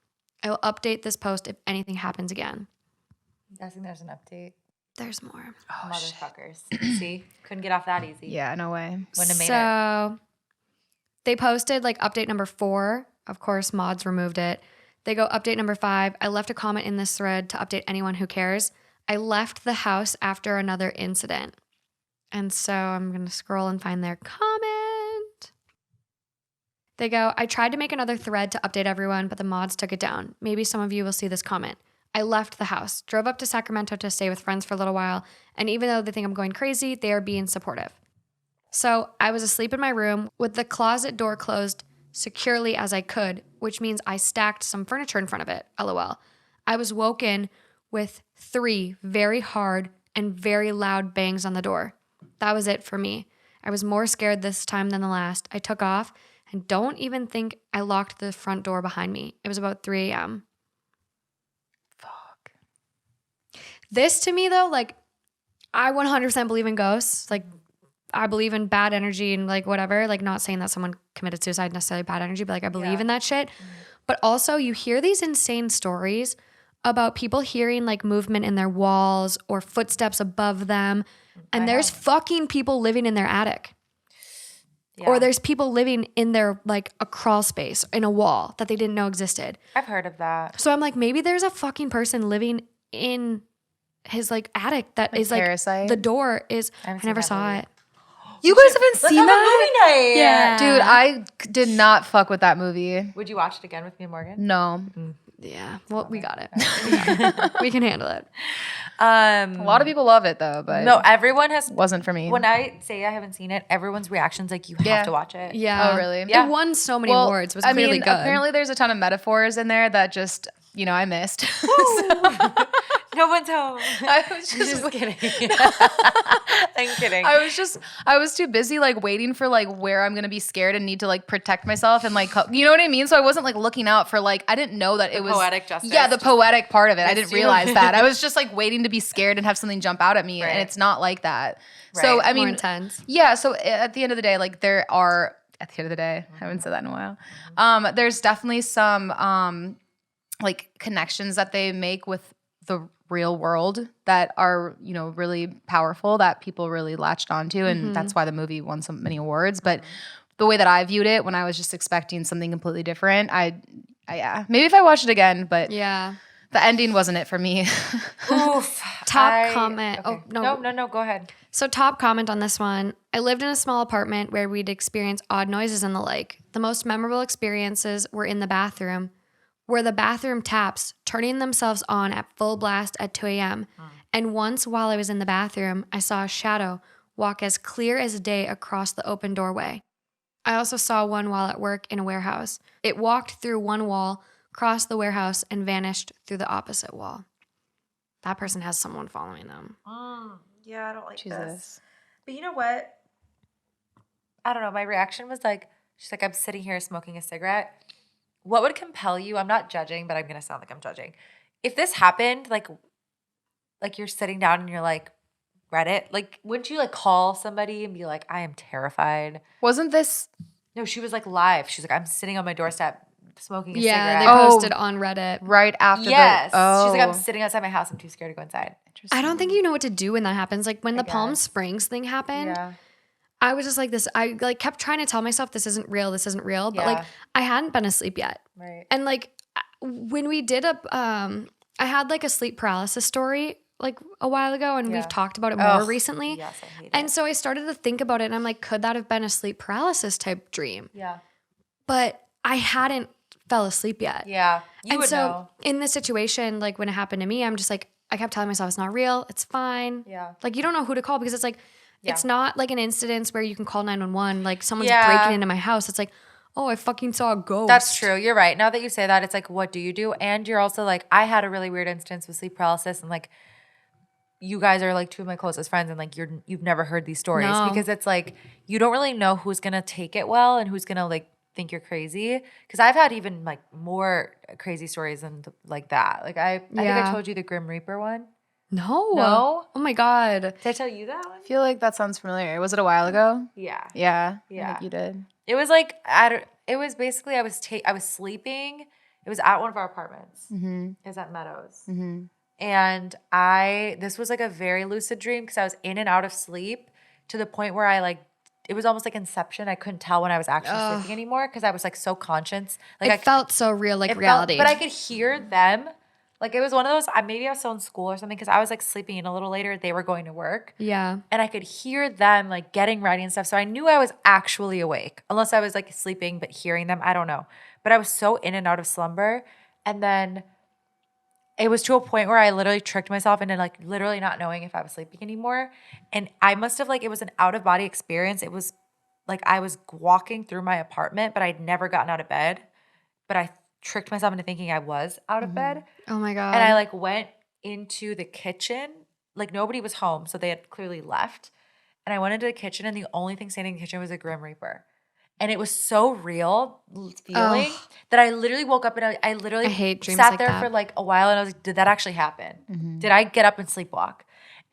Speaker 1: I will update this post if anything happens again.
Speaker 2: I'm guessing there's an update.
Speaker 1: There's more.
Speaker 2: Oh, motherfuckers. See? Couldn't get off that easy.
Speaker 3: Yeah, no way.
Speaker 2: Wouldn't have made it.
Speaker 1: So they posted like update number 4. Of course, mods removed it. They go update number 5. I left a comment in this thread to update anyone who cares. I left the house after another incident. And so I'm going to scroll and find their comment. They go, I tried to make another thread to update everyone, but the mods took it down. Maybe some of you will see this comment. I left the house, drove up to Sacramento to stay with friends for a little while, and even though they think I'm going crazy, they are being supportive. So I was asleep in my room with the closet door closed securely as I could, which means I stacked some furniture in front of it, LOL. I was woken with 3 very hard and very loud bangs on the door. That was it for me. I was more scared this time than the last. I took off and don't even think I locked the front door behind me. It was about 3 a.m.
Speaker 3: Fuck.
Speaker 1: This to me though, like I 100% believe in ghosts. Like I believe in bad energy and like whatever. Like not saying that someone committed suicide necessarily bad energy, but like I believe in that shit. But also you hear these insane stories about people hearing like movement in their walls or footsteps above them. And there's fucking people living in their attic. Yeah. Or there's people living in their like a crawl space in a wall that they didn't know existed.
Speaker 2: I've heard of that.
Speaker 1: So I'm like, maybe there's a fucking person living in his like attic that is like
Speaker 3: Parasite?
Speaker 1: the door is. I never saw it.
Speaker 3: You guys haven't seen
Speaker 2: Let's have
Speaker 3: that?
Speaker 2: a movie night.
Speaker 1: Yeah,
Speaker 3: Dude, I did not fuck with that movie.
Speaker 2: Would you watch it again with me and Morgan?
Speaker 3: No.
Speaker 1: Yeah. Well, we got it. We can handle it.
Speaker 3: A lot of people love it though, but
Speaker 2: No, everyone has.
Speaker 3: wasn't for me.
Speaker 2: When I say I haven't seen it, everyone's reaction's like, you have to watch it.
Speaker 1: Yeah.
Speaker 3: Oh, really?
Speaker 1: It won so many awards. It was clearly good.
Speaker 3: Apparently there's a ton of metaphors in there that just, I missed.
Speaker 2: No one's home.
Speaker 3: I was
Speaker 2: Just kidding. I'm kidding.
Speaker 3: I was too busy like waiting for like where I'm gonna be scared and need to like protect myself and like you know what I mean. So I wasn't like looking out for like I didn't know that it was
Speaker 2: poetic justice.
Speaker 3: Yeah, the poetic part of it. I didn't
Speaker 2: you.
Speaker 3: realize that. I was just like waiting to be scared and have something jump out at me, and it's not like that. So I mean,
Speaker 1: more intense.
Speaker 3: Yeah. So at the end of the day, like there are at the end of the day, I haven't said that in a while. There's definitely some like connections that they make with the real world that are, really powerful that people really latched onto. And that's why the movie won so many awards. But the way that I viewed it when I was just expecting something completely different, yeah, maybe if I watched it again, but
Speaker 1: Yeah.
Speaker 3: the ending wasn't it for me.
Speaker 2: Oof.
Speaker 1: Top comment.
Speaker 2: Okay.
Speaker 1: Oh,
Speaker 2: No, go ahead.
Speaker 1: So top comment on this one. I lived in a small apartment where we'd experience odd noises and the like. The most memorable experiences were in the bathroom, where the bathroom taps turning themselves on at full blast at 2 a.m. And once while I was in the bathroom, I saw a shadow walk as clear as day across the open doorway. I also saw one while at work in a warehouse. It walked through one wall, crossed the warehouse, and vanished through the opposite wall. That person has someone following them.
Speaker 2: Yeah, I don't like
Speaker 3: Jesus.
Speaker 2: this. But you know what? I don't know. My reaction was like, she's like, I'm sitting here smoking a cigarette. What would compel you? I'm not judging, but I'm going to sound like I'm judging. if this happened, like you're sitting down and you're like, Reddit, like, wouldn't you like call somebody and be like, I am terrified?
Speaker 3: Wasn't this?
Speaker 2: No, she was like live. She's like, I'm sitting on my doorstep smoking a
Speaker 1: Yeah,
Speaker 2: cigarette.
Speaker 1: they posted on Reddit.
Speaker 3: Right after
Speaker 2: Yes.
Speaker 3: the.
Speaker 2: She's like, I'm
Speaker 3: Oh.
Speaker 2: sitting outside my house. I'm too scared to go inside.
Speaker 1: I don't think you know what to do when that happens. Like when the Palm
Speaker 2: guess.
Speaker 1: Springs thing happened,
Speaker 2: Yeah.
Speaker 1: I was just like this. I like kept trying to tell myself this isn't real. This isn't real. But like
Speaker 2: Yeah.
Speaker 1: I hadn't been asleep yet.
Speaker 2: Right.
Speaker 1: And like when we did I had like a sleep paralysis story like a while ago, and
Speaker 2: Yeah.
Speaker 1: we've talked about it more
Speaker 2: Ugh,
Speaker 1: recently.
Speaker 2: Yes, I hate
Speaker 1: And
Speaker 2: it.
Speaker 1: so I started to think about it, and I'm like, could that have been a sleep paralysis type dream?
Speaker 2: Yeah.
Speaker 1: But I hadn't fell asleep yet.
Speaker 2: Yeah. You
Speaker 1: And
Speaker 2: would
Speaker 1: so
Speaker 2: know.
Speaker 1: in this situation, like when it happened to me, I'm just like, I kept telling myself it's not real. It's fine.
Speaker 2: Yeah.
Speaker 1: Like you don't know who to call because it's like, it's
Speaker 2: Yeah.
Speaker 1: not like an incident where you can call 911. Like someone's
Speaker 2: Yeah.
Speaker 1: breaking into my house. It's like, oh, I fucking saw a ghost.
Speaker 2: That's true. You're right. Now that you say that, it's like, what do you do? And you're also like, I had a really weird instance with sleep paralysis, and like, you guys are like two of my closest friends, and like you've never heard these stories
Speaker 1: No.
Speaker 2: because it's like you don't really know who's gonna take it well and who's gonna like think you're crazy. Because I've had even like more crazy stories than like that. Like I think
Speaker 1: Yeah.
Speaker 2: I told you the Grim Reaper one.
Speaker 1: No.
Speaker 2: No?
Speaker 1: Oh my God.
Speaker 2: Did I tell you that one?
Speaker 3: I feel like that sounds familiar. Was it a while ago?
Speaker 2: Yeah.
Speaker 3: Yeah. I
Speaker 2: Yeah.
Speaker 3: think you did.
Speaker 2: It was like it was basically I was sleeping. It was at one of our apartments.
Speaker 3: Mm-hmm.
Speaker 2: It was at Meadows.
Speaker 3: Mm-hmm.
Speaker 2: And this was like a very lucid dream because I was in and out of sleep to the point where it was almost like Inception. I couldn't tell when I was actually sleeping anymore because I was like so conscious. Like
Speaker 1: It felt so real, like
Speaker 2: it
Speaker 1: reality.
Speaker 2: but I could hear them. Like it was one of those, maybe I was still in school or something because I was like sleeping in a little later. They were going to work.
Speaker 1: Yeah.
Speaker 2: And I could hear them like getting ready and stuff. So I knew I was actually awake, unless I was like sleeping but hearing them. I don't know. But I was so in and out of slumber. And then it was to a point where I literally tricked myself into like literally not knowing if I was sleeping anymore. And I must have it was an out of body experience. It was like I was walking through my apartment, but I'd never gotten out of bed. But I tricked myself into thinking I was out of bed.
Speaker 1: Oh my God.
Speaker 2: And I went into the kitchen. Like nobody was home, so they had clearly left. And I went into the kitchen, and the only thing standing in the kitchen was a Grim Reaper. And it was so real feeling that I literally woke up and I literally
Speaker 1: I hate dreams
Speaker 2: sat
Speaker 1: like
Speaker 2: there
Speaker 1: that.
Speaker 2: for like a while, and I was like, did that actually happen? Did I get up and sleepwalk?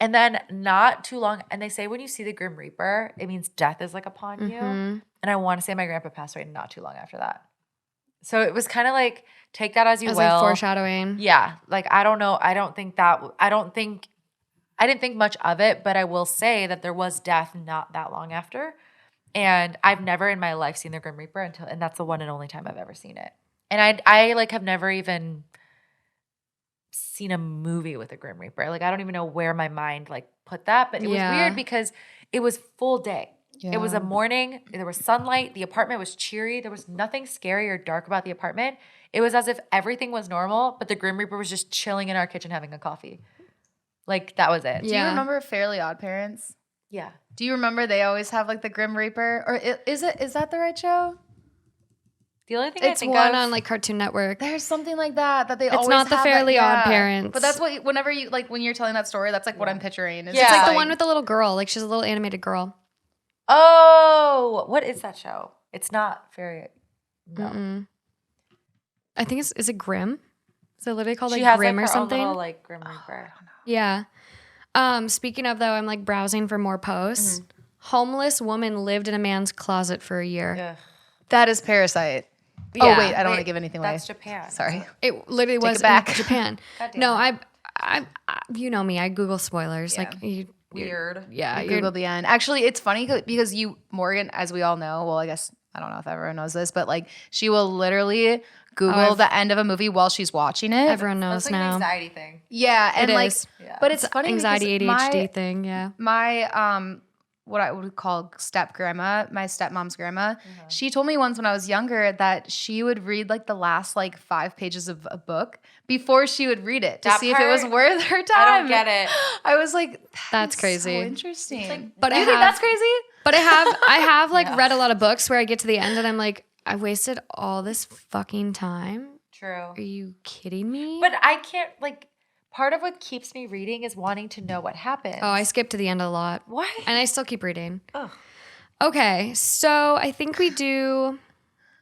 Speaker 2: And then not too long, and they say when you see the Grim Reaper, it means death is like upon you. And I want to say my grandpa passed away not too long after that. So it was kind of like, take that as you
Speaker 1: As
Speaker 2: will.
Speaker 1: like foreshadowing.
Speaker 2: Yeah. Like, I don't know. I didn't think much of it, but I will say that there was death not that long after. And I've never in my life seen the Grim Reaper and that's the one and only time I've ever seen it. And I like have never even seen a movie with a Grim Reaper. Like, I don't even know where my mind like put that, but it was
Speaker 1: Yeah.
Speaker 2: weird because it was full day. It was a
Speaker 3: Yeah.
Speaker 2: morning. There was sunlight. The apartment was cheery. There was nothing scary or dark about the apartment. It was as if everything was normal, but the Grim Reaper was just chilling in our kitchen having a coffee. Like, that was it.
Speaker 3: Do you
Speaker 1: Yeah.
Speaker 3: remember Fairly Odd Parents?
Speaker 2: Yeah.
Speaker 3: Do you remember they always have like the Grim Reaper? Or is that the right show?
Speaker 2: The only thing
Speaker 1: It's
Speaker 2: I think
Speaker 1: one
Speaker 2: of,
Speaker 1: on like Cartoon Network.
Speaker 3: There's something like that they
Speaker 1: It's
Speaker 3: always
Speaker 1: not the
Speaker 3: have
Speaker 1: Fairly
Speaker 3: that,
Speaker 1: Odd Parents.
Speaker 3: But that's what whenever you like when you're telling that story, that's like what I'm picturing.
Speaker 2: Yeah.
Speaker 1: It's like the one with the little girl. Like she's a little animated girl.
Speaker 2: oh, what is that show? It's not very, no.
Speaker 1: Mm-mm. I think is it Grimm? Is it literally called
Speaker 2: She
Speaker 1: like
Speaker 2: has
Speaker 1: Grimm
Speaker 2: like
Speaker 1: or
Speaker 2: her
Speaker 1: something?
Speaker 2: own little like Grim Reaper.
Speaker 1: Yeah. Speaking of though, I'm like browsing for more posts.
Speaker 2: Mm-hmm.
Speaker 1: Homeless woman lived in a man's closet for a year.
Speaker 2: Ugh.
Speaker 3: That is Parasite.
Speaker 1: Yeah.
Speaker 3: Oh wait, I don't want to
Speaker 2: Wait,
Speaker 3: give anything away.
Speaker 2: That's Japan.
Speaker 3: Sorry.
Speaker 1: It literally
Speaker 3: Take
Speaker 1: was
Speaker 3: it back.
Speaker 1: in Japan.
Speaker 2: God damn
Speaker 1: No,
Speaker 2: it.
Speaker 1: I you know me. I Google spoilers.
Speaker 3: Yeah.
Speaker 1: Like you're-
Speaker 2: Weird.
Speaker 1: Yeah,
Speaker 3: You
Speaker 1: you're
Speaker 3: Google the end. Actually, it's funny because Morgan, as we all know, well, I guess I don't know if everyone knows this, but like she will literally Google
Speaker 1: I've-
Speaker 3: the end of a movie while she's watching it.
Speaker 1: everyone knows
Speaker 2: That's like an
Speaker 1: now.
Speaker 2: anxiety thing.
Speaker 3: Yeah, and
Speaker 1: It
Speaker 3: like,
Speaker 1: is.
Speaker 2: Yeah.
Speaker 3: but it's funny
Speaker 1: Anxiety
Speaker 3: because
Speaker 1: ADHD thing. Yeah.
Speaker 3: my what I would call step grandma, my stepmom's grandma, she told me once when I was younger that she would read like the last like 5 pages of a book before she would read it to
Speaker 2: That
Speaker 3: see if it was
Speaker 2: part,
Speaker 3: worth her time.
Speaker 2: I don't get it.
Speaker 3: I was like,
Speaker 1: That's
Speaker 3: is
Speaker 1: crazy.
Speaker 3: So interesting.
Speaker 1: But
Speaker 3: Do
Speaker 1: I
Speaker 3: you think
Speaker 1: have-
Speaker 3: that's crazy?
Speaker 1: But I have like
Speaker 2: Yeah.
Speaker 1: read a lot of books where I get to the end and I'm like, I wasted all this fucking time.
Speaker 2: True.
Speaker 1: Are you kidding me?
Speaker 2: But I can't, like, part of what keeps me reading is wanting to know what happens.
Speaker 1: oh, I skipped to the end a lot.
Speaker 2: Why?
Speaker 1: And I still keep reading.
Speaker 2: Ugh.
Speaker 1: Okay, so I think we do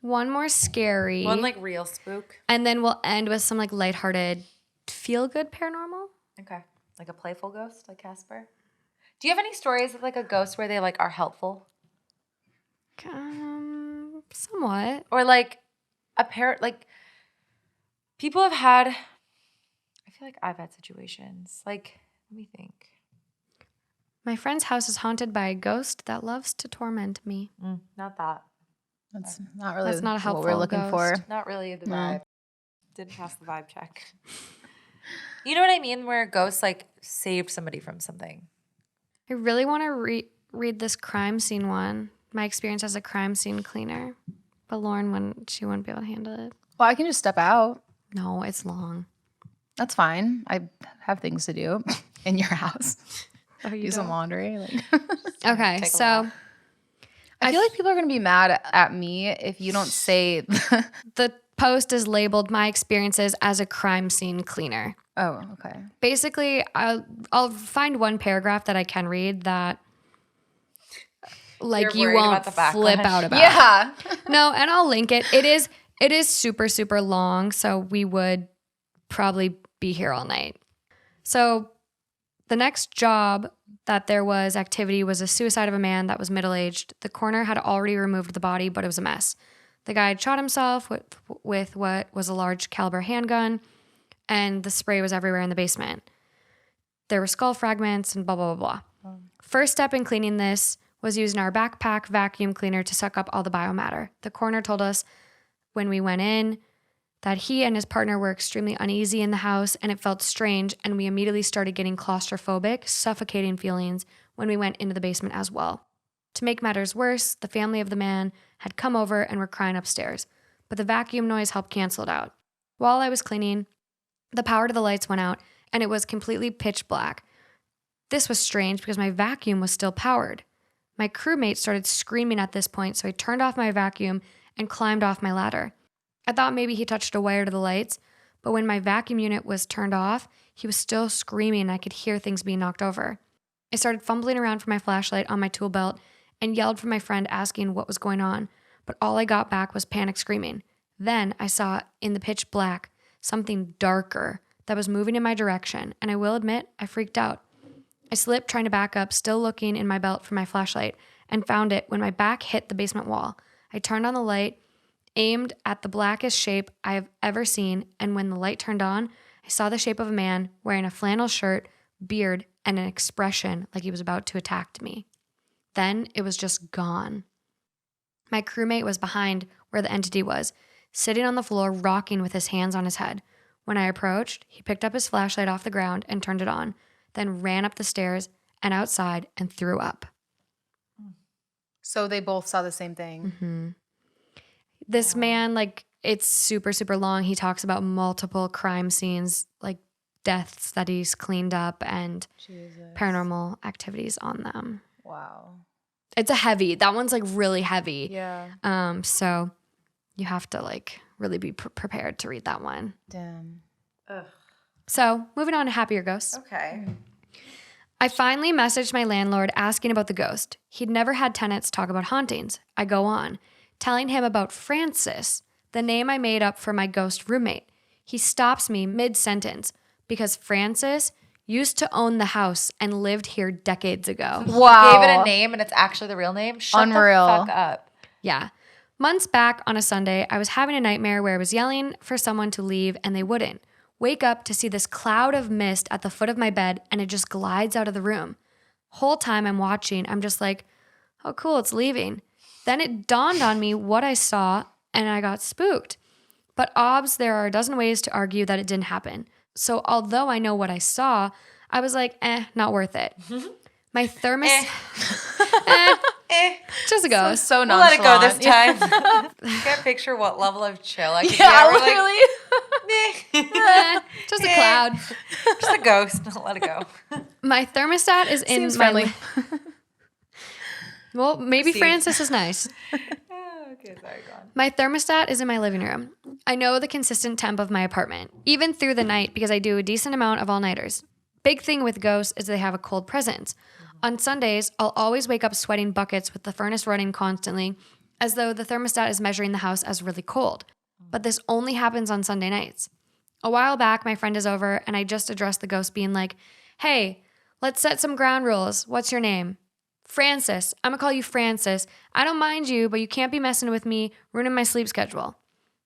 Speaker 1: one more scary.
Speaker 2: One, like, real spook.
Speaker 1: and then we'll end with some like lighthearted feel good paranormal.
Speaker 2: Okay. Like a playful ghost, like Casper. Do you have any stories of like a ghost where they like are helpful?
Speaker 1: Somewhat.
Speaker 2: Or like a pair, like people have had, I feel like I've had situations. Like, let me think.
Speaker 1: My friend's house is haunted by a ghost that loves to torment me.
Speaker 2: Not that.
Speaker 3: That's not really
Speaker 1: That's not a
Speaker 3: what
Speaker 1: helpful
Speaker 3: we're looking
Speaker 1: ghost.
Speaker 3: for.
Speaker 2: Not really the
Speaker 3: No.
Speaker 2: vibe. Didn't pass the vibe check. You know what I mean? Where a ghost like saved somebody from something.
Speaker 1: I really want to read this crime scene one. My experience as a crime scene cleaner. But Lauren wouldn't be able to handle it.
Speaker 3: Well, I can just step out.
Speaker 1: No, it's long.
Speaker 3: That's fine. I have things to do in your house.
Speaker 1: Oh, you
Speaker 3: Do some
Speaker 1: don't?
Speaker 3: laundry. Like.
Speaker 1: Okay,
Speaker 2: Take a
Speaker 1: so
Speaker 2: lap.
Speaker 3: I feel like people are going to be mad at me if you don't say.
Speaker 1: the post is labeled "My Experiences as a Crime Scene Cleaner."
Speaker 3: Oh, okay.
Speaker 1: Basically, I'll find one paragraph that I can read that like
Speaker 2: You're
Speaker 1: you
Speaker 2: worried
Speaker 1: won't
Speaker 2: about the
Speaker 1: flip
Speaker 2: backlash.
Speaker 1: out about.
Speaker 3: Yeah.
Speaker 1: No, and I'll link it. It is super, super long, so we would probably be here all night. So the next job that there was activity was a suicide of a man that was middle-aged. The coroner had already removed the body, but it was a mess. The guy had shot himself with what was a large caliber handgun, and the spray was everywhere in the basement. There were skull fragments and blah, blah, blah, blah. First step in cleaning this was using our backpack vacuum cleaner to suck up all the biomatter. The coroner told us when we went in that he and his partner were extremely uneasy in the house and it felt strange, and we immediately started getting claustrophobic, suffocating feelings when we went into the basement as well. To make matters worse, the family of the man had come over and were crying upstairs, but the vacuum noise helped cancel it out. While I was cleaning, the power to the lights went out and it was completely pitch black. This was strange because my vacuum was still powered. My crewmate started screaming at this point, so I turned off my vacuum and climbed off my ladder. I thought maybe he touched a wire to the lights, but when my vacuum unit was turned off, he was still screaming and I could hear things being knocked over. I started fumbling around for my flashlight on my tool belt and yelled for my friend asking what was going on, but all I got back was panic screaming. Then I saw in the pitch black something darker that was moving in my direction, and I will admit I freaked out. I slipped trying to back up, still looking in my belt for my flashlight, and found it when my back hit the basement wall. I turned on the light, aimed at the blackest shape I have ever seen, and when the light turned on, I saw the shape of a man wearing a flannel shirt, beard, and an expression like he was about to attack me. Then it was just gone. My crewmate was behind where the entity was, sitting on the floor, rocking with his hands on his head. When I approached, he picked up his flashlight off the ground and turned it on, then ran up the stairs and outside and threw up.
Speaker 3: So they both saw the same thing.
Speaker 1: Mm-hmm. This man, like, it's super, super long. He talks about multiple crime scenes, like deaths that he's cleaned up and paranormal activities on them.
Speaker 3: Wow.
Speaker 1: It's that one's like really heavy.
Speaker 3: Yeah.
Speaker 1: So you have to like really be prepared to read that one.
Speaker 3: Damn.
Speaker 2: Ugh.
Speaker 1: So moving on to happier ghosts.
Speaker 2: Okay.
Speaker 1: I finally messaged my landlord asking about the ghost. He'd never had tenants talk about hauntings. I go on, telling him about Francis, the name I made up for my ghost roommate. He stops me mid-sentence because Francis used to own the house and lived here decades ago.
Speaker 3: Wow.
Speaker 2: Gave it a name and it's actually the real name? Shut
Speaker 3: Unreal.
Speaker 2: the fuck up.
Speaker 1: Yeah. Months back on a Sunday, I was having a nightmare where I was yelling for someone to leave and they wouldn't. Wake up to see this cloud of mist at the foot of my bed and it just glides out of the room. Whole time I'm watching, I'm just like, oh cool, it's leaving. Then it dawned on me what I saw and I got spooked. But obs, there are a dozen ways to argue that it didn't happen. So although I know what I saw, I was like, not worth it. My thermos, just a ghost.
Speaker 3: So
Speaker 2: We'll
Speaker 3: nonchalant.
Speaker 2: let it go this time. Can't picture what level of chill I could
Speaker 3: Yeah,
Speaker 2: be.
Speaker 3: literally.
Speaker 1: Just a cloud.
Speaker 2: Just a ghost. Let it go.
Speaker 1: My thermostat is in
Speaker 3: Seems
Speaker 1: my
Speaker 3: friendly.
Speaker 1: Well, maybe
Speaker 2: Proceed.
Speaker 1: Francis is nice.
Speaker 2: Okay, sorry, go on.
Speaker 1: My thermostat is in my living room. I know the consistent temp of my apartment, even through the night because I do a decent amount of all-nighters. Big thing with ghosts is they have a cold presence. On Sundays, I'll always wake up sweating buckets with the furnace running constantly, as though the thermostat is measuring the house as really cold. But this only happens on Sunday nights. A while back, my friend is over and I just addressed the ghost being like, hey, let's set some ground rules. What's your name? Francis. I'm gonna call you Francis. I don't mind you, but you can't be messing with me, ruining my sleep schedule.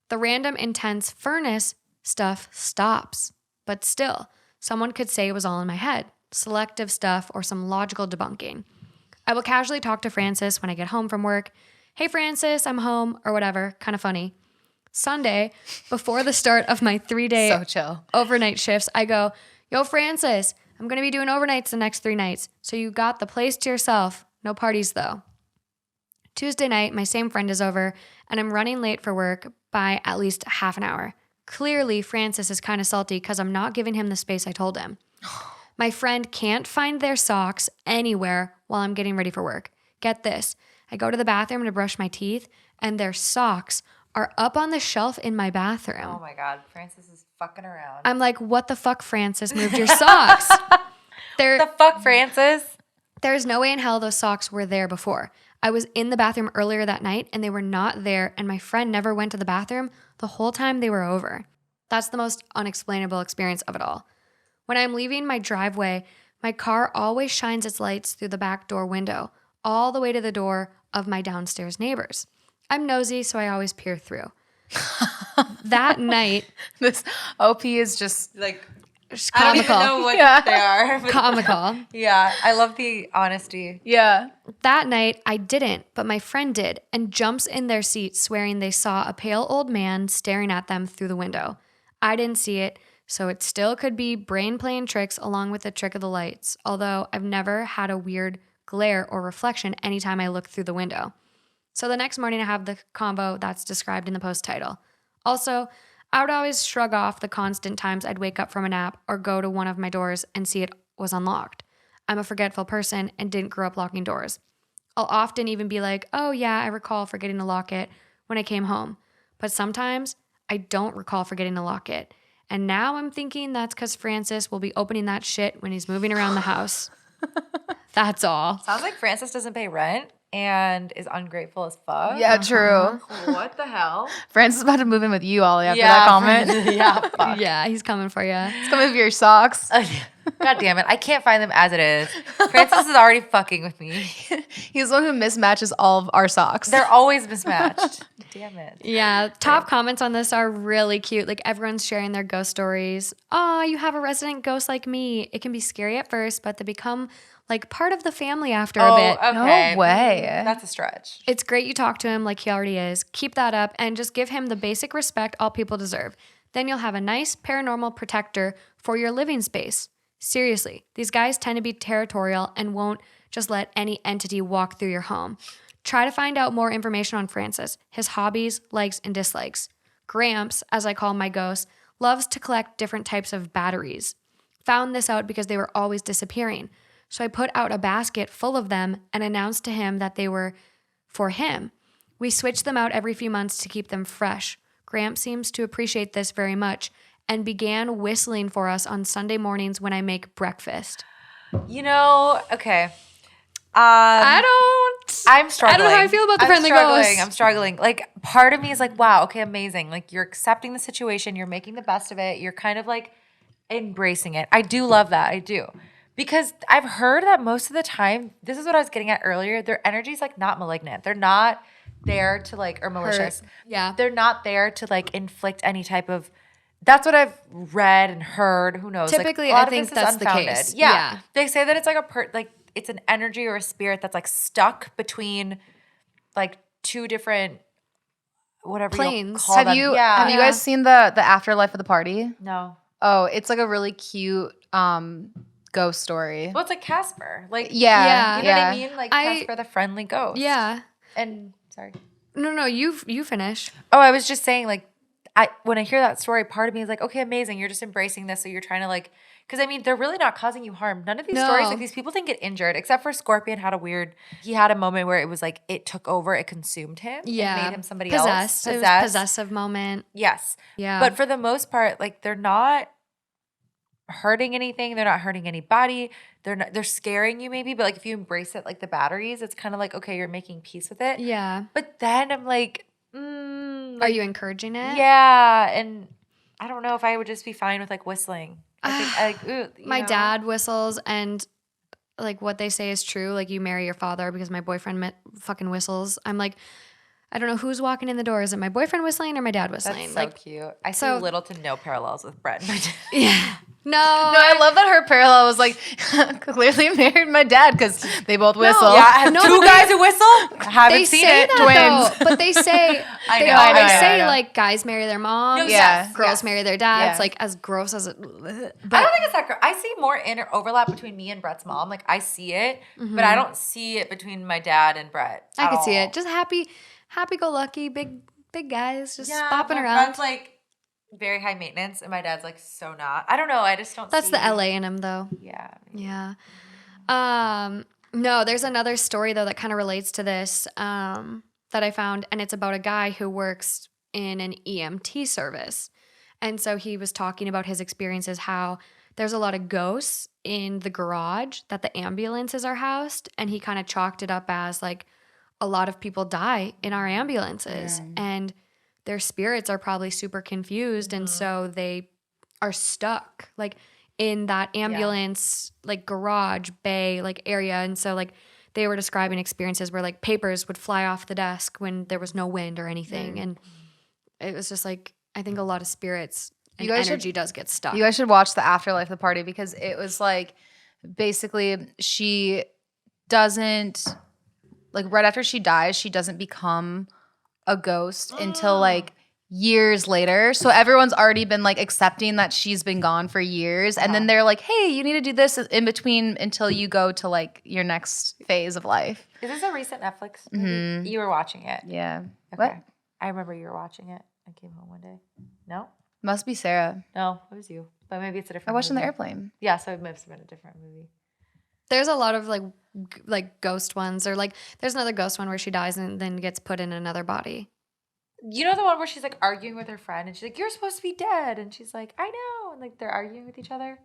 Speaker 1: The random intense furnace stuff stops. But still, someone could say it was all in my head. Selective stuff or some logical debunking. I will casually talk to Francis when I get home from work. Hey, Francis, I'm home, or whatever. Kind of funny. Sunday, before the start of my 3-day
Speaker 3: So chill.
Speaker 1: overnight shifts, I go, yo, Francis, I'm going to be doing overnights the next 3 nights. So you got the place to yourself. No parties, though. Tuesday night, my same friend is over, and I'm running late for work by at least half an hour. Clearly, Francis is kind of salty because I'm not giving him the space I told him. My friend can't find their socks anywhere while I'm getting ready for work. Get this. I go to the bathroom to brush my teeth, and their socks are up on the shelf in my bathroom.
Speaker 2: Oh my God, Francis is fucking around.
Speaker 1: I'm like, what the fuck, Francis? Moved your socks.
Speaker 2: The fuck, Francis?
Speaker 1: There's no way in hell those socks were there before. I was in the bathroom earlier that night, and they were not there, and my friend never went to the bathroom the whole time they were over. That's the most unexplainable experience of it all. When I'm leaving my driveway, my car always shines its lights through the back door window, all the way to the door of my downstairs neighbors. I'm nosy, so I always peer through. That night,
Speaker 3: This OP is just
Speaker 2: Like,
Speaker 1: it's
Speaker 2: I don't even
Speaker 1: comical.
Speaker 2: know what
Speaker 3: Yeah.
Speaker 2: they are. but-
Speaker 1: Comical.
Speaker 2: Yeah, I love the honesty.
Speaker 3: yeah.
Speaker 1: That night, I didn't, but my friend did, and jumps in their seat swearing they saw a pale old man staring at them through the window. I didn't see it, so it still could be brain playing tricks along with the trick of the lights, although I've never had a weird glare or reflection anytime I look through the window. So the next morning, I have the combo that's described in the post title. Also, I would always shrug off the constant times I'd wake up from a nap or go to one of my doors and see it was unlocked. I'm a forgetful person and didn't grow up locking doors. I'll often even be like, oh yeah, I recall forgetting to lock it when I came home. But sometimes I don't recall forgetting to lock it. And now I'm thinking that's because Francis will be opening that shit when he's moving around the house. That's all.
Speaker 2: Sounds like Francis doesn't pay rent and is ungrateful as fuck.
Speaker 3: Yeah, true.
Speaker 2: What the hell?
Speaker 3: Francis is about to move in with you, Ollie, after that comment.
Speaker 2: Yeah, fuck.
Speaker 1: Yeah, he's coming for you.
Speaker 3: It's coming for your socks.
Speaker 2: God damn it. I can't find them as it is. Francis is already fucking with me.
Speaker 3: He's the one who mismatches all of our socks.
Speaker 2: They're always mismatched. Damn it.
Speaker 1: Yeah, top comments on this are really cute. Like everyone's sharing their ghost stories. Oh, you have a resident ghost like me. It can be scary at first, but they become like part of the family after a bit.
Speaker 2: Okay.
Speaker 3: No way.
Speaker 2: That's a stretch.
Speaker 1: It's great you talk to him like he already is. Keep that up and just give him the basic respect all people deserve. Then you'll have a nice paranormal protector for your living space. Seriously, these guys tend to be territorial and won't just let any entity walk through your home. Try to find out more information on Francis, his hobbies, likes, and dislikes. Gramps, as I call my ghost, loves to collect different types of batteries. Found this out because they were always disappearing. So I put out a basket full of them and announced to him that they were for him. We switch them out every few months to keep them fresh. Gramps seems to appreciate this very much and began whistling for us on Sunday mornings when I make breakfast.
Speaker 2: You know, okay.
Speaker 1: I'm
Speaker 2: struggling.
Speaker 1: I don't know how I feel about the friendly ghost.
Speaker 2: I'm struggling. Like, part of me is like, wow, okay, amazing. Like, you're accepting the situation. You're making the best of it. You're kind of like embracing it. I do love that. I do. Because I've heard that most of the time, this is what I was getting at earlier, their energy's like not malignant. They're not there to like, or malicious.
Speaker 1: Yeah.
Speaker 2: They're not there to like inflict any type of, that's what I've read and heard. Who knows?
Speaker 1: Typically,
Speaker 2: like, a lot
Speaker 1: I
Speaker 2: of
Speaker 1: think
Speaker 2: this is
Speaker 1: that's the
Speaker 2: unfounded.
Speaker 1: case.
Speaker 2: Yeah.
Speaker 1: Yeah.
Speaker 2: They say that it's like like it's an energy or a spirit that's like stuck between like two different whatever you
Speaker 1: Planes.
Speaker 2: call
Speaker 3: Have
Speaker 2: them.
Speaker 3: you
Speaker 2: Yeah.
Speaker 3: have you guys seen the afterlife of the party?
Speaker 2: No.
Speaker 3: Oh, it's like a really cute ghost story.
Speaker 2: Well, it's like Casper. Like,
Speaker 3: Yeah.
Speaker 2: you know what I mean? Like
Speaker 1: I-
Speaker 2: Casper the friendly ghost.
Speaker 1: Yeah.
Speaker 2: And sorry.
Speaker 1: No, you finish.
Speaker 2: Oh, I was just saying, like, when I hear that story, part of me is like, okay, amazing. You're just embracing this. So you're trying to like, because I mean, they're really not causing you harm. None of these stories, like these people didn't get injured, except for Scorpion he had a moment where it was like, it took over, it consumed him.
Speaker 1: Yeah.
Speaker 2: It made him somebody
Speaker 1: Possessed.
Speaker 2: else.
Speaker 1: It was a possessive moment.
Speaker 2: Yes.
Speaker 1: Yeah.
Speaker 2: But for the most part, like they're not hurting anything. They're not hurting anybody. They're scaring you maybe, but like if you embrace it like the batteries, it's kind of like, okay, you're making peace with it.
Speaker 1: Yeah.
Speaker 2: But then I'm like,
Speaker 1: Are you encouraging it?
Speaker 2: yeah. And I don't know if I would just be fine with like whistling. I think
Speaker 1: My dad whistles, and like what they say is true. Like you marry your father, because my boyfriend fucking whistles. I'm like, I don't know who's walking in the door. Is it my boyfriend whistling or my dad whistling?
Speaker 2: That's so
Speaker 1: like,
Speaker 2: cute. I see
Speaker 1: so-
Speaker 2: little to no parallels with Brett and my dad.
Speaker 1: yeah. No,
Speaker 3: No, I love that her parallel was like clearly married my dad because they both whistle.
Speaker 2: Yeah, I have two guys who whistle. I haven't
Speaker 1: they
Speaker 2: seen
Speaker 1: say
Speaker 2: it.
Speaker 1: that
Speaker 3: Twins.
Speaker 1: though, but they say
Speaker 2: I
Speaker 1: they
Speaker 2: know,
Speaker 1: always
Speaker 2: I know,
Speaker 1: say
Speaker 3: I know.
Speaker 1: like guys marry their moms,
Speaker 2: No, yes,
Speaker 1: girls
Speaker 2: yes.
Speaker 1: marry their dads.
Speaker 3: Yeah.
Speaker 1: Like as gross as it.
Speaker 2: I
Speaker 1: But
Speaker 2: don't think it's that. I see more overlap between me and Brett's mom. Like I see it, but I don't see it between my dad and Brett.
Speaker 1: I
Speaker 2: at
Speaker 1: could see
Speaker 2: all.
Speaker 1: it. Just happy go lucky, big guys just bopping
Speaker 2: but
Speaker 1: around.
Speaker 2: Brett's like very high maintenance, and my dad's like so not. I don't know. I just don't.
Speaker 1: That's
Speaker 2: see,
Speaker 1: the LA in him though.
Speaker 2: Yeah.
Speaker 1: Yeah. No, there's another story though that kind of relates to this that I found, and it's about a guy who works in an EMT service. And so he was talking about his experiences, how there's a lot of ghosts in the garage that the ambulances are housed, and he kind of chalked it up as like a lot of people die in our ambulances and their spirits are probably super confused, and so they are stuck like in that ambulance like garage bay like area. And so like they were describing experiences where like papers would fly off the desk when there was no wind or anything, and it was just like I think a lot of spirits and energy does get stuck.
Speaker 3: You guys should watch the Afterlife, the party, because it was like basically she doesn't like right after she dies, she doesn't become a ghost until like years later. So everyone's already been like accepting that she's been gone for years. And then they're like, hey, you need to do this in between until you go to like your next phase of life.
Speaker 2: Is this a recent Netflix movie? You were watching it.
Speaker 3: Yeah.
Speaker 2: Okay.
Speaker 3: What?
Speaker 2: I remember you were watching it. I came home one day. No?
Speaker 3: Must be Sarah.
Speaker 2: No, it was you. But maybe it's a different
Speaker 3: I watched on the
Speaker 2: movie.
Speaker 3: airplane.
Speaker 2: Yeah, so it must have been a different movie.
Speaker 1: There's a lot of like ghost ones, or like there's another ghost one where she dies and then gets put in another body.
Speaker 2: You know the one where she's like arguing with her friend and she's like, you're supposed to be dead. And she's like, I know. And like they're arguing with each other.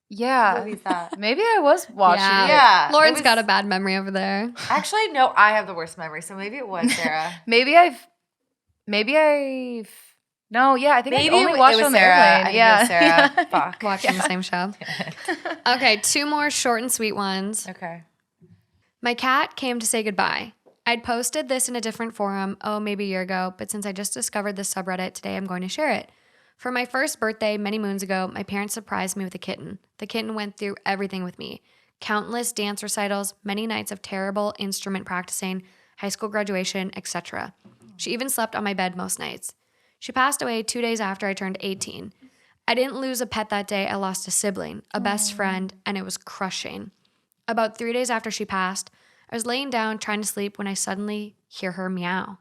Speaker 3: Yeah.
Speaker 2: What movie is that?
Speaker 3: Maybe I was watching it.
Speaker 2: Yeah.
Speaker 1: Lauren's got a bad memory over there.
Speaker 2: Actually, no, I have the worst memory. So maybe it was Sarah.
Speaker 3: Maybe I've no, yeah, I think
Speaker 2: Maybe
Speaker 3: I only
Speaker 2: it
Speaker 3: watched
Speaker 2: was
Speaker 3: it on the
Speaker 2: Sarah.
Speaker 3: airplane.
Speaker 2: I think
Speaker 3: Yeah.
Speaker 2: it was Sarah. Fuck.
Speaker 1: Watching the same show. Okay, 2 more short and sweet ones.
Speaker 2: Okay.
Speaker 1: My cat came to say goodbye. I'd posted this in a different forum, maybe a year ago, but since I just discovered this subreddit today, I'm going to share it. For my first birthday many moons ago, my parents surprised me with a kitten. The kitten went through everything with me. Countless dance recitals, many nights of terrible instrument practicing, high school graduation, etc. She even slept on my bed most nights. She passed away 2 days after I turned 18. I didn't lose a pet that day. I lost a sibling, a best friend, and it was crushing. About 3 days after she passed, I was laying down trying to sleep when I suddenly hear her meow.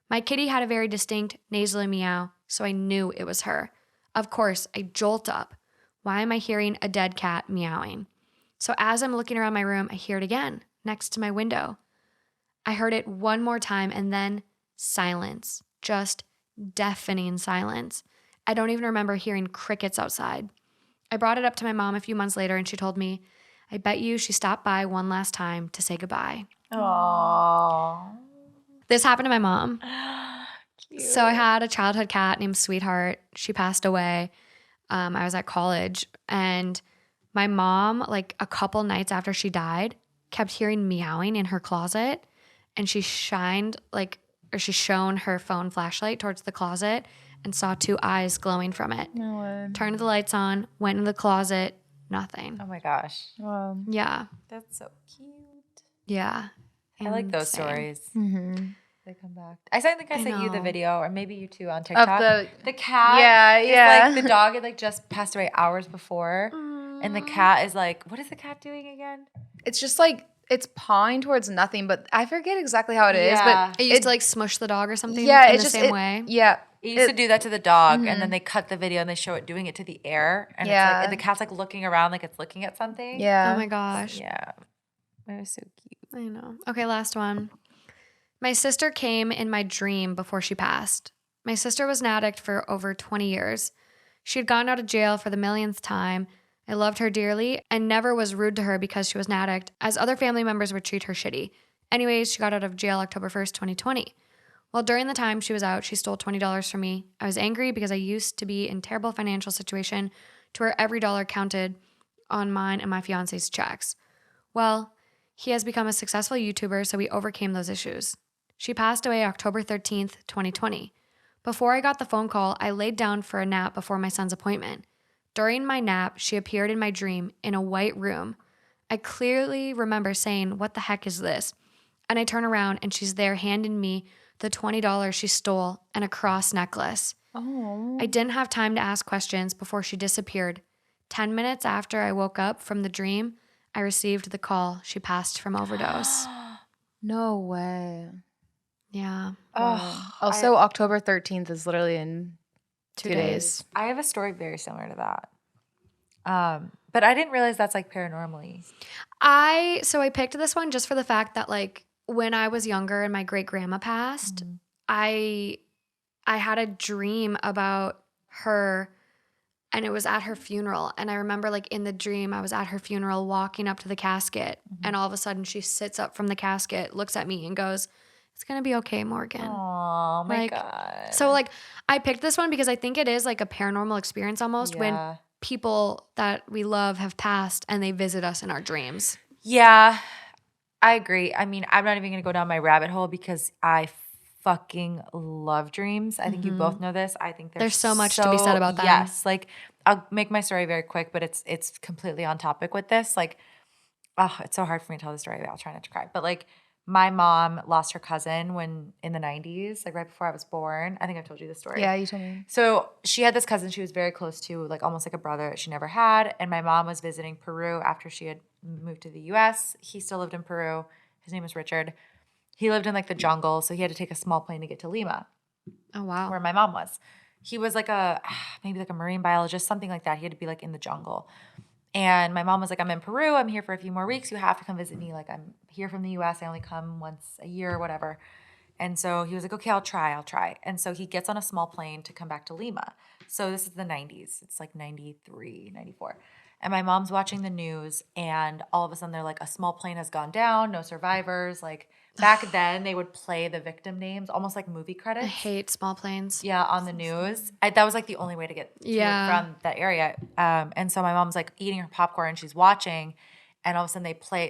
Speaker 1: My kitty had a very distinct nasally meow, so I knew it was her. Of course, I jolt up. Why am I hearing a dead cat meowing? So as I'm looking around my room, I hear it again, next to my window. I heard it one more time and then silence, just deafening silence. I don't even remember hearing crickets outside. I brought it up to my mom a few months later and she told me, I bet you she stopped by one last time to say goodbye.
Speaker 2: Aww.
Speaker 1: This happened to my mom. So I had a childhood cat named Sweetheart. She passed away. I was at college, and my mom, like a couple nights after she died, kept hearing meowing in her closet, and she shone her phone flashlight towards the closet and saw 2 eyes glowing from it.
Speaker 3: No way.
Speaker 1: Turned the lights on, went in the closet, nothing.
Speaker 2: Oh my gosh.
Speaker 3: Wow.
Speaker 1: Yeah.
Speaker 2: That's so cute.
Speaker 1: Yeah.
Speaker 2: I like those
Speaker 1: Insane.
Speaker 2: stories.
Speaker 3: Mm-hmm.
Speaker 2: They come back. I think I sent you the
Speaker 1: know.
Speaker 2: video, or maybe you too on TikTok.
Speaker 3: the
Speaker 2: cat.
Speaker 3: Yeah,
Speaker 2: is
Speaker 3: yeah.
Speaker 2: like the dog had like just passed away hours before, and the cat is like, what is the cat doing again?
Speaker 3: It's just like it's pawing towards nothing, but I forget exactly how it is.
Speaker 2: Yeah.
Speaker 3: But
Speaker 1: It used to like smush the dog or something
Speaker 3: yeah,
Speaker 1: in
Speaker 3: it's
Speaker 1: the
Speaker 3: just
Speaker 1: same way.
Speaker 3: Yeah.
Speaker 2: It used to do that to the dog, and then they cut the video and they show it doing it to the air, and it's
Speaker 3: Yeah.
Speaker 2: like, and the cat's like looking around like it's looking at something.
Speaker 3: Yeah.
Speaker 1: Oh my gosh.
Speaker 2: Yeah. It was so cute.
Speaker 1: I know. Okay, last one. My sister came in my dream before she passed. My sister was an addict for over 20 years. She had gotten out of jail for the millionth time. I loved her dearly and never was rude to her because she was an addict, as other family members would treat her shitty. Anyways, she got out of jail October 1st, 2020. Well, during the time she was out, she stole $20 from me. I was angry because I used to be in terrible financial situation to where every dollar counted on mine and my fiance's checks. Well, he has become a successful YouTuber, so we overcame those issues. She passed away October 13th, 2020. Before I got the phone call, I laid down for a nap before my son's appointment. During my nap, she appeared in my dream in a white room. I clearly remember saying, "What the heck is this?" And I turn around and she's there handing me the $20 she stole and a cross necklace.
Speaker 3: Oh.
Speaker 1: I didn't have time to ask questions before she disappeared. 10 minutes after I woke up from the dream, I received the call she passed from overdose.
Speaker 3: No way.
Speaker 1: Yeah.
Speaker 2: Oh,
Speaker 3: Also, October 13th is literally in 2 days.
Speaker 2: I have a story very similar to that. But I didn't realize that's like paranormally.
Speaker 1: So I picked this one just for the fact that like when I was younger and my great grandma passed, I had a dream about her and it was at her funeral. And I remember like in the dream, I was at her funeral walking up to the casket and all of a sudden she sits up from the casket, looks at me and goes, "It's going to be okay, Morgan."
Speaker 2: Oh my
Speaker 1: Like,
Speaker 2: God.
Speaker 1: So like I picked this one because I think it is like a paranormal experience almost when people that we love have passed and they visit us in our dreams.
Speaker 2: Yeah, I agree. I mean, I'm not even going to go down my rabbit hole because I fucking love dreams. I think you both know this. I think
Speaker 1: There's so much to be said about them.
Speaker 2: Yes, like I'll make my story very quick, but it's completely on topic with this. Like, oh, it's so hard for me to tell the story. I'll try not to cry. But like, my mom lost her cousin when in the 90s, like right before I was born. I think I told you the story.
Speaker 3: Yeah, you told me.
Speaker 2: So she had this cousin she was very close to, like almost like a brother that she never had. And my mom was visiting Peru after she had moved to the US. He still lived in Peru. His name was Richard. He lived in like the jungle, so he had to take a small plane to get to Lima,
Speaker 1: Oh, wow.
Speaker 2: where my mom was. He was like maybe like a marine biologist, something like that. He had to be like in the jungle. And my mom was like, "I'm in Peru. I'm here for a few more weeks. You have to come visit me. Like, I'm here from the US. I only come once a year or whatever." And so he was like, "Okay, I'll try." And so he gets on a small plane to come back to Lima. So this is the 90s. It's like 93, 94. And my mom's watching the news and all of a sudden they're like, "A small plane has gone down, no survivors." Like back then they would play the victim names, almost like movie credits.
Speaker 1: I hate small planes.
Speaker 2: Yeah, on the news. That was like the only way to get to it from that area. And so my mom's like eating her popcorn and she's watching, and all of a sudden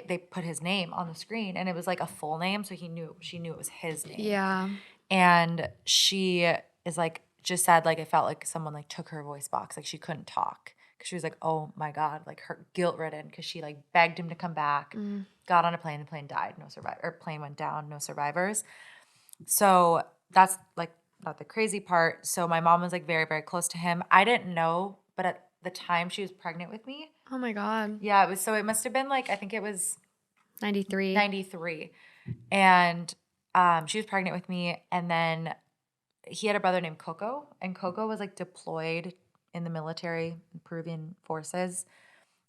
Speaker 2: they put his name on the screen, and it was like a full name, so she knew it was his name.
Speaker 1: Yeah.
Speaker 2: And she is like just said like it felt like someone like took her voice box, like she couldn't talk because she was like, "Oh my God," like her guilt ridden because she like begged him to come back, got on a plane, the plane died, no survivor, or plane went down, no survivors. So that's like not the crazy part. So my mom was like very, very close to him. I didn't know, but at the time she was pregnant with me.
Speaker 1: Oh, my God.
Speaker 2: Yeah, it must have been like, I think it was
Speaker 1: 93.
Speaker 2: 93. And she was pregnant with me. And then he had a brother named Coco. And Coco was like deployed in the military, Peruvian forces.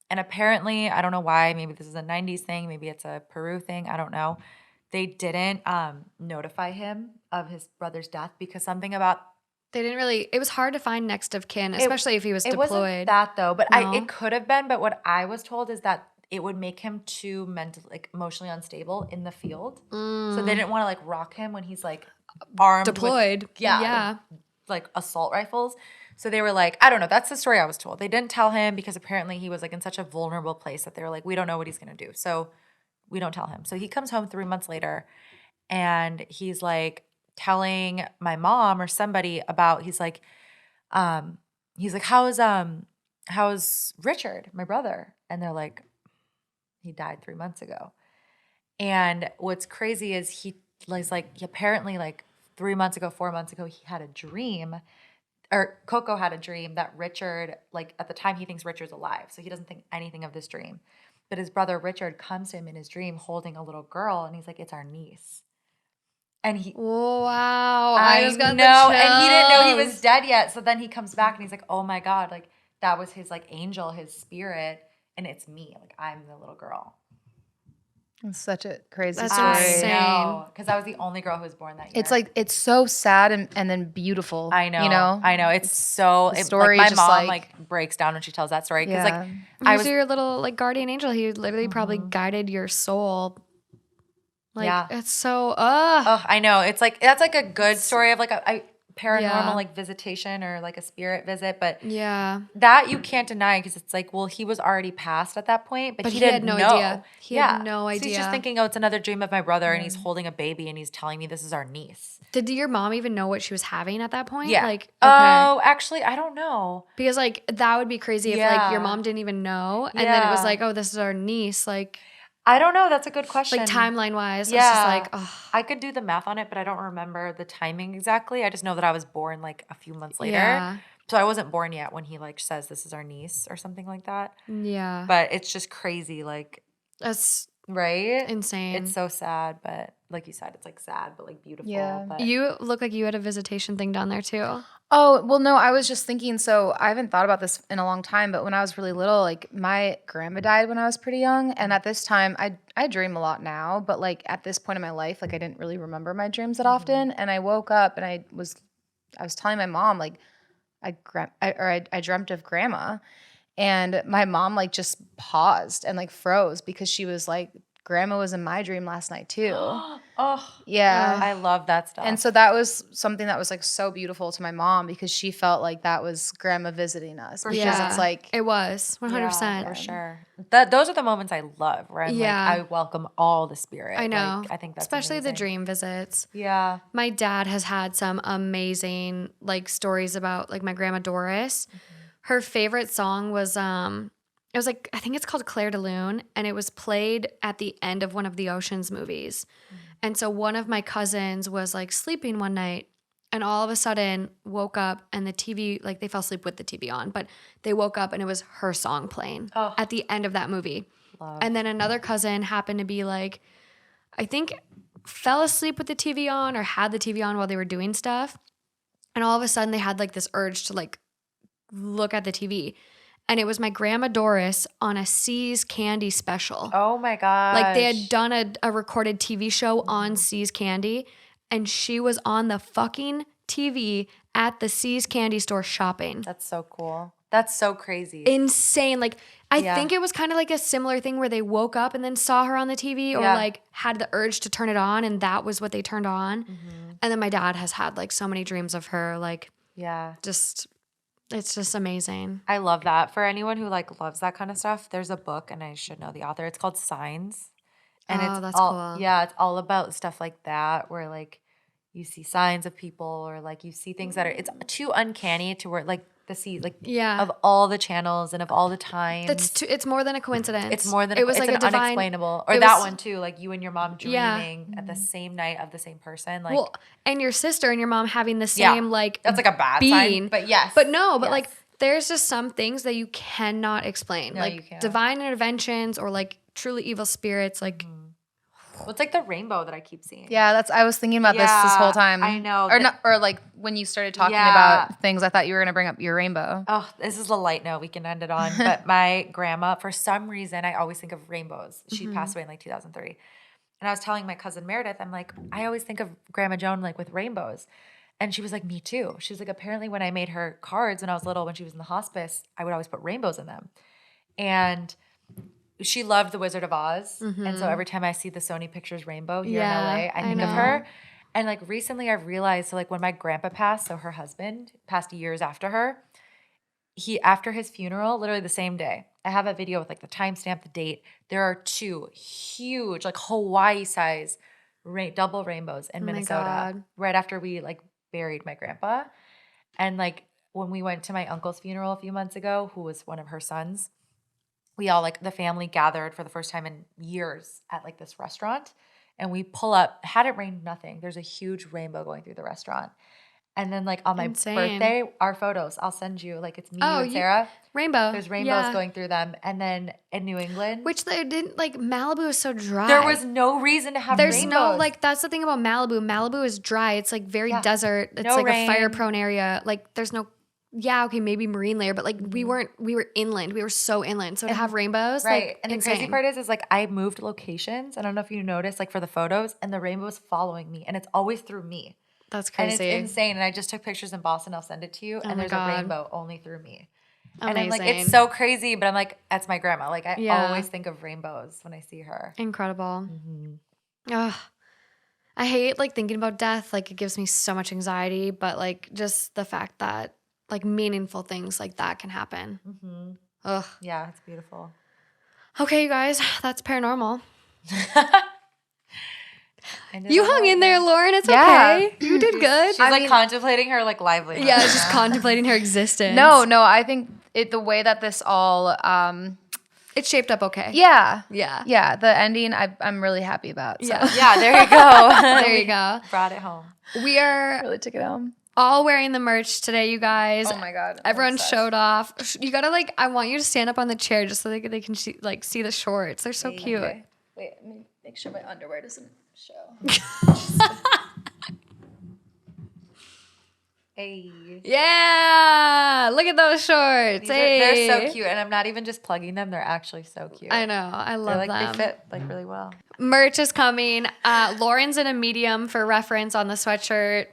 Speaker 2: And apparently, I don't know why, maybe this is a 90s thing, maybe it's a Peru thing, I don't know. They didn't notify him of his brother's death because something about
Speaker 1: They didn't really, it was hard to find next of kin, especially if he was
Speaker 2: it
Speaker 1: deployed.
Speaker 2: wasn't that though, but
Speaker 1: No.
Speaker 2: it could have been. But what I was told is that it would make him too mentally, like emotionally unstable in the field. So they didn't want to like rock him when he's like armed,
Speaker 1: Deployed.
Speaker 2: with, like assault rifles. So they were like, I don't know. That's the story I was told. They didn't tell him because apparently he was like in such a vulnerable place that they were like, we don't know what he's gonna do, so we don't tell him. So he comes home 3 months later, and he's like telling my mom or somebody about. He's like, how's Richard, my brother? And they're like, he died 3 months ago. And what's crazy is he was like, apparently like 3 months ago, 4 months ago, he had a dream, or Coco had a dream that Richard, like at the time he thinks Richard's alive. So he doesn't think anything of this dream. But his brother Richard comes to him in his dream holding a little girl, and he's like, "It's our niece." And he,
Speaker 1: Wow.
Speaker 2: I
Speaker 1: just got the
Speaker 2: know, and he didn't know he
Speaker 1: chills.
Speaker 2: was dead yet. So then he comes back and he's like, "Oh my God, like that was his like angel, his spirit, and it's me. Like I'm the little girl."
Speaker 3: It's such a crazy
Speaker 1: That's
Speaker 3: story.
Speaker 1: insane.
Speaker 2: Because I was the only girl who was born that year.
Speaker 3: It's like, it's so sad and then beautiful.
Speaker 2: I know,
Speaker 3: You know?
Speaker 2: I know. It's so
Speaker 3: the
Speaker 2: it,
Speaker 3: story
Speaker 2: like, my
Speaker 3: just,
Speaker 2: mom
Speaker 3: like-
Speaker 2: breaks down when she tells that story because
Speaker 3: Yeah.
Speaker 2: like
Speaker 1: He
Speaker 2: I
Speaker 1: was
Speaker 2: was
Speaker 1: your little like guardian angel. He literally probably guided your soul
Speaker 2: Yeah.
Speaker 1: it's so,
Speaker 2: Oh, I know. It's like that's like a good story of like a paranormal
Speaker 1: Yeah.
Speaker 2: like visitation or like a spirit visit, but
Speaker 1: yeah.
Speaker 2: that you can't deny because it's like, well, he was already passed at that point, but he
Speaker 1: had
Speaker 2: didn't
Speaker 1: no
Speaker 2: know.
Speaker 1: idea. He had no
Speaker 2: So he's just
Speaker 1: idea.
Speaker 2: thinking, oh, it's another dream of my brother, and he's holding a baby, and he's telling me this is our niece.
Speaker 1: Did your mom even know what she was having at that point?
Speaker 2: Yeah.
Speaker 1: Like, okay.
Speaker 2: Oh, actually, I don't know.
Speaker 1: Because like that would be crazy if like your
Speaker 2: Yeah.
Speaker 1: mom didn't even know and then it was
Speaker 2: Yeah.
Speaker 1: like, oh, this is our niece. Like
Speaker 2: I don't know. That's a good question.
Speaker 1: timeline wise,
Speaker 2: Yeah.
Speaker 1: I was just like, oh,
Speaker 2: I could do the math on it, but I don't remember the timing exactly. I just know that I was born like a few months later.
Speaker 1: Yeah.
Speaker 2: So I wasn't born yet when he like says this is our niece or something like that.
Speaker 1: yeah.
Speaker 2: But it's just crazy, like,
Speaker 1: That's
Speaker 2: right?
Speaker 1: insane.
Speaker 2: It's so sad, but like you said, it's like sad, but like beautiful.
Speaker 3: Yeah.
Speaker 2: But
Speaker 1: You look like you had a visitation thing down there too.
Speaker 3: Oh, well, no, I was just thinking, so I haven't thought about this in a long time, but when I was really little, like my grandma died when I was pretty young. And at this time, I dream a lot now, but like at this point in my life, like I didn't really remember my dreams that often. And I woke up and I was telling my mom, like, I dreamt of grandma. And my mom like just paused and like froze because she was like, grandma was in my dream last night too.
Speaker 2: oh,
Speaker 3: Yeah.
Speaker 2: I love that stuff.
Speaker 3: And so that was something that was like so beautiful to my mom because she felt like that was grandma visiting us. Because
Speaker 1: Yeah.
Speaker 3: it's like,
Speaker 1: It was 100%.
Speaker 2: Yeah, for sure. Those are the moments I love where I'm
Speaker 1: Yeah.
Speaker 2: like, I welcome all the spirit.
Speaker 1: I know.
Speaker 2: Like, I think that's
Speaker 1: especially the
Speaker 2: amazing.
Speaker 1: dream visits.
Speaker 2: Yeah.
Speaker 1: My dad has had some amazing like stories about like my grandma Doris. Her favorite song was it was like I think it's called Claire de Lune and it was played at the end of one of the Ocean's movies. And so one of my cousins was like sleeping one night and all of a sudden woke up and the TV like they fell asleep with the TV on, but they woke up and it was her song playing at the end of that movie.
Speaker 2: Love.
Speaker 1: And then another cousin happened to be like I think fell asleep with the TV on or had the TV on while they were doing stuff. And all of a sudden they had like this urge to like look at the TV. And it was my grandma Doris on a See's Candy special.
Speaker 2: Oh my gosh.
Speaker 1: Like they had done a recorded TV show on See's Candy and she was on the fucking TV at the See's Candy store shopping.
Speaker 2: That's so cool. That's so crazy.
Speaker 1: Insane. Like I
Speaker 2: Yeah.
Speaker 1: think it was kind of like a similar thing where they woke up and then saw her on the TV or
Speaker 2: Yeah.
Speaker 1: like had the urge to turn it on and that was what they turned on. And then my dad has had like so many dreams of her like
Speaker 2: Yeah.
Speaker 1: just it's just amazing.
Speaker 2: I love that. For anyone who like loves that kind of stuff, there's a book and I should know the author. It's called Signs. And
Speaker 1: Oh,
Speaker 2: it's
Speaker 1: that's
Speaker 2: all
Speaker 1: cool.
Speaker 2: yeah, it's all about stuff like that where like you see signs of people or like you see things that are it's too uncanny to where like the see like
Speaker 1: Yeah.
Speaker 2: of all the channels and of all the times.
Speaker 1: It's more than a coincidence.
Speaker 2: It's more than
Speaker 1: it was
Speaker 2: it's
Speaker 1: like
Speaker 2: an
Speaker 1: a divine
Speaker 2: unexplainable. Or
Speaker 1: it
Speaker 2: that
Speaker 1: was-
Speaker 2: one too, like you and your mom
Speaker 1: Yeah.
Speaker 2: dreaming at the same night of the same person. Like
Speaker 1: Well, and your sister and your mom having the
Speaker 2: Yeah.
Speaker 1: same like
Speaker 2: that's like a bad
Speaker 1: being.
Speaker 2: sign. But yes.
Speaker 1: But no, but
Speaker 2: Yes.
Speaker 1: like there's just some things that you cannot explain.
Speaker 2: No,
Speaker 1: like
Speaker 2: you can't.
Speaker 1: divine interventions or like truly evil spirits. Like
Speaker 2: well, it's like the rainbow that I keep seeing.
Speaker 3: yeah, I was thinking about this whole
Speaker 2: Yeah,
Speaker 3: time.
Speaker 2: I know.
Speaker 3: Or not, or like when you started talking
Speaker 2: Yeah.
Speaker 3: about things, I thought you were going to bring up your rainbow.
Speaker 2: Oh, this is a light note we can end it on. But my grandma, for some reason, I always think of rainbows. She passed away in like 2003. And I was telling my cousin Meredith, I'm like, I always think of Grandma Joan like with rainbows. And she was like, me too. She was like, apparently when I made her cards when I was little, when she was in the hospice, I would always put rainbows in them. And she loved The Wizard of Oz. And so every time I see the Sony Pictures rainbow here
Speaker 1: Yeah,
Speaker 2: in LA, I think of
Speaker 1: know.
Speaker 2: her. And like recently I've realized, so like when my grandpa passed, so her husband passed years after her, after his funeral, literally the same day, I have a video with like the timestamp, the date. There are two huge, like Hawaii size double rainbows in
Speaker 1: Oh my
Speaker 2: Minnesota
Speaker 1: God.
Speaker 2: right after we like buried my grandpa. And like when we went to my uncle's funeral a few months ago, who was one of her sons, we all like the family gathered for the first time in years at like this restaurant. And we pull up, had it rained, nothing. There's a huge rainbow going through the restaurant. And then like on my
Speaker 1: Insane.
Speaker 2: birthday, our photos, I'll send you, like it's me,
Speaker 1: Oh,
Speaker 2: you and
Speaker 1: you-
Speaker 2: Sarah.
Speaker 1: rainbow.
Speaker 2: There's rainbows
Speaker 1: Yeah.
Speaker 2: going through them. And then in New England,
Speaker 1: Which they didn't like Malibu is so dry.
Speaker 2: there was no reason to have
Speaker 1: There's
Speaker 2: rainbows.
Speaker 1: no like that's the thing about Malibu. Malibu is dry. It's like very
Speaker 2: Yeah.
Speaker 1: desert. It's
Speaker 2: No
Speaker 1: like
Speaker 2: rain.
Speaker 1: a fire prone area. Like there's no okay, maybe marine layer, but like we were inland. We were so inland. So to have rainbows,
Speaker 2: Right.
Speaker 1: like
Speaker 2: And the
Speaker 1: insane.
Speaker 2: crazy part is like I moved locations. I don't know if you noticed, like for the photos, and the rainbow is following me. And it's always through me.
Speaker 1: That's
Speaker 2: And it's
Speaker 1: crazy.
Speaker 2: insane. And I just took pictures in Boston. I'll send it to you.
Speaker 1: Oh
Speaker 2: And
Speaker 1: my
Speaker 2: there's
Speaker 1: God.
Speaker 2: a rainbow only through me.
Speaker 1: Amazing.
Speaker 2: And I'm like, it's so crazy. But I'm like, that's my grandma. Like I
Speaker 1: Yeah.
Speaker 2: always think of rainbows when I see her.
Speaker 1: Incredible. Ugh. I hate like thinking about death. Like it gives me so much anxiety, but like just the fact that like meaningful things like that can happen.
Speaker 2: Mm-hmm.
Speaker 1: Ugh.
Speaker 2: Yeah, it's beautiful.
Speaker 1: Okay, you guys, that's paranormal.
Speaker 2: Ended
Speaker 1: You
Speaker 2: on
Speaker 1: hung
Speaker 2: a
Speaker 1: in there,
Speaker 2: note.
Speaker 1: Lauren. It's
Speaker 3: Yeah.
Speaker 1: okay. You did good.
Speaker 2: She's like contemplating her like livelihood.
Speaker 1: Yeah,
Speaker 2: right
Speaker 1: just
Speaker 2: now.
Speaker 1: contemplating her existence.
Speaker 3: No, I think the way that this all,
Speaker 1: It's shaped up okay.
Speaker 3: yeah, the ending I'm really happy about. So.
Speaker 1: Yeah.
Speaker 2: Yeah, there you go.
Speaker 1: There you go.
Speaker 2: Brought it home.
Speaker 1: We are
Speaker 3: really took it home.
Speaker 1: all wearing the merch today, you guys.
Speaker 3: Oh my God. I'm
Speaker 1: Everyone
Speaker 3: obsessed.
Speaker 1: showed off. You gotta like, I want you to stand up on the chair just so they can see, like see the shorts. They're so cute.
Speaker 3: Okay. Wait, let me make sure my underwear doesn't show.
Speaker 2: Hey.
Speaker 1: Yeah, look at those shorts.
Speaker 2: They're so cute, and I'm not even just plugging them. They're actually so cute.
Speaker 1: I know. I love
Speaker 2: They're like
Speaker 1: them.
Speaker 2: they fit like really well.
Speaker 1: Merch is coming. Lauren's in a medium for reference on the sweatshirt.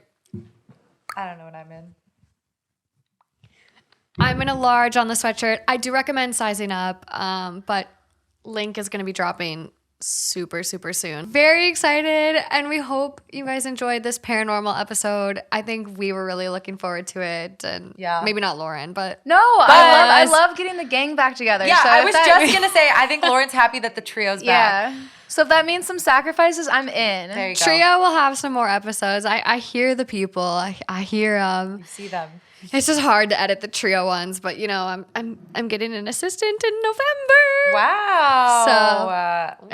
Speaker 2: I don't know what I'm in.
Speaker 1: I'm in a large on the sweatshirt. I do recommend sizing up, but link is going to be dropping super, super soon. Very excited, and we hope you guys enjoyed this paranormal episode. I think we were really looking forward to it, and
Speaker 2: Yeah.
Speaker 1: maybe not Lauren, but
Speaker 3: No, I love getting the gang back together.
Speaker 2: Yeah,
Speaker 3: so
Speaker 2: I
Speaker 3: if
Speaker 2: was
Speaker 3: that-
Speaker 2: just gonna say. I think Lauren's happy that the trio's back.
Speaker 3: Yeah. So if that means some sacrifices, I'm in.
Speaker 2: There you go.
Speaker 1: Trio will have some more episodes. I hear the people. I hear
Speaker 2: You see them.
Speaker 1: It's just hard to edit the trio ones, but you know, I'm getting an assistant in November.
Speaker 2: Wow.
Speaker 1: So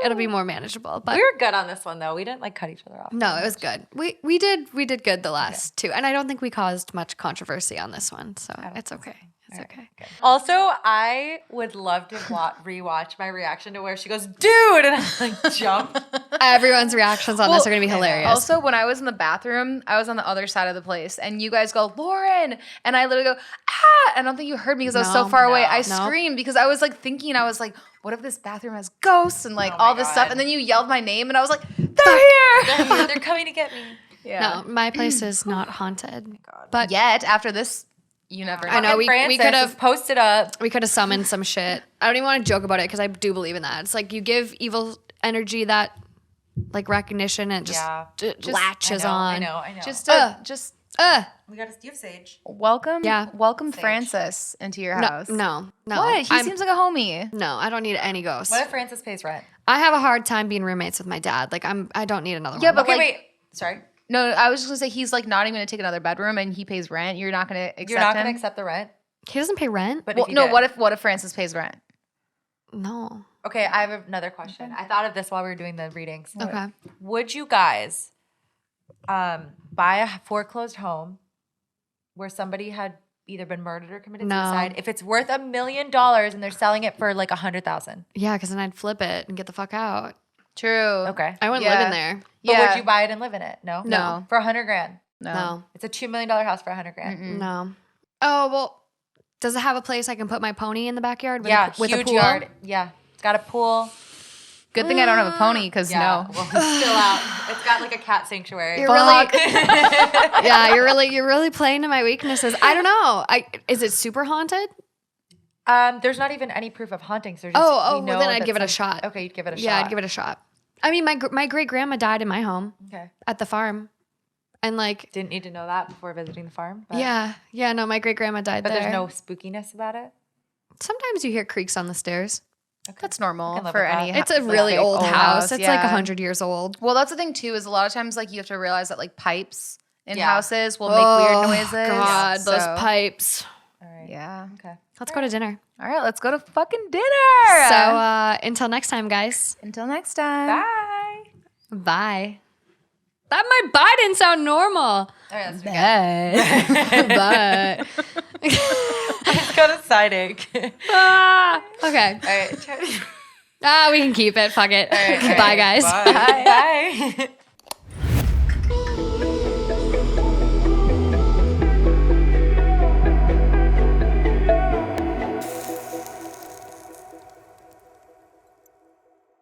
Speaker 1: it'll be more manageable. But
Speaker 2: we were good on this one though. We didn't like cut each other off.
Speaker 1: no, it was good. We did good the last two, and I don't think we caused much controversy on this one, so it's okay. It's okay.
Speaker 2: Also, I would love to rewatch my reaction to where she goes, dude, and I like jump.
Speaker 1: Everyone's reactions on this are gonna be hilarious.
Speaker 3: Also, when I was in the bathroom, I was on the other side of the place, and you guys go, Lauren, and I literally go, ah! I don't think you heard me because I was so
Speaker 1: No,
Speaker 3: far away. I
Speaker 1: no.
Speaker 3: screamed because I was like thinking, I was like, what if this bathroom has ghosts and like all this stuff? And then you yelled my name, and I was like, they're here.
Speaker 2: They're coming to get me.
Speaker 3: Yeah.
Speaker 1: no, my place is not haunted. But
Speaker 3: Yet after this, you never.
Speaker 1: I know
Speaker 2: Fucking
Speaker 1: we
Speaker 2: Francis
Speaker 1: could have
Speaker 2: was posted up.
Speaker 1: We could have summoned some shit. I don't even want to joke about it because I do believe in that. It's like you give evil energy that like recognition and just latches on.
Speaker 2: I know.
Speaker 3: Just
Speaker 2: We got do you have sage?
Speaker 3: welcome.
Speaker 1: Yeah.
Speaker 3: Welcome Francis into your house.
Speaker 1: No.
Speaker 3: What? He seems like a homie.
Speaker 1: No, I don't need any ghosts.
Speaker 2: What if Francis pays rent?
Speaker 1: I have a hard time being roommates with my dad. Like I don't need another
Speaker 3: Yeah,
Speaker 1: one.
Speaker 3: but
Speaker 2: Okay,
Speaker 3: like,
Speaker 2: wait. Sorry.
Speaker 3: no, I was just gonna say he's like not even gonna take another bedroom and he pays rent. You're not gonna accept
Speaker 2: You're not
Speaker 3: him.
Speaker 2: gonna accept the rent?
Speaker 1: He doesn't pay rent.
Speaker 2: But
Speaker 3: Well,
Speaker 2: if you
Speaker 3: no.
Speaker 2: did.
Speaker 3: What if Francis pays rent?
Speaker 1: No.
Speaker 2: Okay, I have another question. I thought of this while we were doing the readings.
Speaker 1: Okay.
Speaker 2: Would you guys buy a foreclosed home where somebody had either been murdered or committed
Speaker 1: No.
Speaker 2: suicide if it's worth $1 million and they're selling it for like 100,000?
Speaker 1: Yeah, because then I'd flip it and get the fuck out.
Speaker 3: True.
Speaker 2: Okay.
Speaker 1: I wouldn't
Speaker 3: Yeah.
Speaker 1: live in there.
Speaker 2: But
Speaker 3: Yeah.
Speaker 2: would you buy it and live in it? No.
Speaker 3: No.
Speaker 2: For 100 grand.
Speaker 1: No.
Speaker 2: It's a $2 million house for 100 grand.
Speaker 3: Mm-mm.
Speaker 1: No. Oh well. Does it have a place I can put my pony in the backyard? With
Speaker 2: Yeah,
Speaker 1: with
Speaker 2: huge
Speaker 1: a pool?
Speaker 2: yard. Yeah, it's got a pool.
Speaker 3: Good thing I don't have a pony because
Speaker 2: Yeah,
Speaker 3: no.
Speaker 2: well, it's still out. It's got like a cat sanctuary.
Speaker 1: You're really, yeah, you're really playing to my weaknesses. I don't know. Is it super haunted?
Speaker 2: There's not even any proof of hauntings. There's just,
Speaker 1: Oh,
Speaker 2: we
Speaker 1: well,
Speaker 2: know
Speaker 1: then I'd
Speaker 2: that
Speaker 1: give it a
Speaker 2: some-
Speaker 1: shot.
Speaker 2: Okay, you'd give it a shot.
Speaker 1: Yeah, I'd give it a shot. I mean, my great grandma died in my home
Speaker 2: Okay.
Speaker 1: at the farm, and like,
Speaker 2: Didn't need to know that before visiting the farm. But,
Speaker 1: yeah, no, my great grandma died
Speaker 2: But
Speaker 1: there.
Speaker 2: there's no spookiness about it.
Speaker 1: Sometimes you hear creaks on the stairs.
Speaker 3: That's
Speaker 2: I
Speaker 3: normal
Speaker 2: can live
Speaker 3: for
Speaker 2: with that.
Speaker 3: any.
Speaker 1: It's a
Speaker 3: like,
Speaker 1: really
Speaker 3: big
Speaker 1: old house. It's like
Speaker 3: yeah.
Speaker 1: 100 years old.
Speaker 3: Well, that's the thing too. Is a lot of times like you have to realize that like pipes in
Speaker 2: Yeah.
Speaker 3: houses will make weird noises.
Speaker 1: God, those
Speaker 3: So,
Speaker 1: pipes.
Speaker 2: All right.
Speaker 3: Yeah.
Speaker 2: Okay.
Speaker 1: Let's go to dinner.
Speaker 3: All right, let's go to fucking dinner.
Speaker 1: So until next time, guys.
Speaker 3: until next time.
Speaker 2: Bye.
Speaker 1: Bye. That my bye didn't sound normal.
Speaker 2: All right, let's do it again.
Speaker 1: Bye.
Speaker 2: It's got a side ache.
Speaker 1: Okay.
Speaker 2: All right.
Speaker 1: We can keep it. Fuck it.
Speaker 2: All right,
Speaker 1: Bye, guys.
Speaker 2: Bye. Bye.